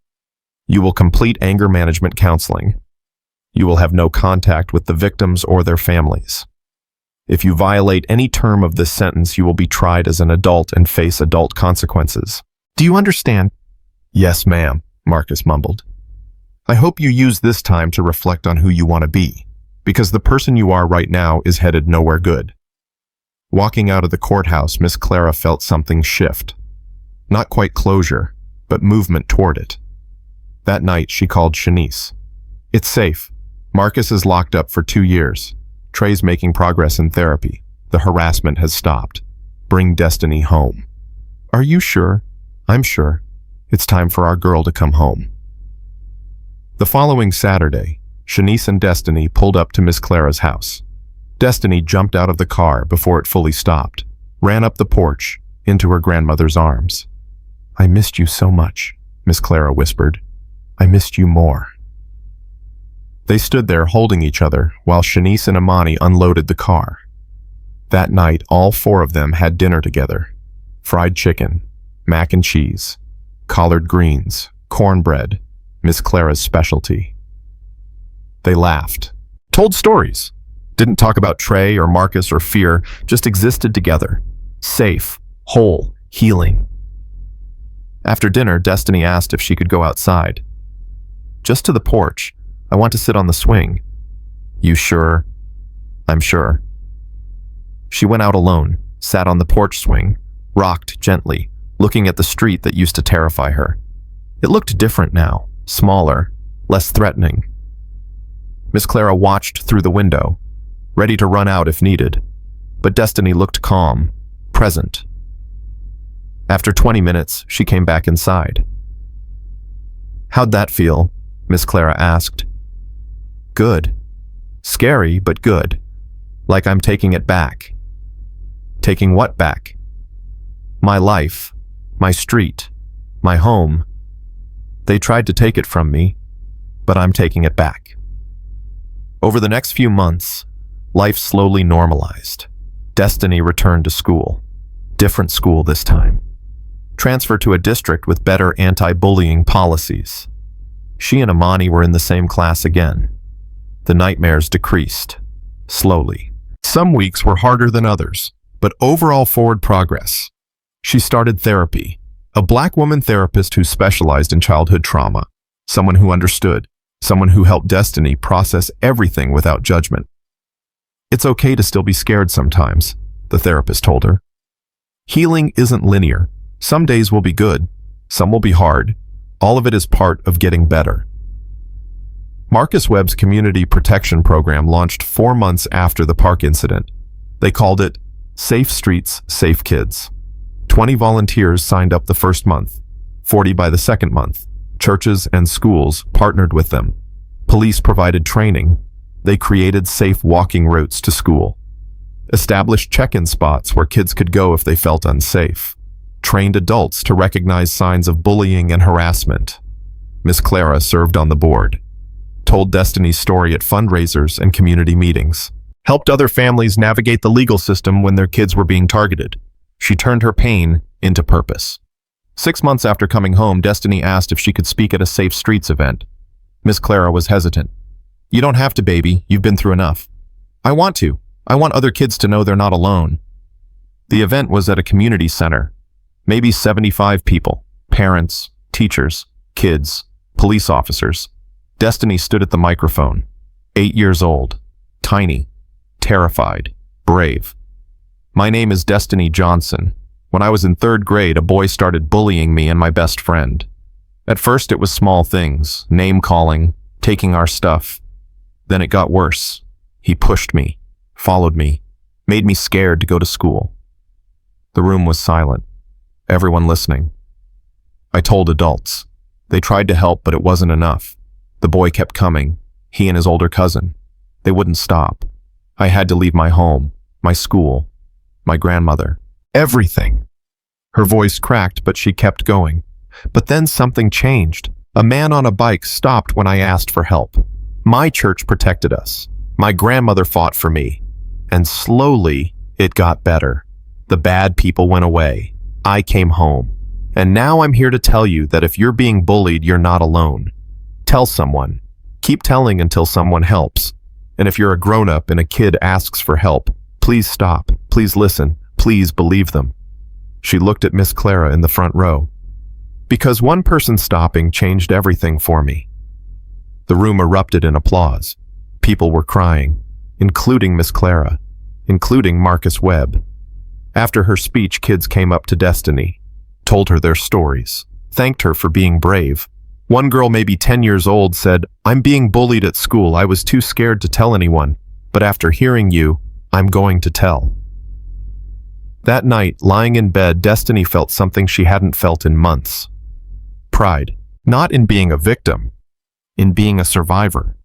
You will complete anger management counseling. You will have no contact with the victims or their families. If you violate any term of this sentence, you will be tried as an adult and face adult consequences. Do you understand? Yes, ma'am, Marcus mumbled. I hope you use this time to reflect on who you want to be, because the person you are right now is headed nowhere good. Walking out of the courthouse, Miss Clara felt something shift. Not quite closure, but movement toward it. That night, she called Shanice. It's safe. Marcus is locked up for 2 years. Trey's making progress in therapy. The harassment has stopped. Bring Destiny home. Are you sure? I'm sure. It's time for our girl to come home. The following Saturday, Shanice and Destiny pulled up to Miss Clara's house. Destiny jumped out of the car before it fully stopped, ran up the porch, into her grandmother's arms. I missed you so much, Miss Clara whispered. I missed you more. They stood there holding each other while Shanice and Imani unloaded the car. That night, all 4 of them had dinner together. Fried chicken, mac and cheese, collard greens, cornbread, Miss Clara's specialty. They laughed, told stories, didn't talk about Trey or Marcus or fear, just existed together, safe, whole, healing. After dinner, Destiny asked if she could go outside. Just to the porch. I want to sit on the swing. You sure? I'm sure. She went out alone, sat on the porch swing, rocked gently, looking at the street that used to terrify her. It looked different now, smaller, less threatening. Miss Clara watched through the window, ready to run out if needed, but Destiny looked calm, present. After 20 minutes, she came back inside. How'd that feel? Miss Clara asked. Good. Scary, but good. Like I'm taking it back. Taking what back? My life, my street, my home. They tried to take it from me, but I'm taking it back. Over the next few months, life slowly normalized. Destiny returned to school. Different school this time. Transfer to a district with better anti-bullying policies. She and Amani were in the same class again. The nightmares decreased, slowly. Some weeks were harder than others, but overall forward progress. She started therapy, a Black woman therapist who specialized in childhood trauma, someone who understood, someone who helped Destiny process everything without judgment. It's okay to still be scared sometimes, the therapist told her. Healing isn't linear. Some days will be good, some will be hard. All of it is part of getting better. Marcus Webb's Community Protection Program launched 4 months after the park incident. They called it Safe Streets, Safe Kids. 20 volunteers signed up the first month, 40 by the second month. Churches and schools partnered with them. Police provided training. They created safe walking routes to school. Established check-in spots where kids could go if they felt unsafe. Trained adults to recognize signs of bullying and harassment. Miss Clara served on the board. Told Destiny's story at fundraisers and community meetings. Helped other families navigate the legal system when their kids were being targeted. She turned her pain into purpose. 6 months after coming home, Destiny asked if she could speak at a Safe Streets event. Miss Clara was hesitant. "You don't have to, baby. You've been through enough." "I want to. I want other kids to know they're not alone." The event was at a community center. Maybe 75 people, parents, teachers, kids, police officers. Destiny stood at the microphone, 8 years old, tiny, terrified, brave. "My name is Destiny Johnson. When I was in 3rd grade, a boy started bullying me and my best friend. At first it was small things, name-calling, taking our stuff. Then it got worse. He pushed me, followed me, made me scared to go to school." The room was silent, everyone listening. I told adults. They tried to help, but it wasn't enough. The boy kept coming, he and his older cousin. They wouldn't stop. I had to leave my home, my school, my grandmother, everything. Her voice cracked, but she kept going. But then something changed. A man on a bike stopped when I asked for help. My church protected us. My grandmother fought for me. And slowly, it got better. The bad people went away. I came home. And now I'm here to tell you that if you're being bullied, you're not alone. Tell someone. Keep telling until someone helps. And if you're a grown-up and a kid asks for help, please stop. Please listen. Please believe them. She looked at Miss Clara in the front row. Because one person stopping changed everything for me. The room erupted in applause. People were crying, including Miss Clara, including Marcus Webb. After her speech, kids came up to Destiny, told her their stories, thanked her for being brave. One girl, maybe 10 years old, said, "I'm being bullied at school. I was too scared to tell anyone, but after hearing you, I'm going to tell." That night, lying in bed, Destiny felt something she hadn't felt in months. Pride, not in being a victim, in being a survivor,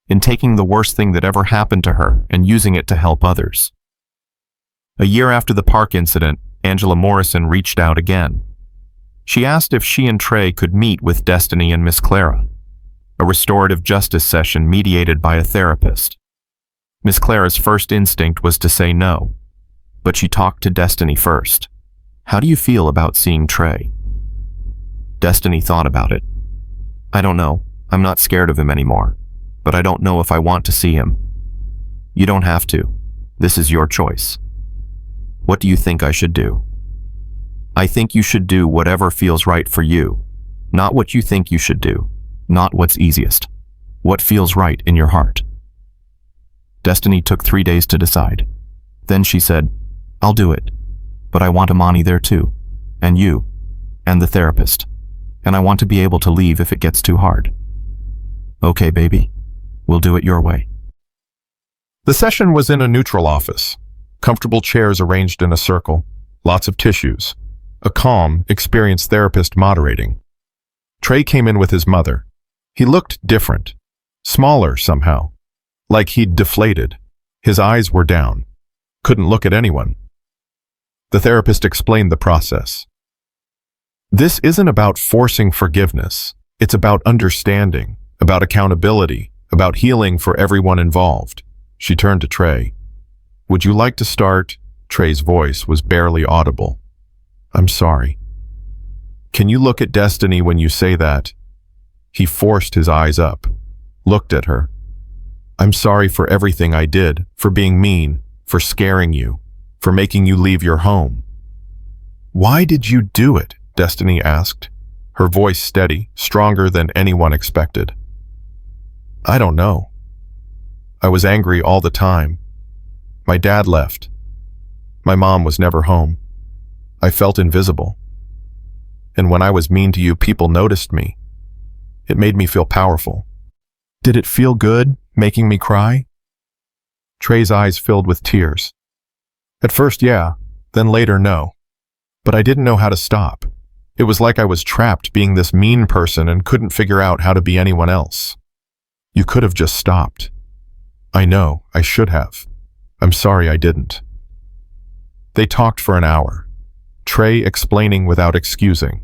in taking the worst thing that ever happened to her and using it to help others. A year after the park incident, Angela Morrison reached out again. She asked if she and Trey could meet with Destiny and Miss Clara, a restorative justice session mediated by a therapist. Miss Clara's first instinct was to say no, but she talked to Destiny first. "How do you feel about seeing Trey?" Destiny thought about it. "I don't know. I'm not scared of him anymore, but I don't know if I want to see him." "You don't have to. This is your choice." "What do you think I should do?" "I think you should do whatever feels right for you, not what you think you should do, not what's easiest. What feels right in your heart." Destiny took 3 days to decide. Then she said, "I'll do it, but I want Amani there too, and you, and the therapist, and I want to be able to leave if it gets too hard." "Okay, baby, we'll do it your way." The session was in a neutral office. Comfortable chairs arranged in a circle, lots of tissues, a calm, experienced therapist moderating. Trey came in with his mother. He looked different, smaller somehow, like he'd deflated. His eyes were down, couldn't look at anyone. The therapist explained the process. "This isn't about forcing forgiveness. It's about understanding, about accountability, about healing for everyone involved." She turned to Trey. "Would you like to start?" Trey's voice was barely audible. "I'm sorry." "Can you look at Destiny when you say that?" He forced his eyes up, looked at her. I'm sorry for everything I did, for being mean, for scaring you, for making you leave your home. Why did you do it? Destiny asked, her voice steady, stronger than anyone expected. I don't know. I was angry all the time. My dad left. My mom was never home. I felt invisible. And when I was mean to you, people noticed me. It made me feel powerful. Did it feel good, making me cry? Trey's eyes filled with tears. At first, yeah, then later, no. But I didn't know how to stop. It was like I was trapped being this mean person and couldn't figure out how to be anyone else. You could have just stopped. I know, I should have. I'm sorry I didn't. They talked for an hour. Trey explaining without excusing.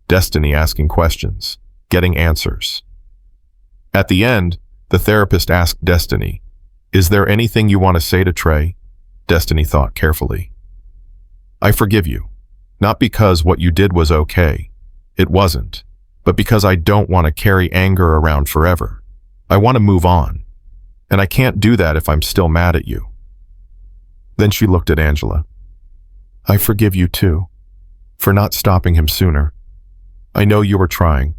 Destiny asking questions, getting answers. At the end, the therapist asked Destiny, "Is there anything you want to say to Trey?" Destiny thought carefully. I forgive you. Not because what you did was okay. It wasn't. But because I don't want to carry anger around forever. I want to move on. And I can't do that if I'm still mad at you. Then she looked at Angela. I forgive you too. For not stopping him sooner. I know you were trying.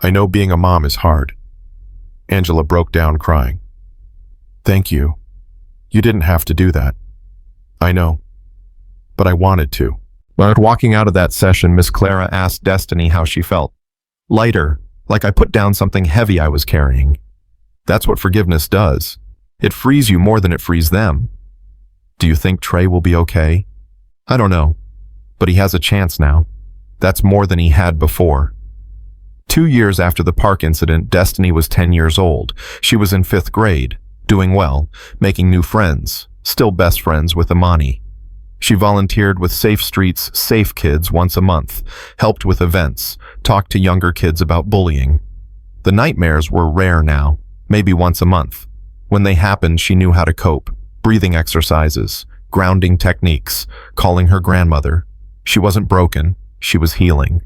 I know being a mom is hard. Angela broke down crying. Thank you. You didn't have to do that. I know. But I wanted to. But walking out of that session, Miss Clara asked Destiny how she felt. Lighter, like I put down something heavy I was carrying. That's what forgiveness does. It frees you more than it frees them. Do you think Trey will be okay? I don't know. But he has a chance now. That's more than he had before. 2 years after the park incident, Destiny was 10 years old. She was in 5th grade, doing well, making new friends, still best friends with Imani. She volunteered with Safe Streets, Safe Kids once a month, helped with events, talked to younger kids about bullying. The nightmares were rare now, maybe once a month. When they happened, she knew how to cope. Breathing exercises, grounding techniques, calling her grandmother. She wasn't broken, she was healing.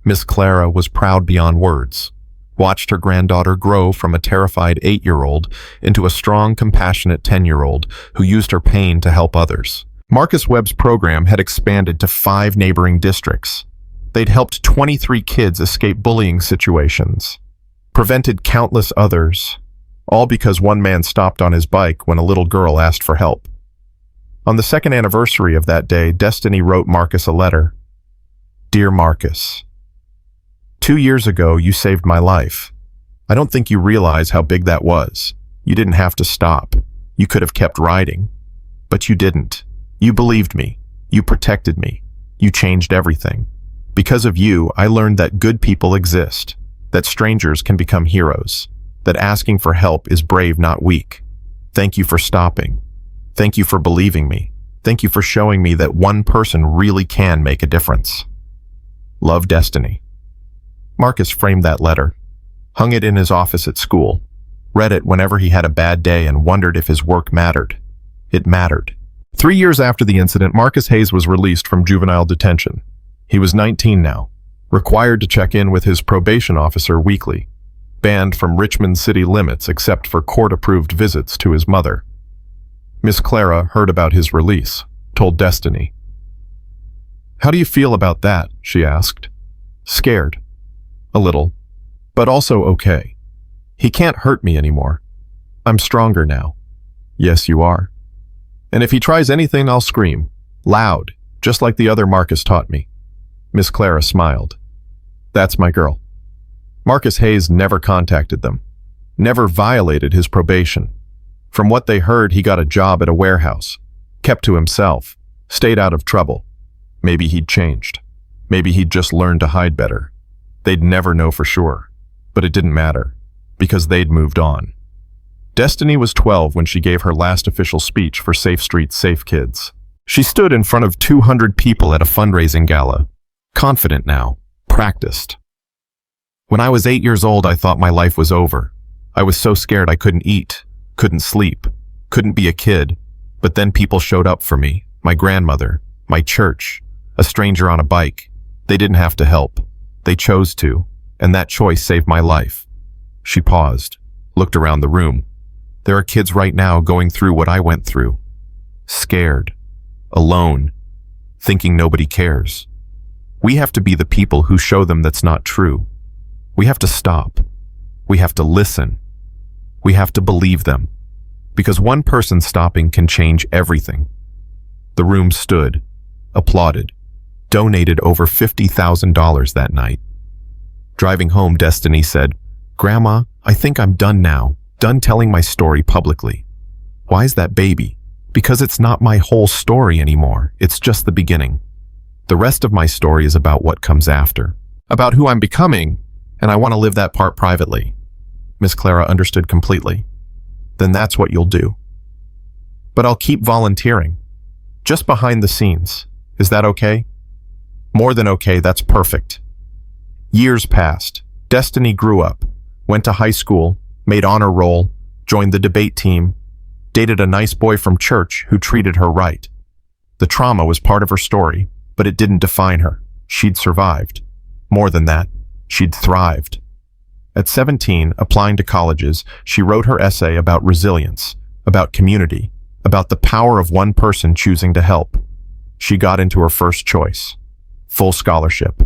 Miss Clara was proud beyond words. Watched her granddaughter grow from a terrified 8-year-old into a strong, compassionate 10-year-old who used her pain to help others. Marcus Webb's program had expanded to 5 neighboring districts. They'd helped 23 kids escape bullying situations, prevented countless others, all because one man stopped on his bike when a little girl asked for help. On the 2nd anniversary of that day, Destiny wrote Marcus a letter. Dear Marcus, 2 years ago, you saved my life. I don't think you realize how big that was. You didn't have to stop. You could have kept riding. But you didn't. You believed me. You protected me. You changed everything. Because of you, I learned that good people exist, that strangers can become heroes, that asking for help is brave, not weak. Thank you for stopping. Thank you for believing me. Thank you for showing me that one person really can make a difference. Love, Destiny. Marcus framed that letter, hung it in his office at school, read it whenever he had a bad day and wondered if his work mattered. It mattered. 3 years after the incident, Marcus Hayes was released from juvenile detention. He was 19 now, required to check in with his probation officer weekly, banned from Richmond city limits except for court-approved visits to his mother. Miss Clara heard about his release, told Destiny. How do you feel about that? She asked. Scared. A little. But also okay. He can't hurt me anymore. I'm stronger now. Yes, you are. And if he tries anything, I'll scream. Loud, just like the other Marcus taught me. Miss Clara smiled. That's my girl. Marcus Hayes never contacted them. Never violated his probation. From what they heard, he got a job at a warehouse. Kept to himself. Stayed out of trouble. Maybe he'd changed. Maybe he'd just learned to hide better. They'd never know for sure. But it didn't matter. Because they'd moved on. Destiny was 12 when she gave her last official speech for Safe Streets, Safe Kids. She stood in front of 200 people at a fundraising gala. Confident now. Practiced. When I was 8 years old, I thought my life was over. I was so scared I couldn't eat, couldn't sleep, couldn't be a kid. But then people showed up for me. My grandmother, my church, a stranger on a bike. They didn't have to help. They chose to. and that choice saved my life." She paused, looked around the room. There are kids right now going through what I went through. Scared, alone, thinking nobody cares. We have to be the people who show them that's not true. We have to stop. We have to listen. We have to believe them. Because one person stopping can change everything. The room stood, applauded, donated over $50,000 that night. Driving home, Destiny said, "Grandma, I think I'm done now, done telling my story publicly." "Why's that, baby?" "Because it's not my whole story anymore. It's just the beginning. The rest of my story is about what comes after, about who I'm becoming, and I want to live that part privately." Miss Clara understood completely. "Then that's what you'll do." "But I'll keep volunteering. Just behind the scenes. Is that okay?" "More than okay, that's perfect." Years passed. Destiny grew up, went to high school, made honor roll, joined the debate team, dated a nice boy from church who treated her right. The trauma was part of her story, but it didn't define her. She'd survived. More than that, she'd thrived. At 17, applying to colleges, she wrote her essay about resilience, about community, about the power of one person choosing to help. She got into her first choice, full scholarship.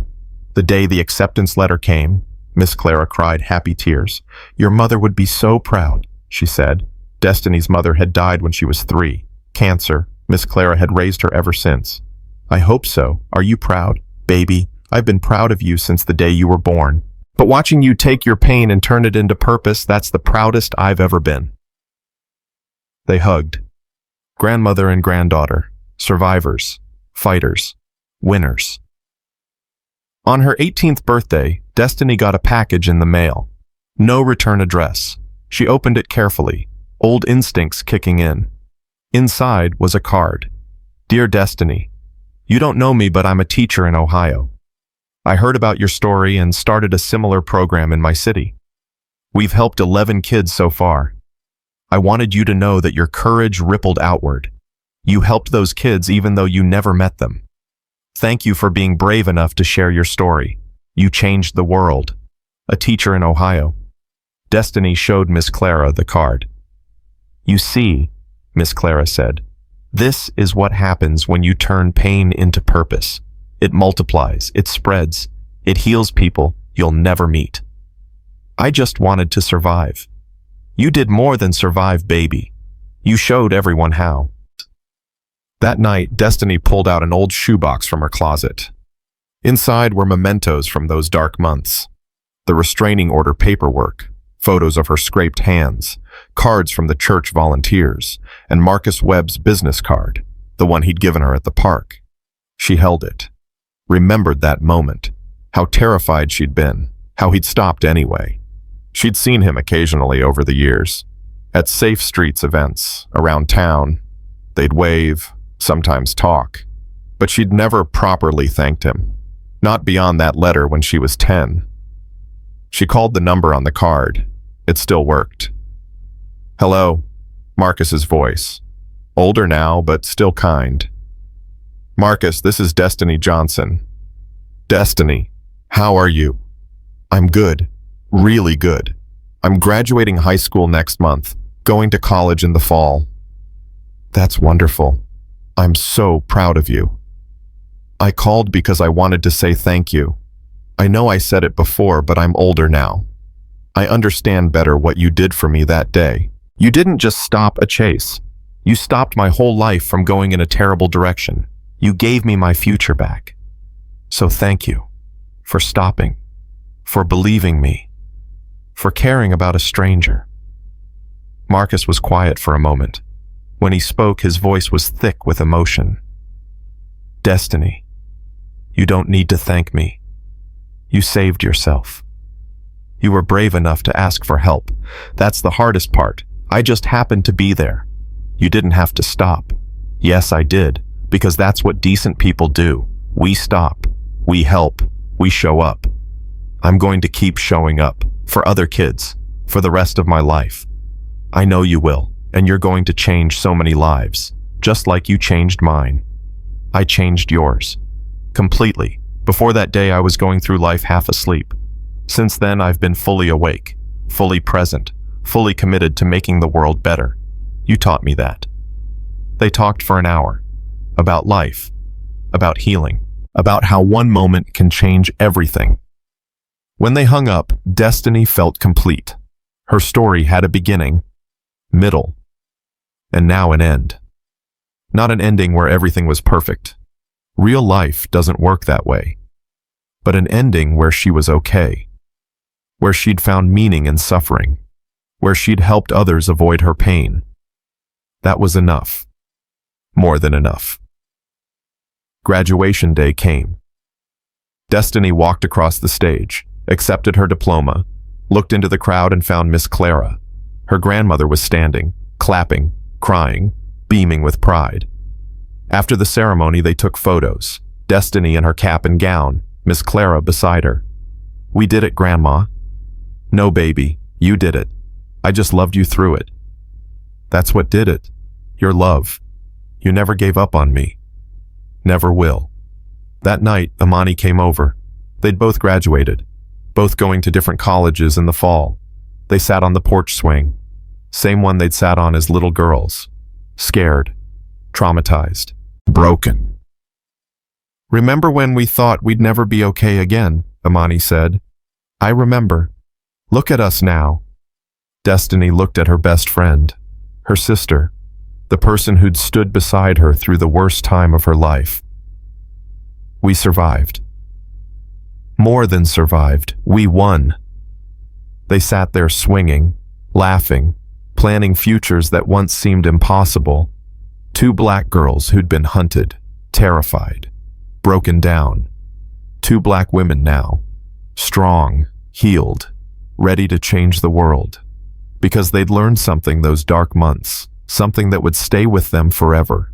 The day the acceptance letter came, Miss Clara cried happy tears. "Your mother would be so proud," she said. Destiny's mother had died when she was 3. Cancer. Miss Clara had raised her ever since. "I hope so. Are you proud?" "Baby, I've been proud of you since the day you were born. But watching you take your pain and turn it into purpose, that's the proudest I've ever been." They hugged. Grandmother and granddaughter. Survivors. Fighters. Winners. On her 18th birthday, Destiny got a package in the mail. No return address. She opened it carefully, old instincts kicking in. Inside was a card. "Dear Destiny, you don't know me, but I'm a teacher in Ohio. I heard about your story and started a similar program in my city. We've helped 11 kids so far. I wanted you to know that your courage rippled outward. You helped those kids even though you never met them. Thank you for being brave enough to share your story. You changed the world. A teacher in Ohio." Destiny showed Miss Clara the card. "You see," Miss Clara said, "this is what happens when you turn pain into purpose. It multiplies, it spreads, it heals people you'll never meet. I just wanted to survive. You did more than survive, baby. You showed everyone how." That night, Destiny pulled out an old shoebox from her closet. Inside were mementos from those dark months. The restraining order paperwork, photos of her scraped hands, cards from the church volunteers, and Marcus Webb's business card, the one he'd given her at the park. She held it, remembered that moment, how terrified she'd been, how he'd stopped anyway. She'd seen him occasionally over the years, at Safe Streets events, around town. They'd wave, sometimes talk, but she'd never properly thanked him, not beyond that letter when she was 10. She called the number on the card. It still worked. "Hello," Marcus's voice. Older now, but still kind. "Marcus, this is Destiny Johnson." "Destiny, how are you?" "I'm good, really good. I'm graduating high school next month, going to college in the fall." "That's wonderful. I'm so proud of you." "I called because I wanted to say thank you. I know I said it before, but I'm older now. I understand better what you did for me that day. You didn't just stop a chase. You stopped my whole life from going in a terrible direction. You gave me my future back. So thank you for stopping, for believing me, for caring about a stranger." Marcus was quiet for a moment. When he spoke, his voice was thick with emotion. "Destiny, you don't need to thank me. You saved yourself. You were brave enough to ask for help. That's the hardest part. I just happened to be there. You didn't have to stop. Yes, I did, because that's what decent people do. We stop. We help. We show up. I'm going to keep showing up, for other kids, for the rest of my life. I know you will, and you're going to change so many lives, just like you changed mine. I changed yours. Completely. Before that day, I was going through life half asleep. Since then, I've been fully awake, fully present, fully committed to making the world better. You taught me that. They talked for an hour. About life. About healing. About how one moment can change everything. When they hung up, Destiny felt complete. Her story had a beginning, middle, and now an end. Not an ending where everything was perfect. Real life doesn't work that way. But an ending where she was okay. Where she'd found meaning in suffering. Where she'd helped others avoid her pain. That was enough. More than enough. Graduation day came. Destiny walked across the stage, accepted her diploma, looked into the crowd and found Miss Clara. Her grandmother was standing, clapping, crying, beaming with pride. After the ceremony, they took photos. Destiny in her cap and gown, Miss Clara beside her. "We did it, Grandma." "No, baby, you did it. I just loved you through it." "That's what did it. Your love. You never gave up on me. Never will." That night, Amani came over. They'd both graduated, both going to different colleges in the fall. They sat on the porch swing, same one they'd sat on as little girls. Scared, traumatized, broken. "Remember when we thought we'd never be okay again?" Amani said. "I remember. Look at us now." Destiny looked at her best friend, her sister, the person who'd stood beside her through the worst time of her life. "We survived. More than survived, we won." They sat there swinging, laughing, planning futures that once seemed impossible. Two black girls who'd been hunted, terrified, broken down. Two black women now, strong, healed, ready to change the world. Because they'd learned something those dark months, something that would stay with them forever.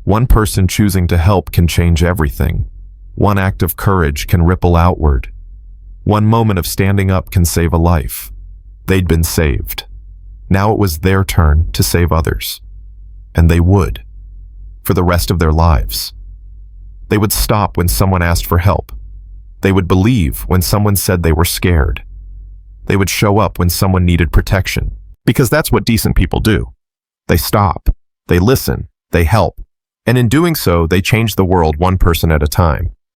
One person choosing to help can change everything. One act of courage can ripple outward. One moment of standing up can save a life. They'd been saved. Now it was their turn to save others. And they would. For the rest of their lives. They would stop when someone asked for help. They would believe when someone said they were scared. They would show up when someone needed protection. Because that's what decent people do. They stop. They listen. They help. And in doing so, they change the world one person at a time.